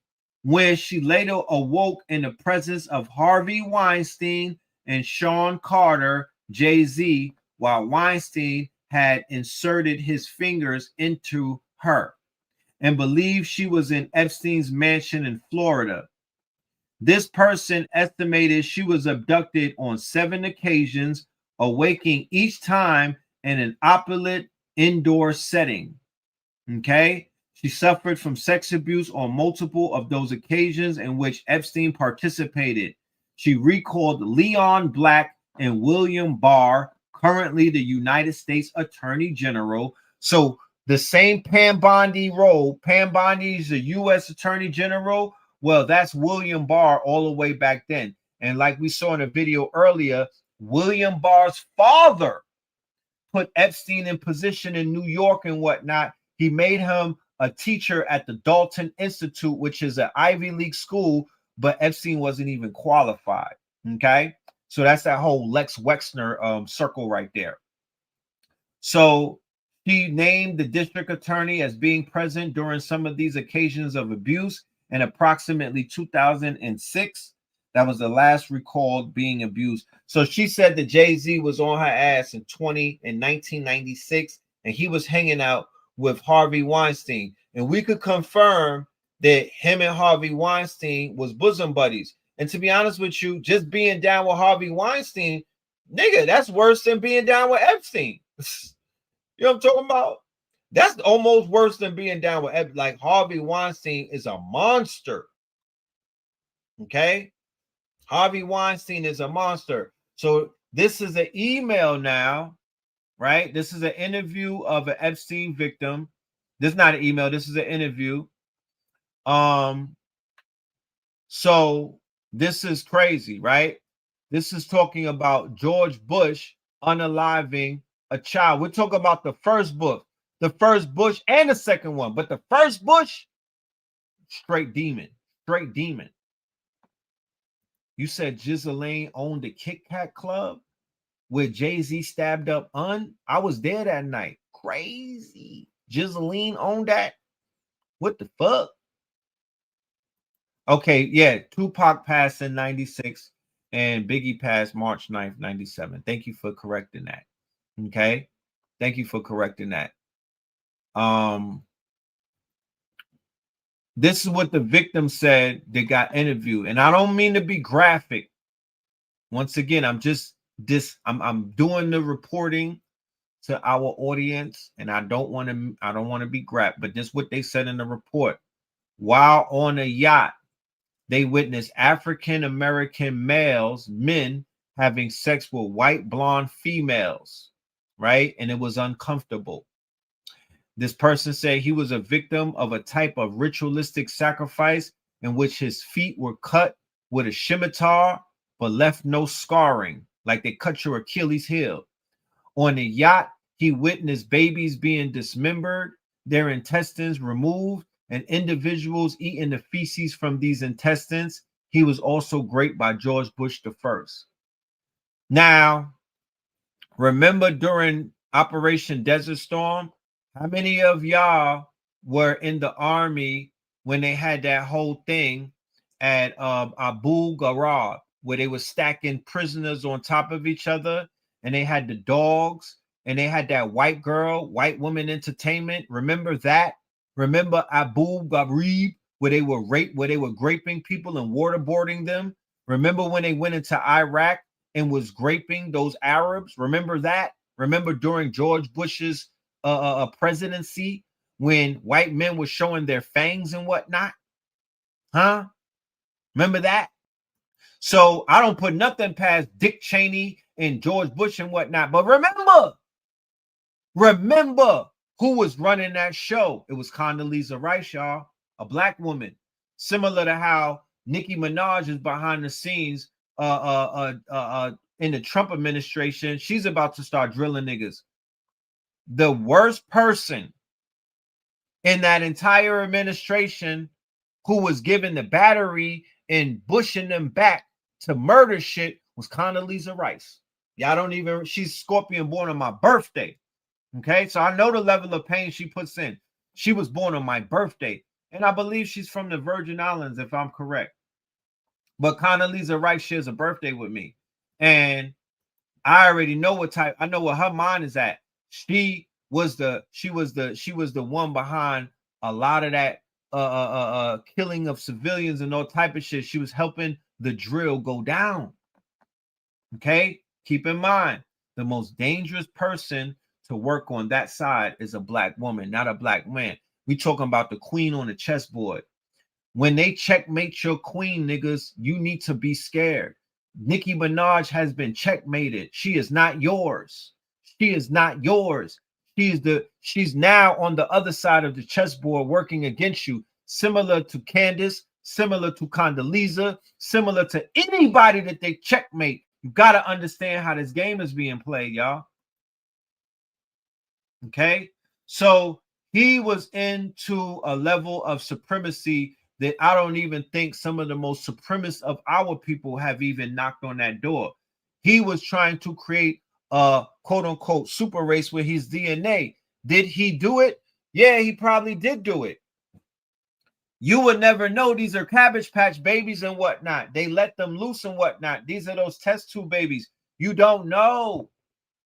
where she later awoke in the presence of Harvey Weinstein and Sean Carter, Jay-Z, while Weinstein had inserted his fingers into her and believed she was in Epstein's mansion in Florida. This person estimated she was abducted on 7 occasions, awaking each time in an opulent indoor setting. Okay. She suffered from sex abuse on multiple of those occasions in which Epstein participated. She recalled Leon Black and William Barr, currently the United States Attorney General. So the same Pam Bondi role, Pam Bondi is the U.S. Attorney General. Well, that's William Barr all the way back then. And like we saw in a video earlier, William Barr's father put Epstein in position in New York and whatnot. He made him a teacher at the Dalton Institute, which is an Ivy League school, but Epstein wasn't even qualified. Okay. So that's that whole Lex Wexner circle right there. So he named the district attorney as being present during some of these occasions of abuse. And approximately 2006, that was the last recalled being abused. So she said that Jay-Z was on her ass in 1996, and he was hanging out with Harvey Weinstein. And we could confirm that him and Harvey Weinstein was bosom buddies. And to be honest with you, just being down with Harvey Weinstein, nigga, that's worse than being down with Epstein. You know what I'm talking about? That's almost worse than being down with Epstein. Like, Harvey Weinstein is a monster. Okay? Harvey Weinstein is a monster. So this is an email now, right? This is an interview of an Epstein victim. This is not an email. This is an interview. So this is crazy, right? This is talking about George Bush unaliving a child. We're talking about the first Bush and the second one, but the first Bush, straight demon, straight demon. You said Ghislaine owned the Kit Kat Club where Jay-Z stabbed up Un. I was there that night. Crazy. Ghislaine owned that. What the fuck? Okay, yeah. Tupac passed in 96 and Biggie passed March 9th, 97. Thank you for correcting that. Okay. Thank you for correcting that. This is what the victim said that got interviewed. And I don't mean to be graphic. Once again, I'm doing the reporting to our audience, and I don't want to be graphic, but this is what they said in the report. While on a yacht, they witnessed African American men having sex with white blonde females, right? And it was uncomfortable. This person said he was a victim of a type of ritualistic sacrifice in which his feet were cut with a scimitar but left no scarring, like they cut your Achilles heel. On the yacht, he witnessed babies being dismembered, their intestines removed, and individuals eating the feces from these intestines. He was also raped by George Bush I. Now, remember during Operation Desert Storm, how many of y'all were in the army when they had that whole thing at Abu Ghraib, where they were stacking prisoners on top of each other, and they had the dogs, and they had that white woman entertainment? Remember that? Remember Abu Ghraib, where they were graping people and waterboarding them? Remember when they went into Iraq and was graping those Arabs? Remember that? Remember during George Bush's presidency when white men were showing their fangs and whatnot? Huh? Remember that? So I don't put nothing past Dick Cheney and George Bush and whatnot. But remember who was running that show. It was Condoleezza Rice, y'all, a black woman. Similar to how Nicki Minaj is behind the scenes in the Trump administration. She's about to start drilling niggas. The worst person in that entire administration who was given the battery and pushing them back to murder shit was Condoleezza Rice. Y'all don't even, she's Scorpion born on my birthday. Okay, so I know the level of pain she puts in. She was born on my birthday, and I believe she's from the Virgin Islands, if I'm correct. But Condoleezza Rice shares a birthday with me, and I already know what type. I know where her mind is at. She was the one behind a lot of that killing of civilians and all type of shit. She was helping the drill go down. Okay, keep in mind, the most dangerous person to work on that side is a black woman, not a black man. We talking about the queen on the chessboard. When they checkmate your queen, niggas, you need to be scared. Nicki Minaj has been checkmated. She is not yours. She is not yours. She's now on the other side of the chessboard working against you, similar to Candace, similar to Condoleezza, similar to anybody that they checkmate. You got to understand how this game is being played, y'all. Okay? So he was into a level of supremacy that I don't even think some of the most supremacist of our people have even knocked on that door. He was trying to create a quote-unquote super race with his DNA. Did he do it? Yeah, he probably did do it. You would never know. These are Cabbage Patch babies and whatnot. They let them loose and whatnot. These are those test tube babies. You don't know.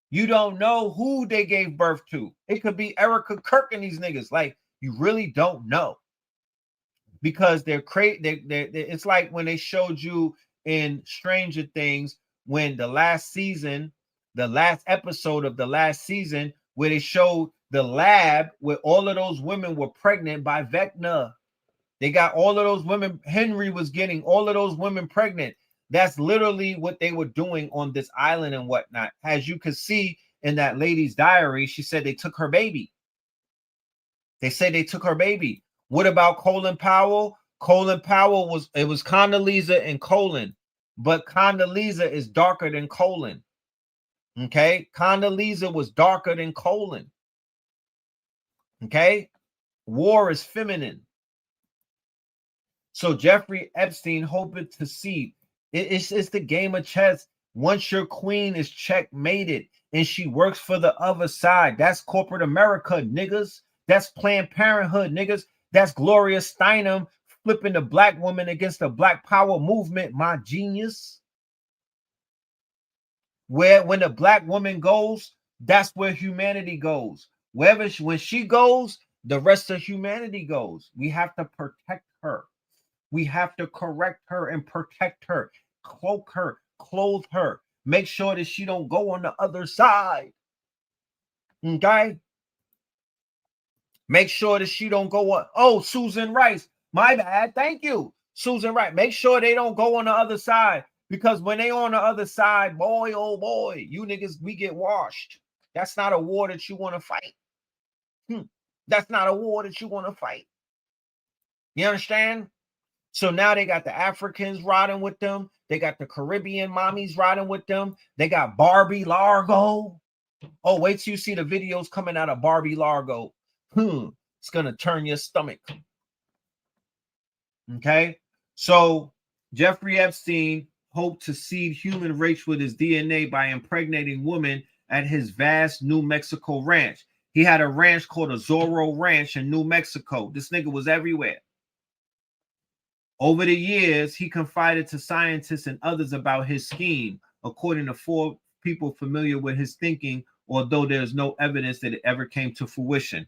You don't know who they gave birth to. It could be Erica Kirk and these niggas. Like, you really don't know. Because they're crazy. It's like when they showed you in Stranger Things when the last season, the last episode of the last season, where they showed the lab where all of those women were pregnant by Vecna. They got all of those women. Henry was getting all of those women pregnant. That's literally what they were doing on this island and whatnot. As you can see in that lady's diary, she said they took her baby. They said they took her baby. What about Colin Powell? Colin Powell was Condoleezza and Colin, but Condoleezza is darker than Colin. Okay, Condoleezza was darker than Colin. Okay, war is feminine. So Jeffrey Epstein hoping to see it's the game of chess. Once your queen is checkmated and she works for the other side, that's corporate America, niggas. That's Planned Parenthood, niggas. That's Gloria Steinem flipping the black woman against the Black Power movement, my genius. Where when the black woman goes, that's where humanity goes. When she goes, the rest of humanity goes. We have to protect her. We have to correct her and protect her, cloak her, clothe her, make sure that she don't go on the other side. Okay? Make sure that she don't go on. Oh, Susan Rice. My bad. Thank you. Susan Rice. Make sure they don't go on the other side. Because when they on the other side, boy, oh boy, you niggas, we get washed. That's not a war that you want to fight. That's not a war that you want to fight. You understand? So now they got the Africans riding with them. They got the Caribbean mommies riding with them. They got Barbie Largo. Oh, wait till you see the videos coming out of Barbie Largo. It's going to turn your stomach. Okay? So Jeffrey Epstein hoped to seed human race with his DNA by impregnating women at his vast New Mexico ranch. He had a ranch called a Zorro Ranch in New Mexico. This nigga was everywhere. Over the years, he confided to scientists and others about his scheme, according to 4 people familiar with his thinking, although there's no evidence that it ever came to fruition.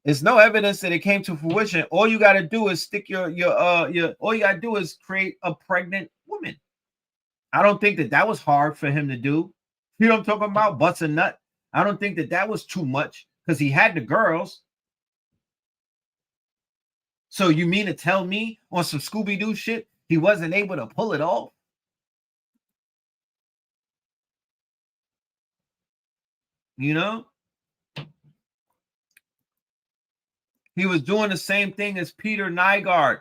There's no evidence that it came to fruition. All you got to do is stick all you got to do is create a pregnant woman. I don't think that was hard for him to do. You know what I'm talking about? Butts a nut. I don't think that was too much because he had the girls. So you mean to tell me on some Scooby-Doo shit, he wasn't able to pull it off? You know? He was doing the same thing as Peter Nygaard.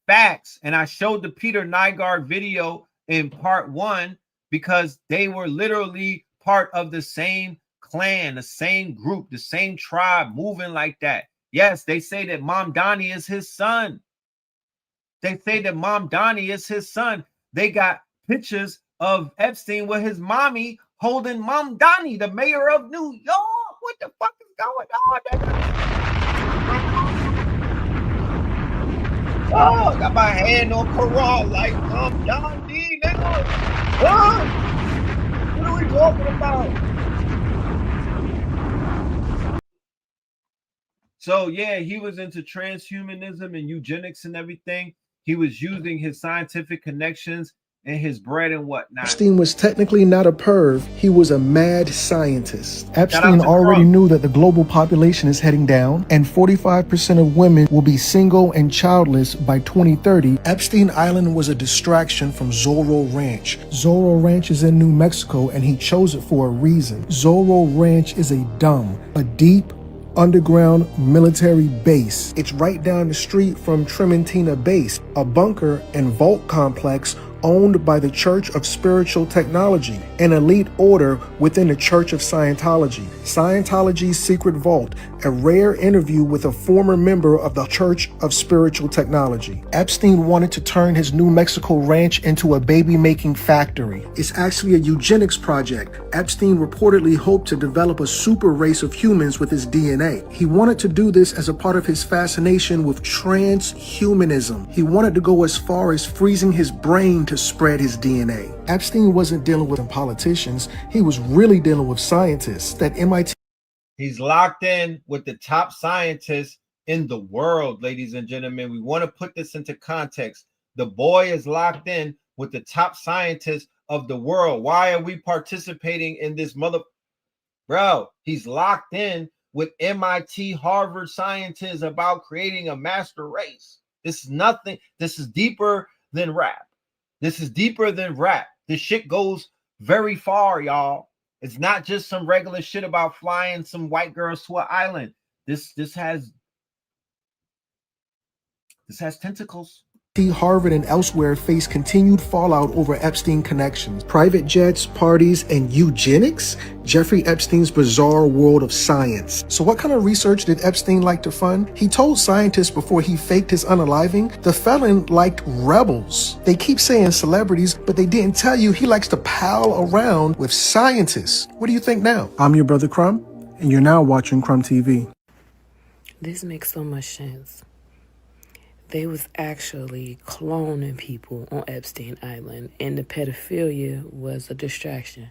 Facts. And I showed the Peter Nygaard video in part 1 because they were literally part of the same clan, the same group, the same tribe, moving like that. Yes, they say that Mom Donnie is his son. They say that Mom Donnie is his son. They got pictures of Epstein with his mommy holding Mom Donnie, the mayor of New York. What the fuck is going on? Oh, got my hand on Corral like John D. Nigga. What are we talking about? So yeah, he was into transhumanism and eugenics and everything. He was using his scientific connections and his bread and whatnot. Epstein was technically not a perv, he was a mad scientist. Epstein to already Trump. knew that the global population is heading down and 45% of women will be single and childless by 2030. Epstein Island was a distraction from Zorro Ranch. Zorro Ranch is in New Mexico and he chose it for a reason. Zorro Ranch is a deep, underground military base. It's right down the street from Trementina Base, a bunker and vault complex owned by the Church of Spiritual Technology, an elite order within the Church of Scientology. Scientology's Secret Vault, a rare interview with a former member of the Church of Spiritual Technology. Epstein wanted to turn his New Mexico ranch into a baby-making factory. It's actually a eugenics project. Epstein reportedly hoped to develop a super race of humans with his DNA. He wanted to do this as a part of his fascination with transhumanism. He wanted to go as far as freezing his brain to spread his DNA. Epstein wasn't dealing with politicians, he was really dealing with scientists. That MIT. He's locked in with the top scientists in the world, ladies and gentlemen. We want to put this into context. The boy is locked in with the top scientists of the world. Why are we participating in this Bro, he's locked in with MIT, Harvard scientists about creating a master race. This is nothing. This is deeper than rap. This is deeper than rap. This shit goes very far, y'all. It's not just some regular shit about flying some white girls to an island. This has tentacles. Harvard and elsewhere face continued fallout over Epstein connections. Private jets, parties, and eugenics? Jeffrey Epstein's bizarre world of science. So what kind of research did Epstein like to fund? He told scientists before he faked his unaliving, the felon liked rebels. They keep saying celebrities, but they didn't tell you he likes to pal around with scientists. What do you think now? I'm your brother Crumb, and you're now watching Crumb TV. This makes so much sense. They was actually cloning people on Epstein Island, and the pedophilia was a distraction.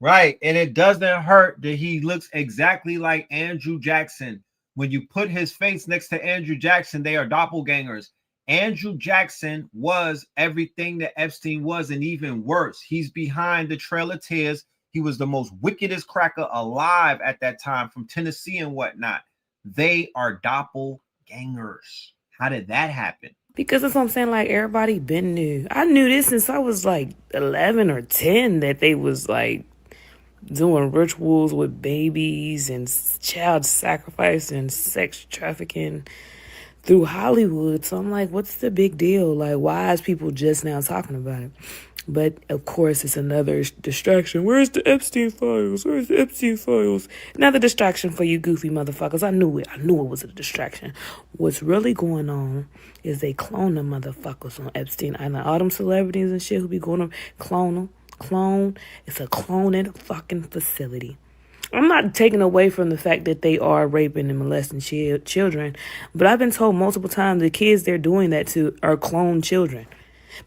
Right, and it doesn't hurt that he looks exactly like Andrew Jackson. When you put his face next to Andrew Jackson, they are doppelgangers. Andrew Jackson was everything that Epstein was, and even worse. He's behind the Trail of Tears. He was the most wickedest cracker alive at that time from Tennessee and whatnot. They are doppelgangers. How did that happen? Because that's what I'm saying, like, everybody been knew. I knew this since I was like 11 or 10, that they was like doing rituals with babies and child sacrifice and sex trafficking through Hollywood. So I'm like, what's the big deal? Like, why is people just now talking about it? But, of course, it's another distraction. Where's the Epstein files? Where's the Epstein files? Another distraction for you goofy motherfuckers. I knew it. I knew it was a distraction. What's really going on is they clone them motherfuckers on Epstein Island. All them celebrities and shit who be going to clone them. Clone. It's a cloning fucking facility. I'm not taking away from the fact that they are raping and molesting children, but I've been told multiple times the kids they're doing that to are cloned children.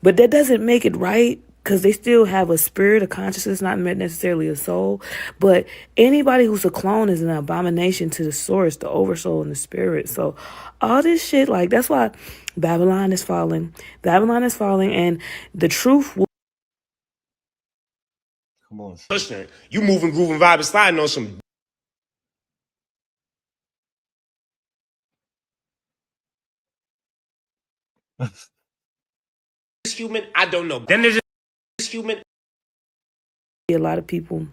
But that doesn't make it right, because they still have a spirit, a consciousness, not necessarily a soul. But anybody who's a clone is an abomination to the source, the oversoul, and the spirit. So all this shit, like, that's why Babylon is falling. Babylon is falling, and the truth will... Come on. Listen, you moving, grooving, vibing, sliding on some... human, I don't know. Then there's human. A lot of people,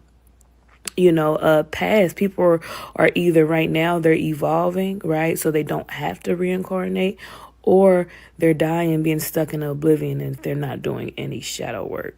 past people are either right now they're evolving, right? So they don't have to reincarnate, or they're dying, being stuck in oblivion, and they're not doing any shadow work,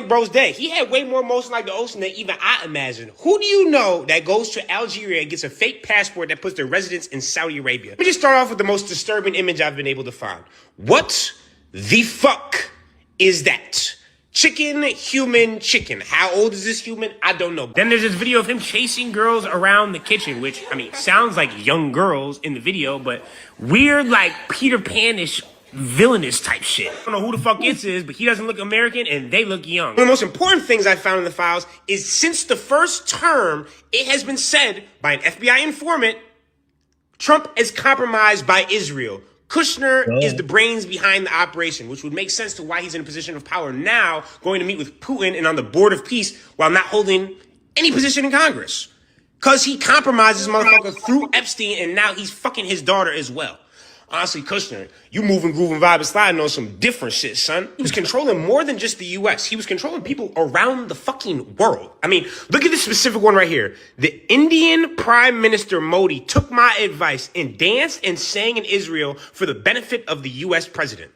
Bro's dead. He had way more emotion like the ocean than even I imagined. Who do you know that goes to Algeria and gets a fake passport that puts their residence in Saudi Arabia? Let me just start off with the most disturbing image I've been able to find. What the fuck is that? Chicken, human, chicken. How old is this human? I don't know. Then there's this video of him chasing girls around the kitchen, which, sounds like young girls in the video, but weird, like Peter Pan-ish villainous type shit. I don't know who the fuck this is, but he doesn't look American and they look young. One of the most important things I found in the files is since the first term, it has been said by an FBI informant Trump is compromised by Israel. Kushner is the brains behind the operation, which would make sense to why he's in a position of power now, going to meet with Putin and on the board of peace while not holding any position in Congress. Because he compromises motherfucker through Epstein, and now he's fucking his daughter as well. Honestly, Kushner, you moving, grooving, vibing, sliding on some different shit, son. He was controlling more than just the U.S. He was controlling people around the fucking world. I mean, look at this specific one right here. The Indian Prime Minister Modi took my advice and danced and sang in Israel for the benefit of the U.S. president.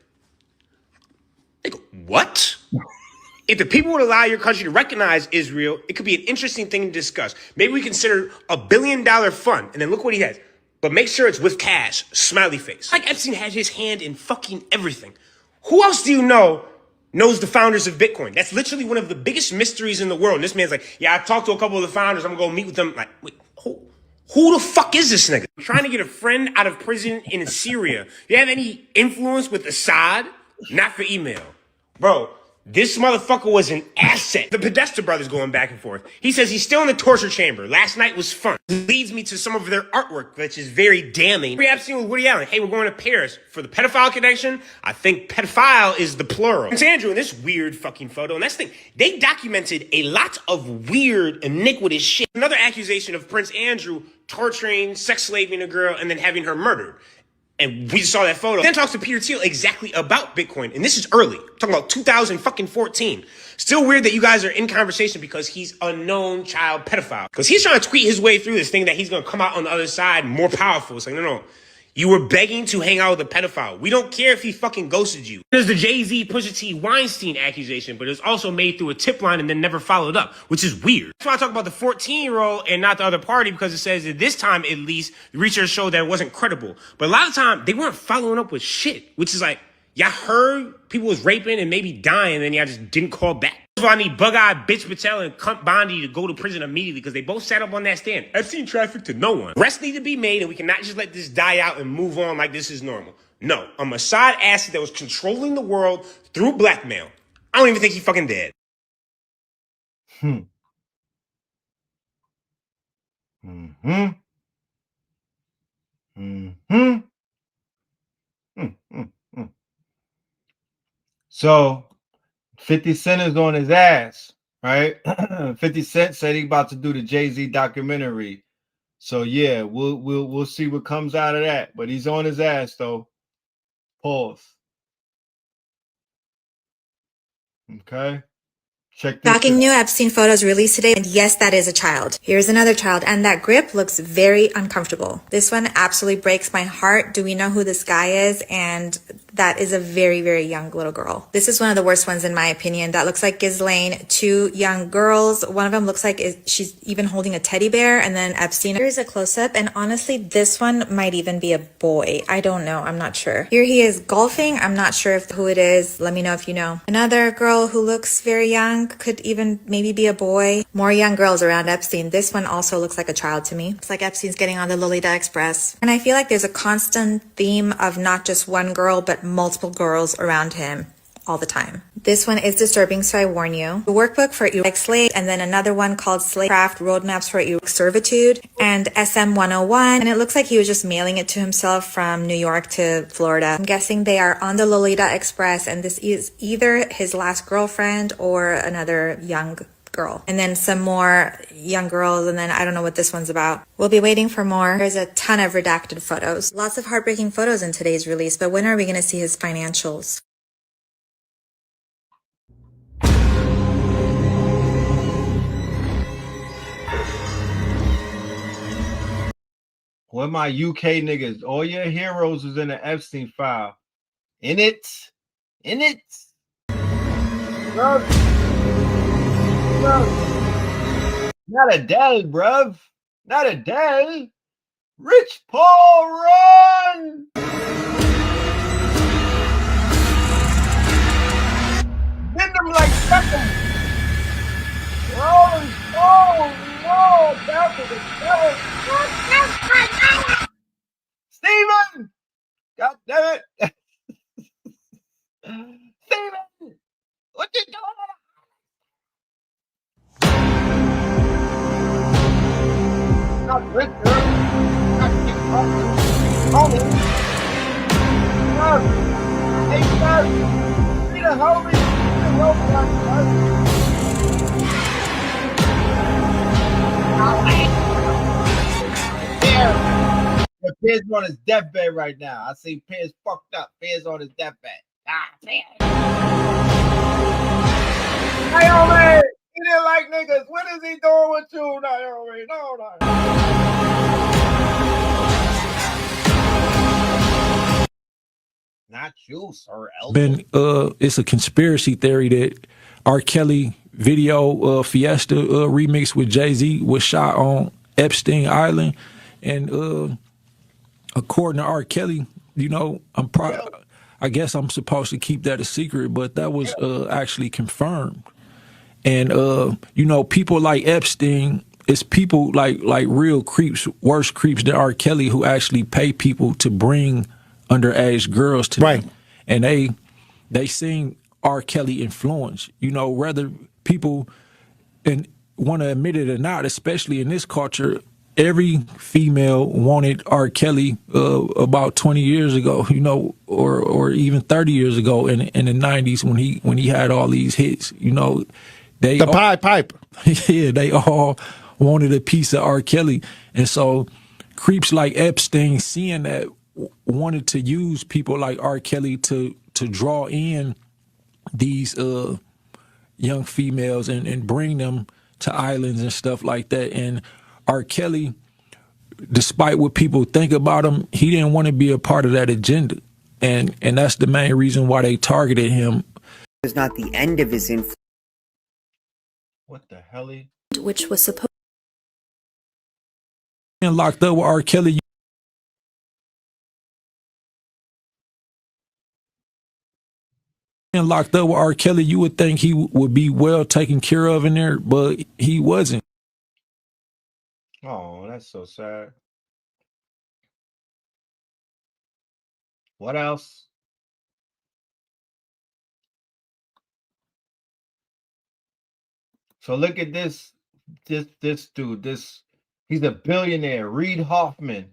Like, what? If the people would allow your country to recognize Israel, it could be an interesting thing to discuss. Maybe we consider $1 billion fund, and then look what he has. But make sure it's with cash, smiley face. Like Epstein had his hand in fucking everything. Who else do you know knows the founders of Bitcoin? That's literally one of the biggest mysteries in the world. And this man's like, yeah, I talked to a couple of the founders. I'm gonna go meet with them. Like, wait, who the fuck is this nigga? I'm trying to get a friend out of prison in Syria. You have any influence with Assad? Not for email. Bro, this motherfucker was an asset. The Podesta brothers going back and forth. He says he's still in the torture chamber. Last night was fun. Leads me to some of their artwork, which is very damning. Jeffrey Epstein with Woody Allen. Hey, we're going to Paris for the pedophile connection. I think pedophile is the plural. Prince Andrew in this weird fucking photo. And that's the thing. They documented a lot of weird, iniquitous shit. Another accusation of Prince Andrew torturing, sex slaving a girl, and then having her murdered. And we just saw that photo. Then talks to Peter Thiel exactly about Bitcoin. And this is early. I'm talking about 2014. Still weird that you guys are in conversation because he's a known child pedophile. Because he's trying to tweet his way through this thing that he's going to come out on the other side more powerful. It's like, no. You were begging to hang out with a pedophile. We don't care if he fucking ghosted you. There's the Jay-Z Pusha T Weinstein accusation, but it was also made through a tip line and then never followed up, which is weird. That's why I talk about the 14-year-old and not the other party, because it says that this time, at least, the research showed that it wasn't credible. But a lot of time, they weren't following up with shit, which is like, y'all heard people was raping and maybe dying, and then y'all just didn't call back. So I need Bug-Eyed Bitch Patel and Cunt Bondi to go to prison immediately because they both sat up on that stand. Epstein trafficked to no one. Rest need to be made, and we cannot just let this die out and move on like this is normal. No, a Mossad asset that was controlling the world through blackmail. I don't even think he fucking dead. So 50 Cent is on his ass, right? 50 Cent said he about to do the Jay-Z documentary. So yeah, we'll see what comes out of that. But he's on his ass though. Pause. Okay. Check this Shocking new Epstein photos released today, and yes, that is a child. Here's another child, and that grip looks very uncomfortable. This one absolutely breaks my heart. Do we know who this guy is? And that is a very, very young little girl. This is one of the worst ones in my opinion. That looks like Ghislaine, two young girls. One of them looks like she's even holding a teddy bear, and then Epstein. Here's a close-up, and honestly, this one might even be a boy. I don't know. I'm not sure. Here he is golfing. I'm not sure who it is. Let me know if you know. Another girl who looks very young, could even maybe be a boy. More young girls around Epstein. This one also looks like a child to me. It's like Epstein's getting on the Lolita Express. And I feel like there's a constant theme of not just one girl, but multiple girls around him all the time. This one is disturbing, so I warn you. The workbook for erotic slave, and then another one called Slavecraft Roadmaps for Erotic Servitude, and SM 101. And it looks like he was just mailing it to himself from New York to Florida. I'm guessing they are on the Lolita Express, and this is either his last girlfriend or another young girl. And then some more young girls, and then I don't know what this one's about. We'll be waiting for more. There's a ton of redacted photos. Lots of heartbreaking photos in today's release, but when are we going to see his financials? Where my UK niggas? All your heroes is in the Epstein file. In it. Bruv. Not a day, bruv. Not a day. Rich Paul, run! Bend them like Beckham. Rolling Stone, no, down to the cellar. Steven! God damn it! Steven! What you doing? Not Richard. Not Hey, sir. Be the homie. But Piers on his deathbed right now. I see Piers fucked up. Piers on his deathbed. Naomi! He didn't like niggas. What is he doing with you, Naomi? No. Not you, sir. Been it's a conspiracy theory that R. Kelly video Fiesta remix with Jay-Z was shot on Epstein Island, and according to R. Kelly, you know, I guess I'm supposed to keep that a secret, but that was actually confirmed. And you know, people like Epstein, it's people like real creeps, worse creeps than R. Kelly, who actually pay people to bring underage girls to them. And they seen R. Kelly influence. You know, whether people want to admit it or not, especially in this culture, every female wanted R. Kelly about 20 years ago, you know, or even 30 years ago in the 90s when he had all these hits. You know, the Pied Piper. Yeah, they all wanted a piece of R. Kelly, and so creeps like Epstein, seeing that, wanted to use people like R. Kelly to draw in these young females and bring them to islands and stuff like that. And R. Kelly, despite what people think about him, he didn't want to be a part of that agenda. And that's the main reason why they targeted him. It's not the end of his influence. What the hell? Which was supposed And locked up with R. Kelly. And locked up with R. Kelly, you would think he would be well taken care of in there, but he wasn't. Oh, that's so sad. What else? So look at this dude. He's a billionaire. Reid Hoffman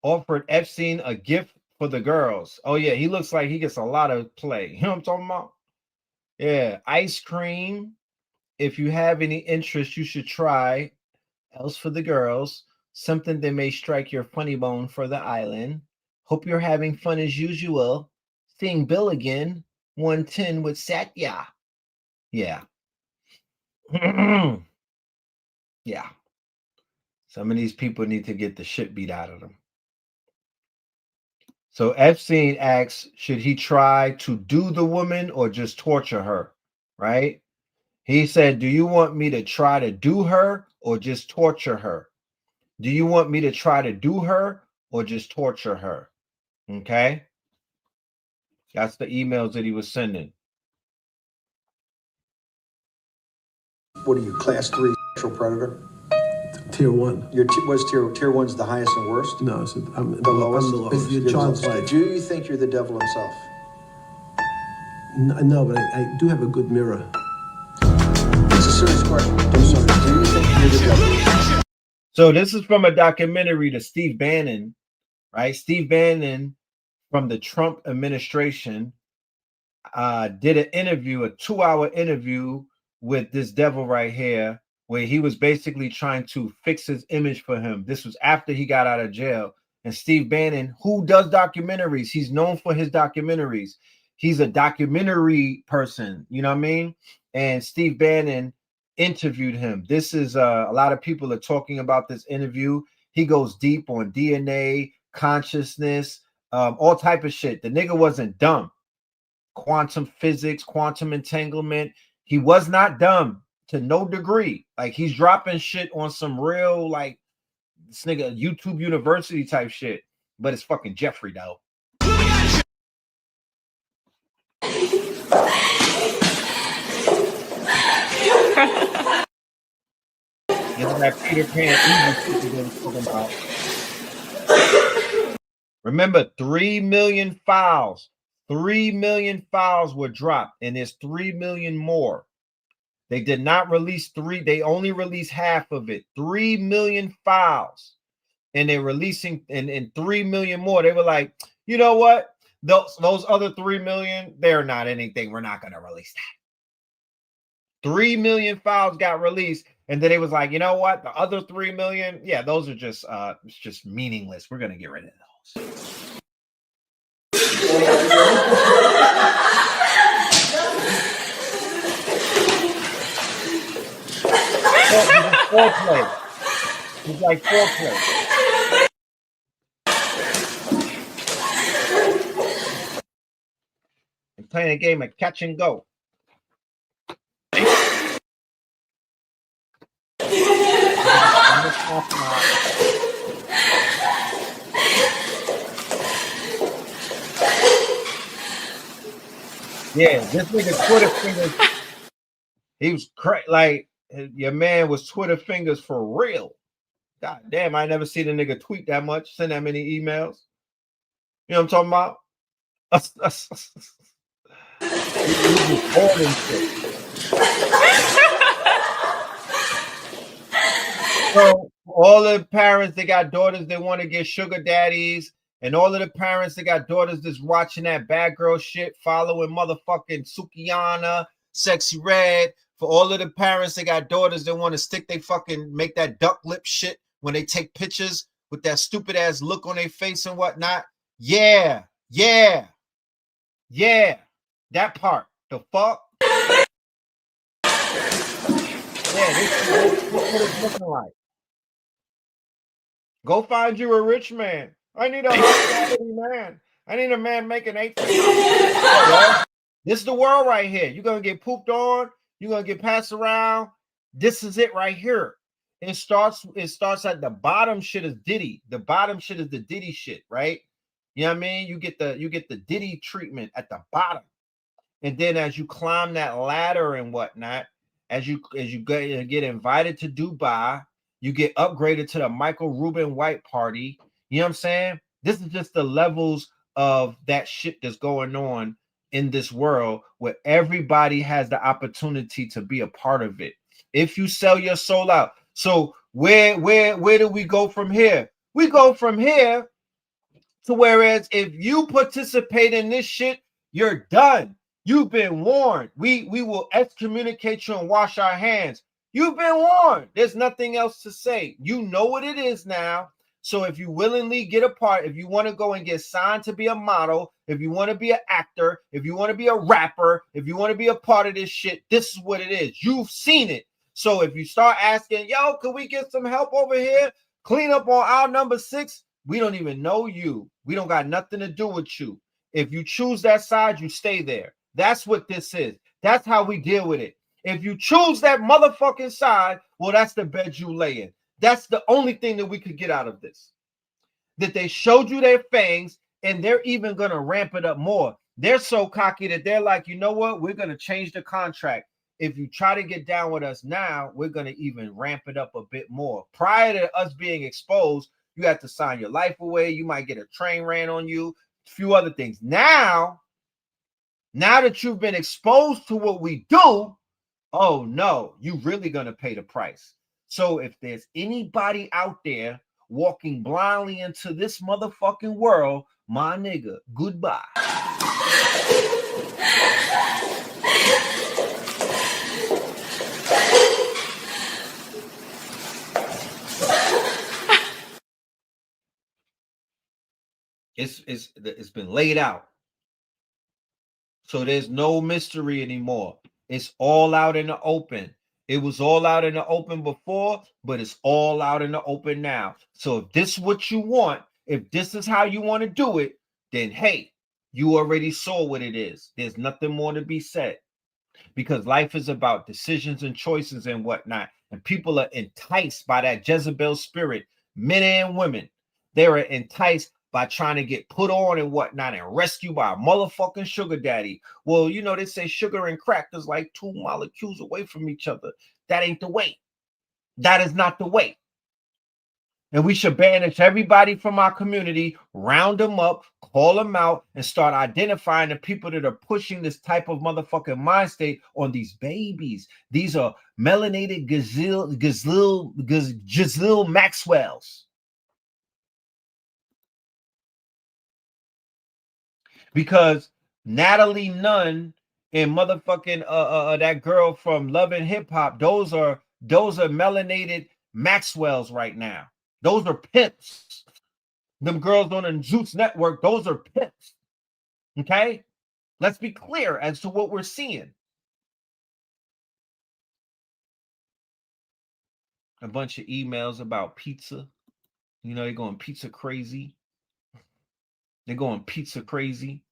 offered Epstein a gift for the girls. Oh yeah, he looks like he gets a lot of play. You know what I'm talking about? Yeah, ice cream. If you have any interest, you should try. Else for the girls, something that may strike your funny bone for the island. Hope you're having fun as usual. Seeing Bill again. 110 with Satya. Yeah. Yeah. Some of these people need to get the shit beat out of them. So Epstein asks, should he try to do the woman or just torture her? Right? He said, do you want me to try to do her or just torture her? Do you want me to try to do her or just torture her? Okay. That's the emails that he was sending. What are you, class 3 sexual predator? Tier 1. What's tier 1's the highest and worst? No, I'm the lowest. I'm the lowest. You're child's play. Do you think you're the devil himself? No, but I do have a good mirror. It's a serious question. I'm sorry. Do you think you're the devil? So this is from a documentary to Steve Bannon, right? Steve Bannon from the Trump administration did an interview, a 2-hour interview with this devil right here, where he was basically trying to fix his image for him. This was after he got out of jail. And Steve Bannon, who does documentaries, he's known for his documentaries. He's a documentary person, you know what I mean? And Steve Bannon interviewed him. This is a lot of people are talking about this interview. He goes deep on DNA, consciousness, all type of shit. The nigga wasn't dumb. Quantum physics, quantum entanglement. He was not dumb to no degree. Like, he's dropping shit on some real, like, this nigga YouTube University type shit. But it's fucking Jeffrey, though. Isn't that Peter Pan evil talking about? Remember, 3 million files. 3 million files were dropped, and there's 3 million more. They did not release 3. They only released half of it. 3 million files. and they're releasing and 3 million more. They were like, you know what? Those other 3 million, they're not anything. We're not going to release that. 3 million files got released, and then it was like, you know what? The other 3 million, yeah, those are just it's just meaningless. We're going to get rid of those. Foreplay. It's like foreplay. I'm playing a game of catch and go. Yeah, this nigga Twitter fingers. He was crazy. Like, your man was Twitter fingers for real. God damn, I never seen a nigga tweet that much, send that many emails. You know what I'm talking about? So all the parents that got daughters that want to get sugar daddies, and all of the parents that got daughters that's watching that bad girl shit, following motherfucking Sukiana, Sexy Red. For all of the parents that got daughters that want to stick they fucking make that duck lip shit when they take pictures with that stupid ass look on their face and whatnot. Yeah. That part. The fuck? Yeah, this is what it's looking like. Go find you a rich man. I need a high-quality man. I need a man making 8 figures. This is the world right here. You're gonna get pooped on. You're gonna get passed around. This is it right here. It starts at the bottom. Shit is Diddy. The bottom shit is the Diddy shit, right? You know what I mean? You get the Diddy treatment at the bottom, and then as you climb that ladder and whatnot, as you get invited to Dubai, you get upgraded to the Michael Rubin White Party. You know what I'm saying? This is just the levels of that shit that's going on in this world, where everybody has the opportunity to be a part of it. If you sell your soul out. So where do we go from here? We go from here to whereas if you participate in this shit, you're done. You've been warned. We will excommunicate you and wash our hands. You've been warned. There's nothing else to say. You know what it is now. So if you willingly get a part, if you want to go and get signed to be a model, if you want to be an actor, if you want to be a rapper, if you want to be a part of this shit, this is what it is. You've seen it. So if you start asking, yo, can we get some help over here? Clean up on aisle number 6. We don't even know you. We don't got nothing to do with you. If you choose that side, you stay there. That's what this is. That's how we deal with it. If you choose that motherfucking side, well, that's the bed you lay in. That's the only thing that we could get out of this. That they showed you their fangs, and they're even going to ramp it up more. They're so cocky that they're like, you know what? We're going to change the contract. If you try to get down with us now, we're going to even ramp it up a bit more. Prior to us being exposed, you have to sign your life away. You might get a train ran on you, a few other things. Now that you've been exposed to what we do, oh no, you really going to pay the price. So if there's anybody out there walking blindly into this motherfucking world, my nigga, goodbye. It's been laid out. So there's no mystery anymore. It's all out in the open. It was all out in the open before, but it's all out in the open now. So if this is what you want, if this is how you want to do it, then hey, you already saw what it is. There's nothing more to be said, because life is about decisions and choices and whatnot. And people are enticed by that Jezebel spirit, men and women. They are enticed by trying to get put on and whatnot and rescued by a motherfucking sugar daddy. Well, you know, they say sugar and crack is like 2 molecules away from each other. That ain't the way. That is not the way. And we should banish everybody from our community, round them up, call them out, and start identifying the people that are pushing this type of motherfucking mind state on these babies. These are melanated Giselle Maxwells. because Natalie Nunn and motherfucking that girl from Love and Hip Hop, those are melanated Maxwells right now. Those are pimps. Them girls on the Zeus Network, those are pimps. Okay? Let's be clear as to what we're seeing. A bunch of emails about pizza. You know, they're going pizza crazy. They're going pizza crazy.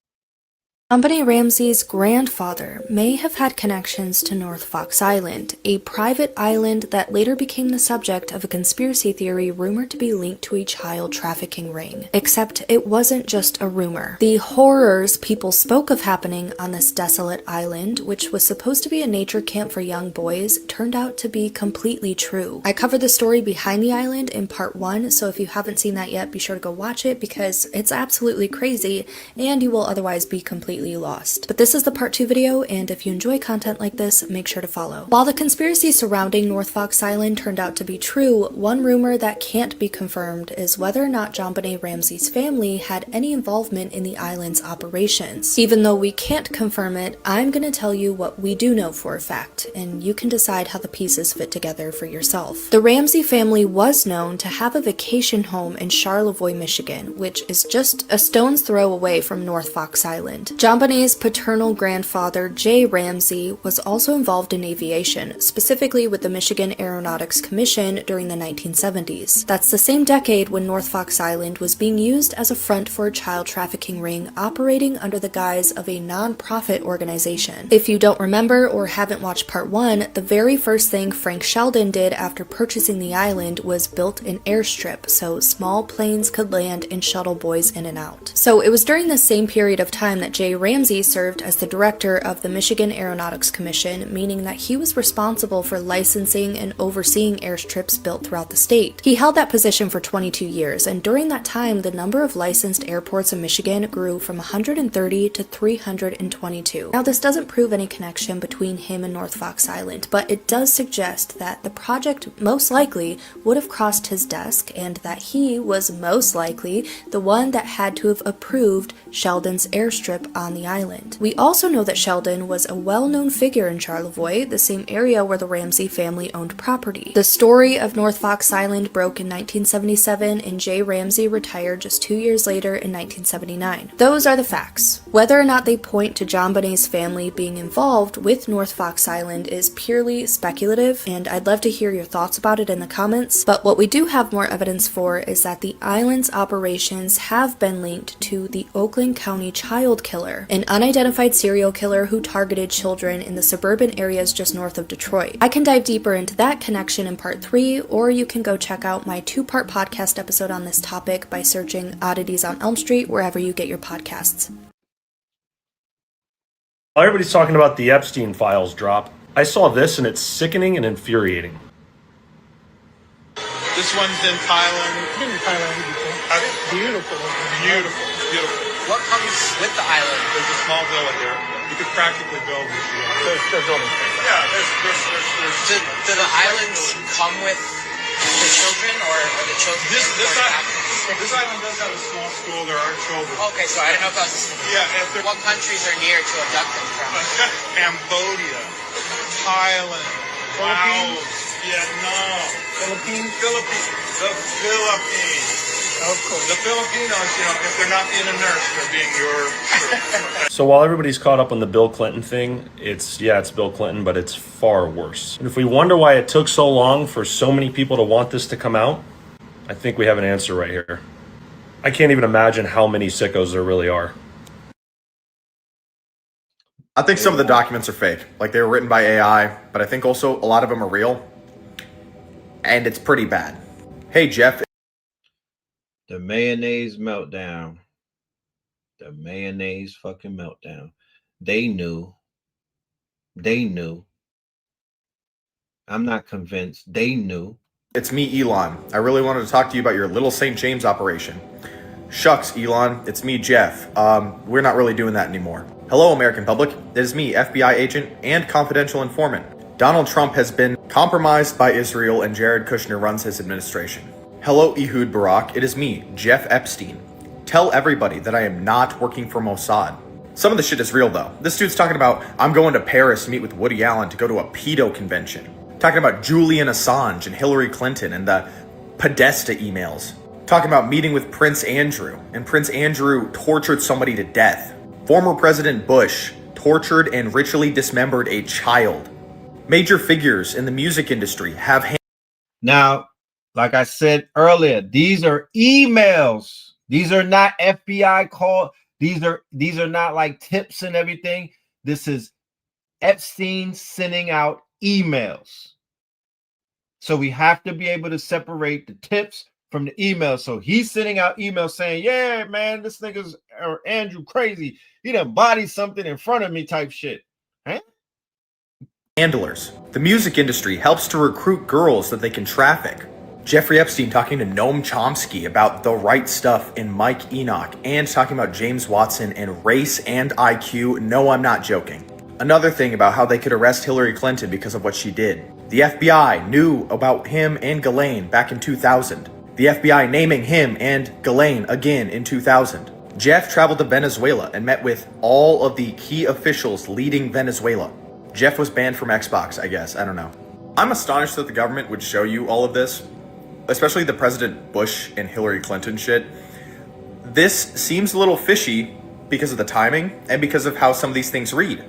JonBenet Ramsey's grandfather may have had connections to North Fox Island, a private island that later became the subject of a conspiracy theory rumored to be linked to a child trafficking ring. Except it wasn't just a rumor. The horrors people spoke of happening on this desolate island, which was supposed to be a nature camp for young boys, turned out to be completely true. I covered the story behind the island in part 1, so if you haven't seen that yet, be sure to go watch it because it's absolutely crazy and you will otherwise be completely lost. But this is the part 2 video, and if you enjoy content like this, make sure to follow. While the conspiracy surrounding North Fox Island turned out to be true, one rumor that can't be confirmed is whether or not JonBenet Ramsey's family had any involvement in the island's operations. Even though we can't confirm it, I'm gonna tell you what we do know for a fact, and you can decide how the pieces fit together for yourself. The Ramsey family was known to have a vacation home in Charlevoix, Michigan, which is just a stone's throw away from North Fox Island. JonBenet's paternal grandfather, Jay Ramsey, was also involved in aviation, specifically with the Michigan Aeronautics Commission during the 1970s. That's the same decade when North Fox Island was being used as a front for a child trafficking ring operating under the guise of a non-profit organization. If you don't remember or haven't watched part 1, the very first thing Frank Sheldon did after purchasing the island was built an airstrip so small planes could land and shuttle boys in and out. So it was during this same period of time that Jay Ramsey served as the director of the Michigan Aeronautics Commission, meaning that he was responsible for licensing and overseeing airstrips built throughout the state. He held that position for 22 years, and during that time, the number of licensed airports in Michigan grew from 130 to 322. Now, this doesn't prove any connection between him and North Fox Island, but it does suggest that the project most likely would have crossed his desk, and that he was most likely the one that had to have approved Sheldon's airstrip on the island. We also know that Sheldon was a well-known figure in Charlevoix, the same area where the Ramsey family owned property. The story of North Fox Island broke in 1977, and Jay Ramsey retired just 2 years later in 1979. Those are the facts. Whether or not they point to JonBenet's family being involved with North Fox Island is purely speculative, and I'd love to hear your thoughts about it in the comments, but what we do have more evidence for is that the island's operations have been linked to the Oakland County child killer, an unidentified serial killer who targeted children in the suburban areas just north of Detroit. I can dive deeper into that connection in part 3, or you can go check out my 2-part podcast episode on this topic by searching Oddities on Elm Street wherever you get your podcasts. While everybody's talking about the Epstein files drop, I saw this and it's sickening and infuriating. This one's in Thailand. Beautiful. Beautiful. Beautiful. What comes with the island? There's a small villa here. You could practically build this. They're building things. Yeah, there's do the islands come with the children, or are the children? This island does have a small school. There are children. Okay, so I don't know if that's... Yeah. What countries are near to abduct them from? Cambodia, Thailand, Laos, Vietnam, Philippines. The Philippines. Of course. The Filipinos, if they're not being a nurse, they're being your... So while everybody's caught up on the Bill Clinton thing, it's Bill Clinton, but it's far worse. And if we wonder why it took so long for so many people to want this to come out, I think we have an answer right here. I can't even imagine how many sickos there really are. I think some of the documents are fake. Like, they were written by AI, but I think also a lot of them are real. And it's pretty bad. Hey, Jeff. The mayonnaise meltdown. The mayonnaise fucking meltdown. They knew. I'm not convinced. They knew. It's me, Elon. I really wanted to talk to you about your Little St. James operation. Shucks, Elon. It's me, Jeff. We're not really doing that anymore. Hello, American public. It is me, FBI agent and confidential informant. Donald Trump has been compromised by Israel, and Jared Kushner runs his administration. Hello, Ehud Barak. It is me, Jeff Epstein. Tell everybody that I am not working for Mossad. Some of the shit is real though. This dude's talking about, I'm going to Paris to meet with Woody Allen to go to a pedo convention. Talking about Julian Assange and Hillary Clinton and the Podesta emails. Talking about meeting with Prince Andrew, and Prince Andrew tortured somebody to death. Former President Bush tortured and ritually dismembered a child. Major figures in the music industry have Now, like I said earlier, these are emails. These are not FBI call. These are not like tips and everything. This is Epstein sending out emails. So we have to be able to separate the tips from the emails. So he's sending out emails saying, yeah, man, this nigga's or Andrew crazy. He done body something in front of me type shit. Huh? handlers. The music industry helps to recruit girls that they can traffic. Jeffrey Epstein talking to Noam Chomsky about the right stuff in Mike Enoch and talking about James Watson and race and IQ. No, I'm not joking. Another thing about how they could arrest Hillary Clinton because of what she did. The FBI knew about him and Ghislaine back in 2000. The FBI naming him and Ghislaine again in 2000. Jeff traveled to Venezuela and met with all of the key officials leading Venezuela. Jeff was banned from Xbox, I guess. I don't know. I'm astonished that the government would show you all of this, especially the President Bush and Hillary Clinton shit. This seems a little fishy because of the timing and because of how some of these things read.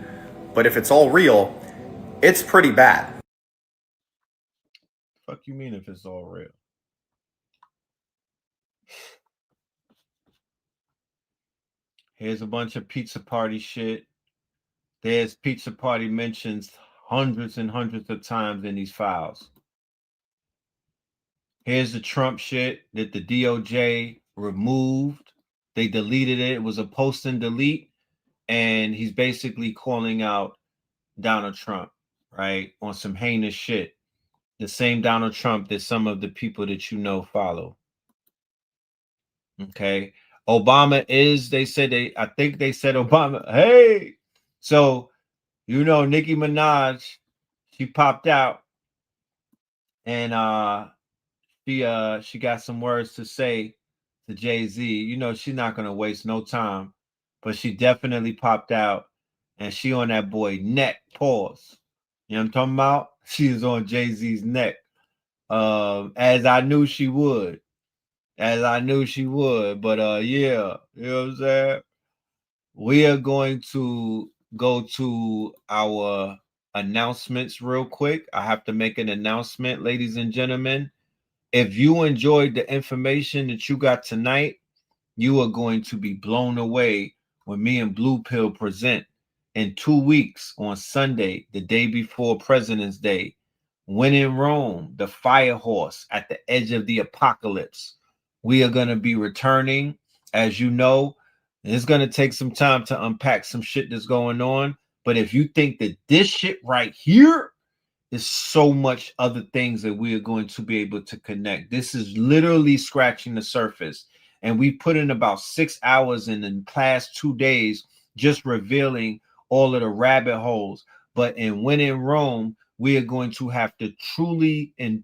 But if it's all real, it's pretty bad. Fuck you mean if it's all real? Here's a bunch of pizza party shit. There's pizza party mentions hundreds and hundreds of times in these files. Here's the Trump shit that the DOJ removed. They deleted it. It was a post and delete. And he's basically calling out Donald Trump, right? On some heinous shit. The same Donald Trump that some of the people that you know follow. Okay. Obama is, I think they said Obama, hey. So, you know, Nicki Minaj, she popped out and she got some words to say to Jay-Z. You know, she's not going to waste no time, but she definitely popped out and she on that boy neck, pause. You know what I'm talking about? She is on Jay-Z's neck. As I knew she would. But yeah, you know what I'm saying? We are going to go to our announcements real quick. I have to make an announcement, ladies and gentlemen. If you enjoyed the information that you got tonight, you are going to be blown away when me and Blue Pill present in 2 weeks on Sunday, the day before President's Day. When in Rome, the fire horse at the edge of the apocalypse. We are going to be returning, as you know. It's going to take some time to unpack some shit that's going on. But if you think that this shit right here is so much other things that we are going to be able to connect. This is literally scratching the surface. And we put in about 6 hours in the past 2 days just revealing all of the rabbit holes. But when in Rome, we are going to have to truly and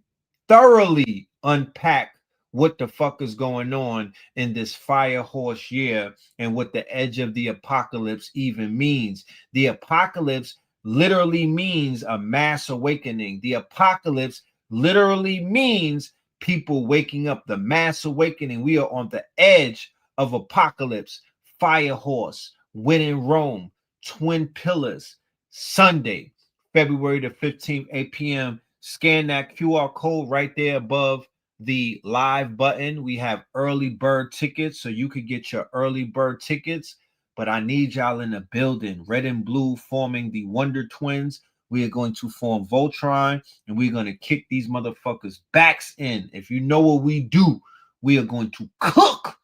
thoroughly unpack what the fuck is going on in this fire horse year and what the edge of the apocalypse even means. The apocalypse literally means a mass awakening. The apocalypse literally means people waking up, the mass awakening. We are on the edge of apocalypse. Fire horse, when in Rome, Twin Pillars, Sunday, February the 15th, 8 p.m. Scan that QR code right there above the live button. We have early bird tickets, so you could get your early bird tickets. But I need y'all in the building. Red and blue forming the Wonder Twins. We are going to form Voltron, and we're going to kick these motherfuckers' backs in. If you know what we do, we are going to cook.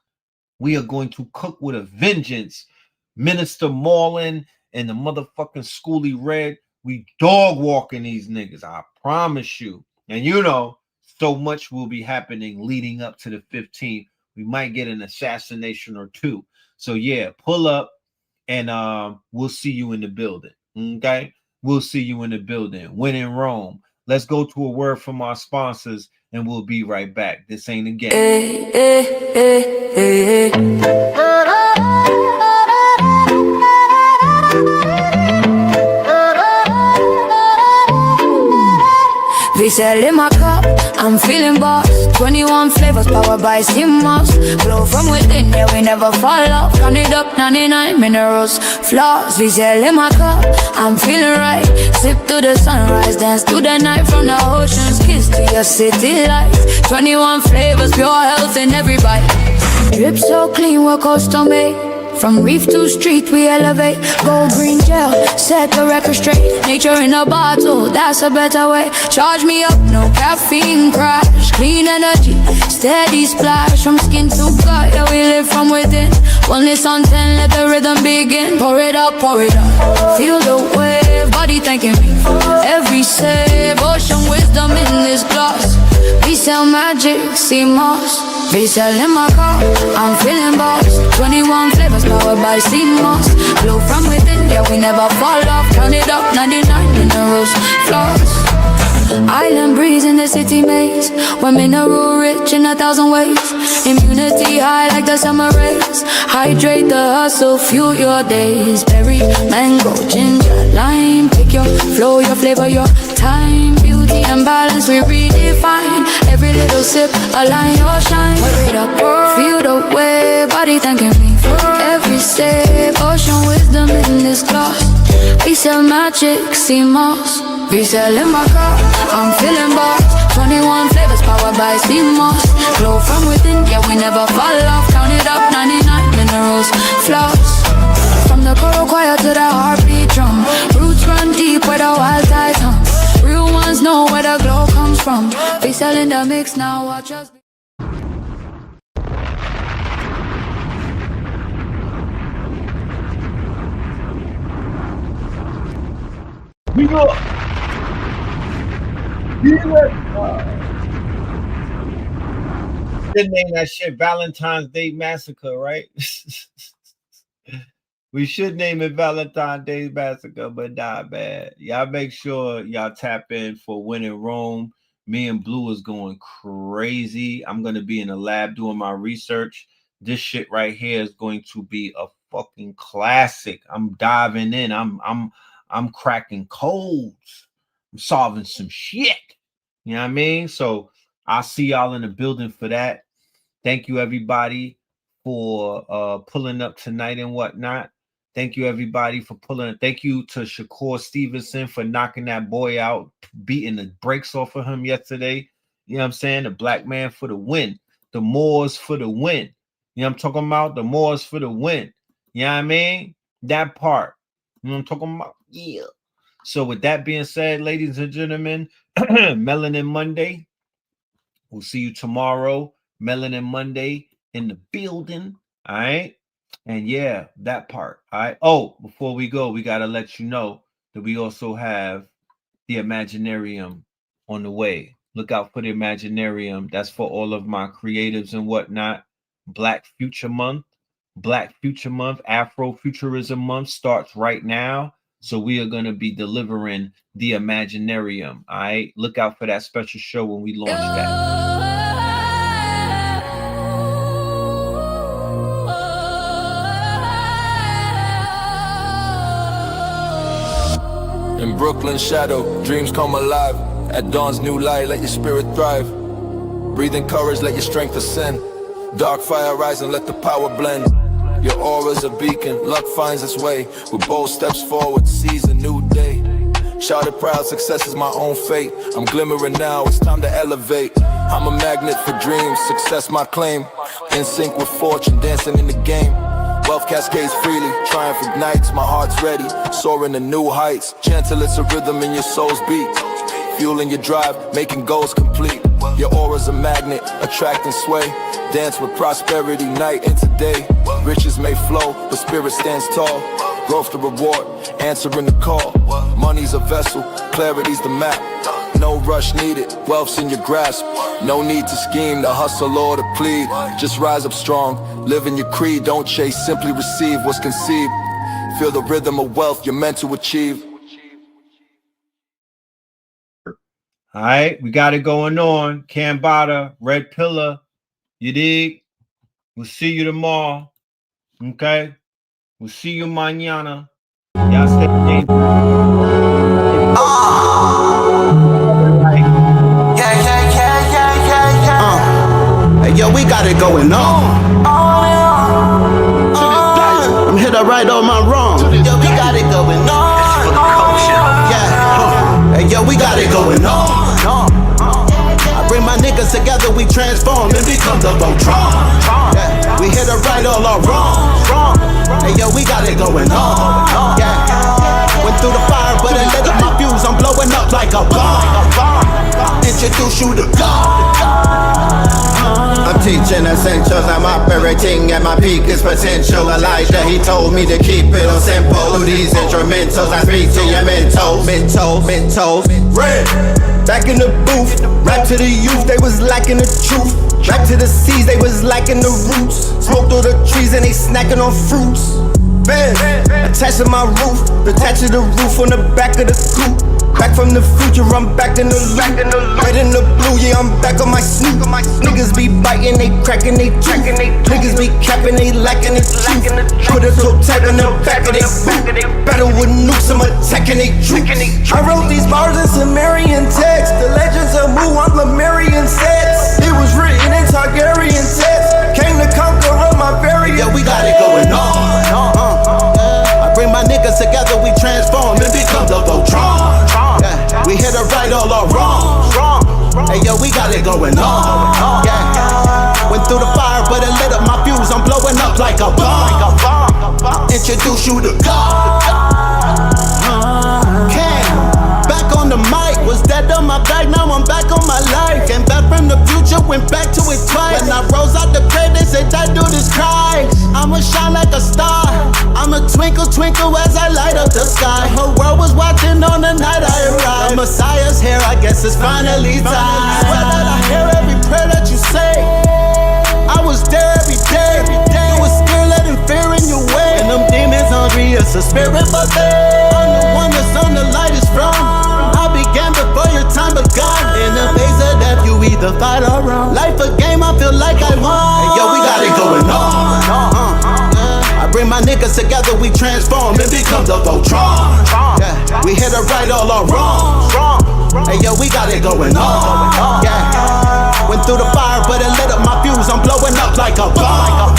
We are going to cook with a vengeance. Minister Marlin and the motherfucking Schoolie Red, we dog walking these niggas. I promise you. And you know, so much will be happening leading up to the 15th. We might get an assassination or two. So yeah, pull up and we'll see you in the building. Okay? We'll see you in the building. When in Rome, Let's go to a word from our sponsors, and we'll be right back. This ain't a game. VCL in my cup, I'm feeling boss. 21 flavors powered by CMOS. Flow from within, yeah, we never fall off. Count it up, 99 minerals, flaws. VCL in my cup, I'm feeling right. Sip to the sunrise, dance to the night. From the ocean's kiss to your city lights. 21 flavors, pure health in every bite. Drip so clean, we're custom made. From reef to street, we elevate. Gold green gel, set the record straight. Nature in a bottle, that's a better way. Charge me up, no caffeine crash. Clean energy, steady splash. From skin to gut, yeah, we live from within. Wellness on 10, let the rhythm begin. Pour it up, pour it up. Feel the wave, body thanking me. Every save, ocean wisdom in this glass. We sell magic, CMOS. We sell in my car, I'm feeling boss. 21 flavors powered by CMOS. Glow from within, yeah, we never fall off. Count it up, 99 minerals, flaws. Island breeze in the city maze. We're mineral rich in 1,000 ways. Immunity high like the summer rays. Hydrate the hustle, fuel your days. Berry, mango, ginger, lime. Pick your flow, your flavor, your time. Beauty and balance we redefine. Every little sip, align your shine. Wear it up, feel the way. Body thanking me for every step. Ocean wisdom in this glass. We sell magic, CMOS. We sell in my car, I'm feeling boss. 21 flavors powered by CMOS. Glow from within, yeah, we never fall off. Count it up, 99 minerals, flaws. From the coral choir to the heartbeat drum. Roots run deep where the wild tides hum. Real ones know where the glow comes from. We sell in the mix now, watch us. We go. Should name that shit Valentine's Day Massacre, right? We should name it Valentine's Day Massacre, but not bad. Y'all make sure y'all tap in for When in Rome. Me and Blue is going crazy. I'm gonna be in the lab doing my research. This shit right here is going to be a fucking classic. I'm diving in. I'm cracking codes. I'm solving some shit. You know what I mean? So I'll see y'all in the building for that. Thank you, everybody, for pulling up tonight and whatnot. Thank you, everybody, for pulling. Thank you to Shakur Stevenson for knocking that boy out, beating the brakes off of him yesterday. You know what I'm saying? The black man for the win. The Moors for the win. You know what I'm talking about? The Moors for the win. You know what I mean? That part. You know what I'm talking about? Yeah. So with that being said, ladies and gentlemen, Melanin Monday. We'll see you tomorrow. Melanin Monday in the building. All right. And yeah, that part. All right. Oh, before we go, we got to let you know that we also have the Imaginarium on the way. Look out for the Imaginarium. That's for all of my creatives and whatnot. Black Future Month. Black Future Month. Afro Futurism Month starts right now. So we are going to be delivering the Imaginarium. All right. Look out for that special show when we launch that. In Brooklyn shadow, dreams come alive. At dawn's new light, let your spirit thrive. Breathe in courage, let your strength ascend. Dark fire rise and let the power blend. Your aura's a beacon, luck finds its way. With bold steps forward, seize a new day. Shouted proud, success is my own fate. I'm glimmering now, it's time to elevate. I'm a magnet for dreams, success my claim. In sync with fortune, dancing in the game. Wealth cascades freely, triumph ignites, my heart's ready, soaring to new heights. Gentle, it's a rhythm in your soul's beat. Fueling your drive, making goals complete. Your aura's a magnet, attracting sway. Dance with prosperity, night into day. Riches may flow, but spirit stands tall. Growth the reward, answering the call. Money's a vessel, clarity's the map. No rush needed, wealth's in your grasp. No need to scheme, to hustle or to plead. Just rise up strong, live in your creed. Don't chase, simply receive what's conceived. Feel the rhythm of wealth you're meant to achieve. All right, we got it going on. Cambada, Red Pillar, you dig? We'll see you tomorrow. Okay? We'll see you mañana. Y'all stay safe. Hey, yo, we got it going on. I'm here to right all my wrongs. Yo, we got it going on. Yeah. Hey, yo, we got it going on. I bring my niggas together, we transform and become the Voltron. Yeah. We here to right all our wrongs. Hey, yo, we got it going on. Yeah. Went through the fire, but it lit up my fuse. I'm blowing up like a bomb. Introduce you to God. I'm teaching essentials, I'm operating at my peakest potential. Elijah, he told me to keep it on simple. Through these instrumentals, I speak to your mental. Red, back in the booth, rap to the youth, they was lacking the truth. Back to the seas, they was lacking the roots. Smoked through the trees and they snacking on fruits. Bed, attached to my roof, attached to the roof on the back of the coupe. Back from the future, I'm back in the loop. Red in the blue, yeah, I'm back on my snoop. Niggas be biting, they cracking, they tracking. Niggas be capping, they lacking the truth. Put a toe tag on the back of they boot. Battle with nukes, I'm attacking they troops. I wrote these bars in Sumerian text. The legends of Mu, I'm Lemurian sets. It was written in Targaryen text. Came to conquer all my variants. Yeah, we got it going on. I bring my niggas together, we transform and become the Voltron. Yeah, we here to right all our wrongs. Hey, yo, we got it going on. Yeah, went through the fire, but it lit up my fuse. I'm blowing up like a bomb. Introduce you to God. Came back on the mic, was dead on my back, now I'm back on my life. Came back from the future, went back to it twice. When I rose out the grave, they said that dude is Christ. I'ma shine like a star, I'ma twinkle, twinkle as I light up the sky. The whole world was watching on the night I arrived. The Messiah's here, I guess it's finally time. Swear that I hear every prayer that you say. I was there every day. You was scared, letting fear in your way. And them demons hungry, it's a spirit buffet. I'm the one that's on the lightest from. I began before your time begun. In the face of death, you either fight or run. Life a game, I feel like I won. Hey, yo, we got it going on. I bring my niggas together, we transform and become the Voltron. Yeah, we here to right all our wrongs. Hey, yo, we got it going on. Yeah, went through the fire, but it lit up my fuse. I'm blowing up like a bomb.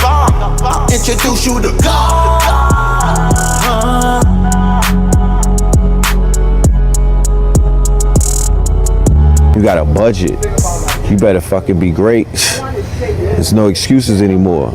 Introduce you to God. You got a budget. You better fucking be great. There's no excuses anymore.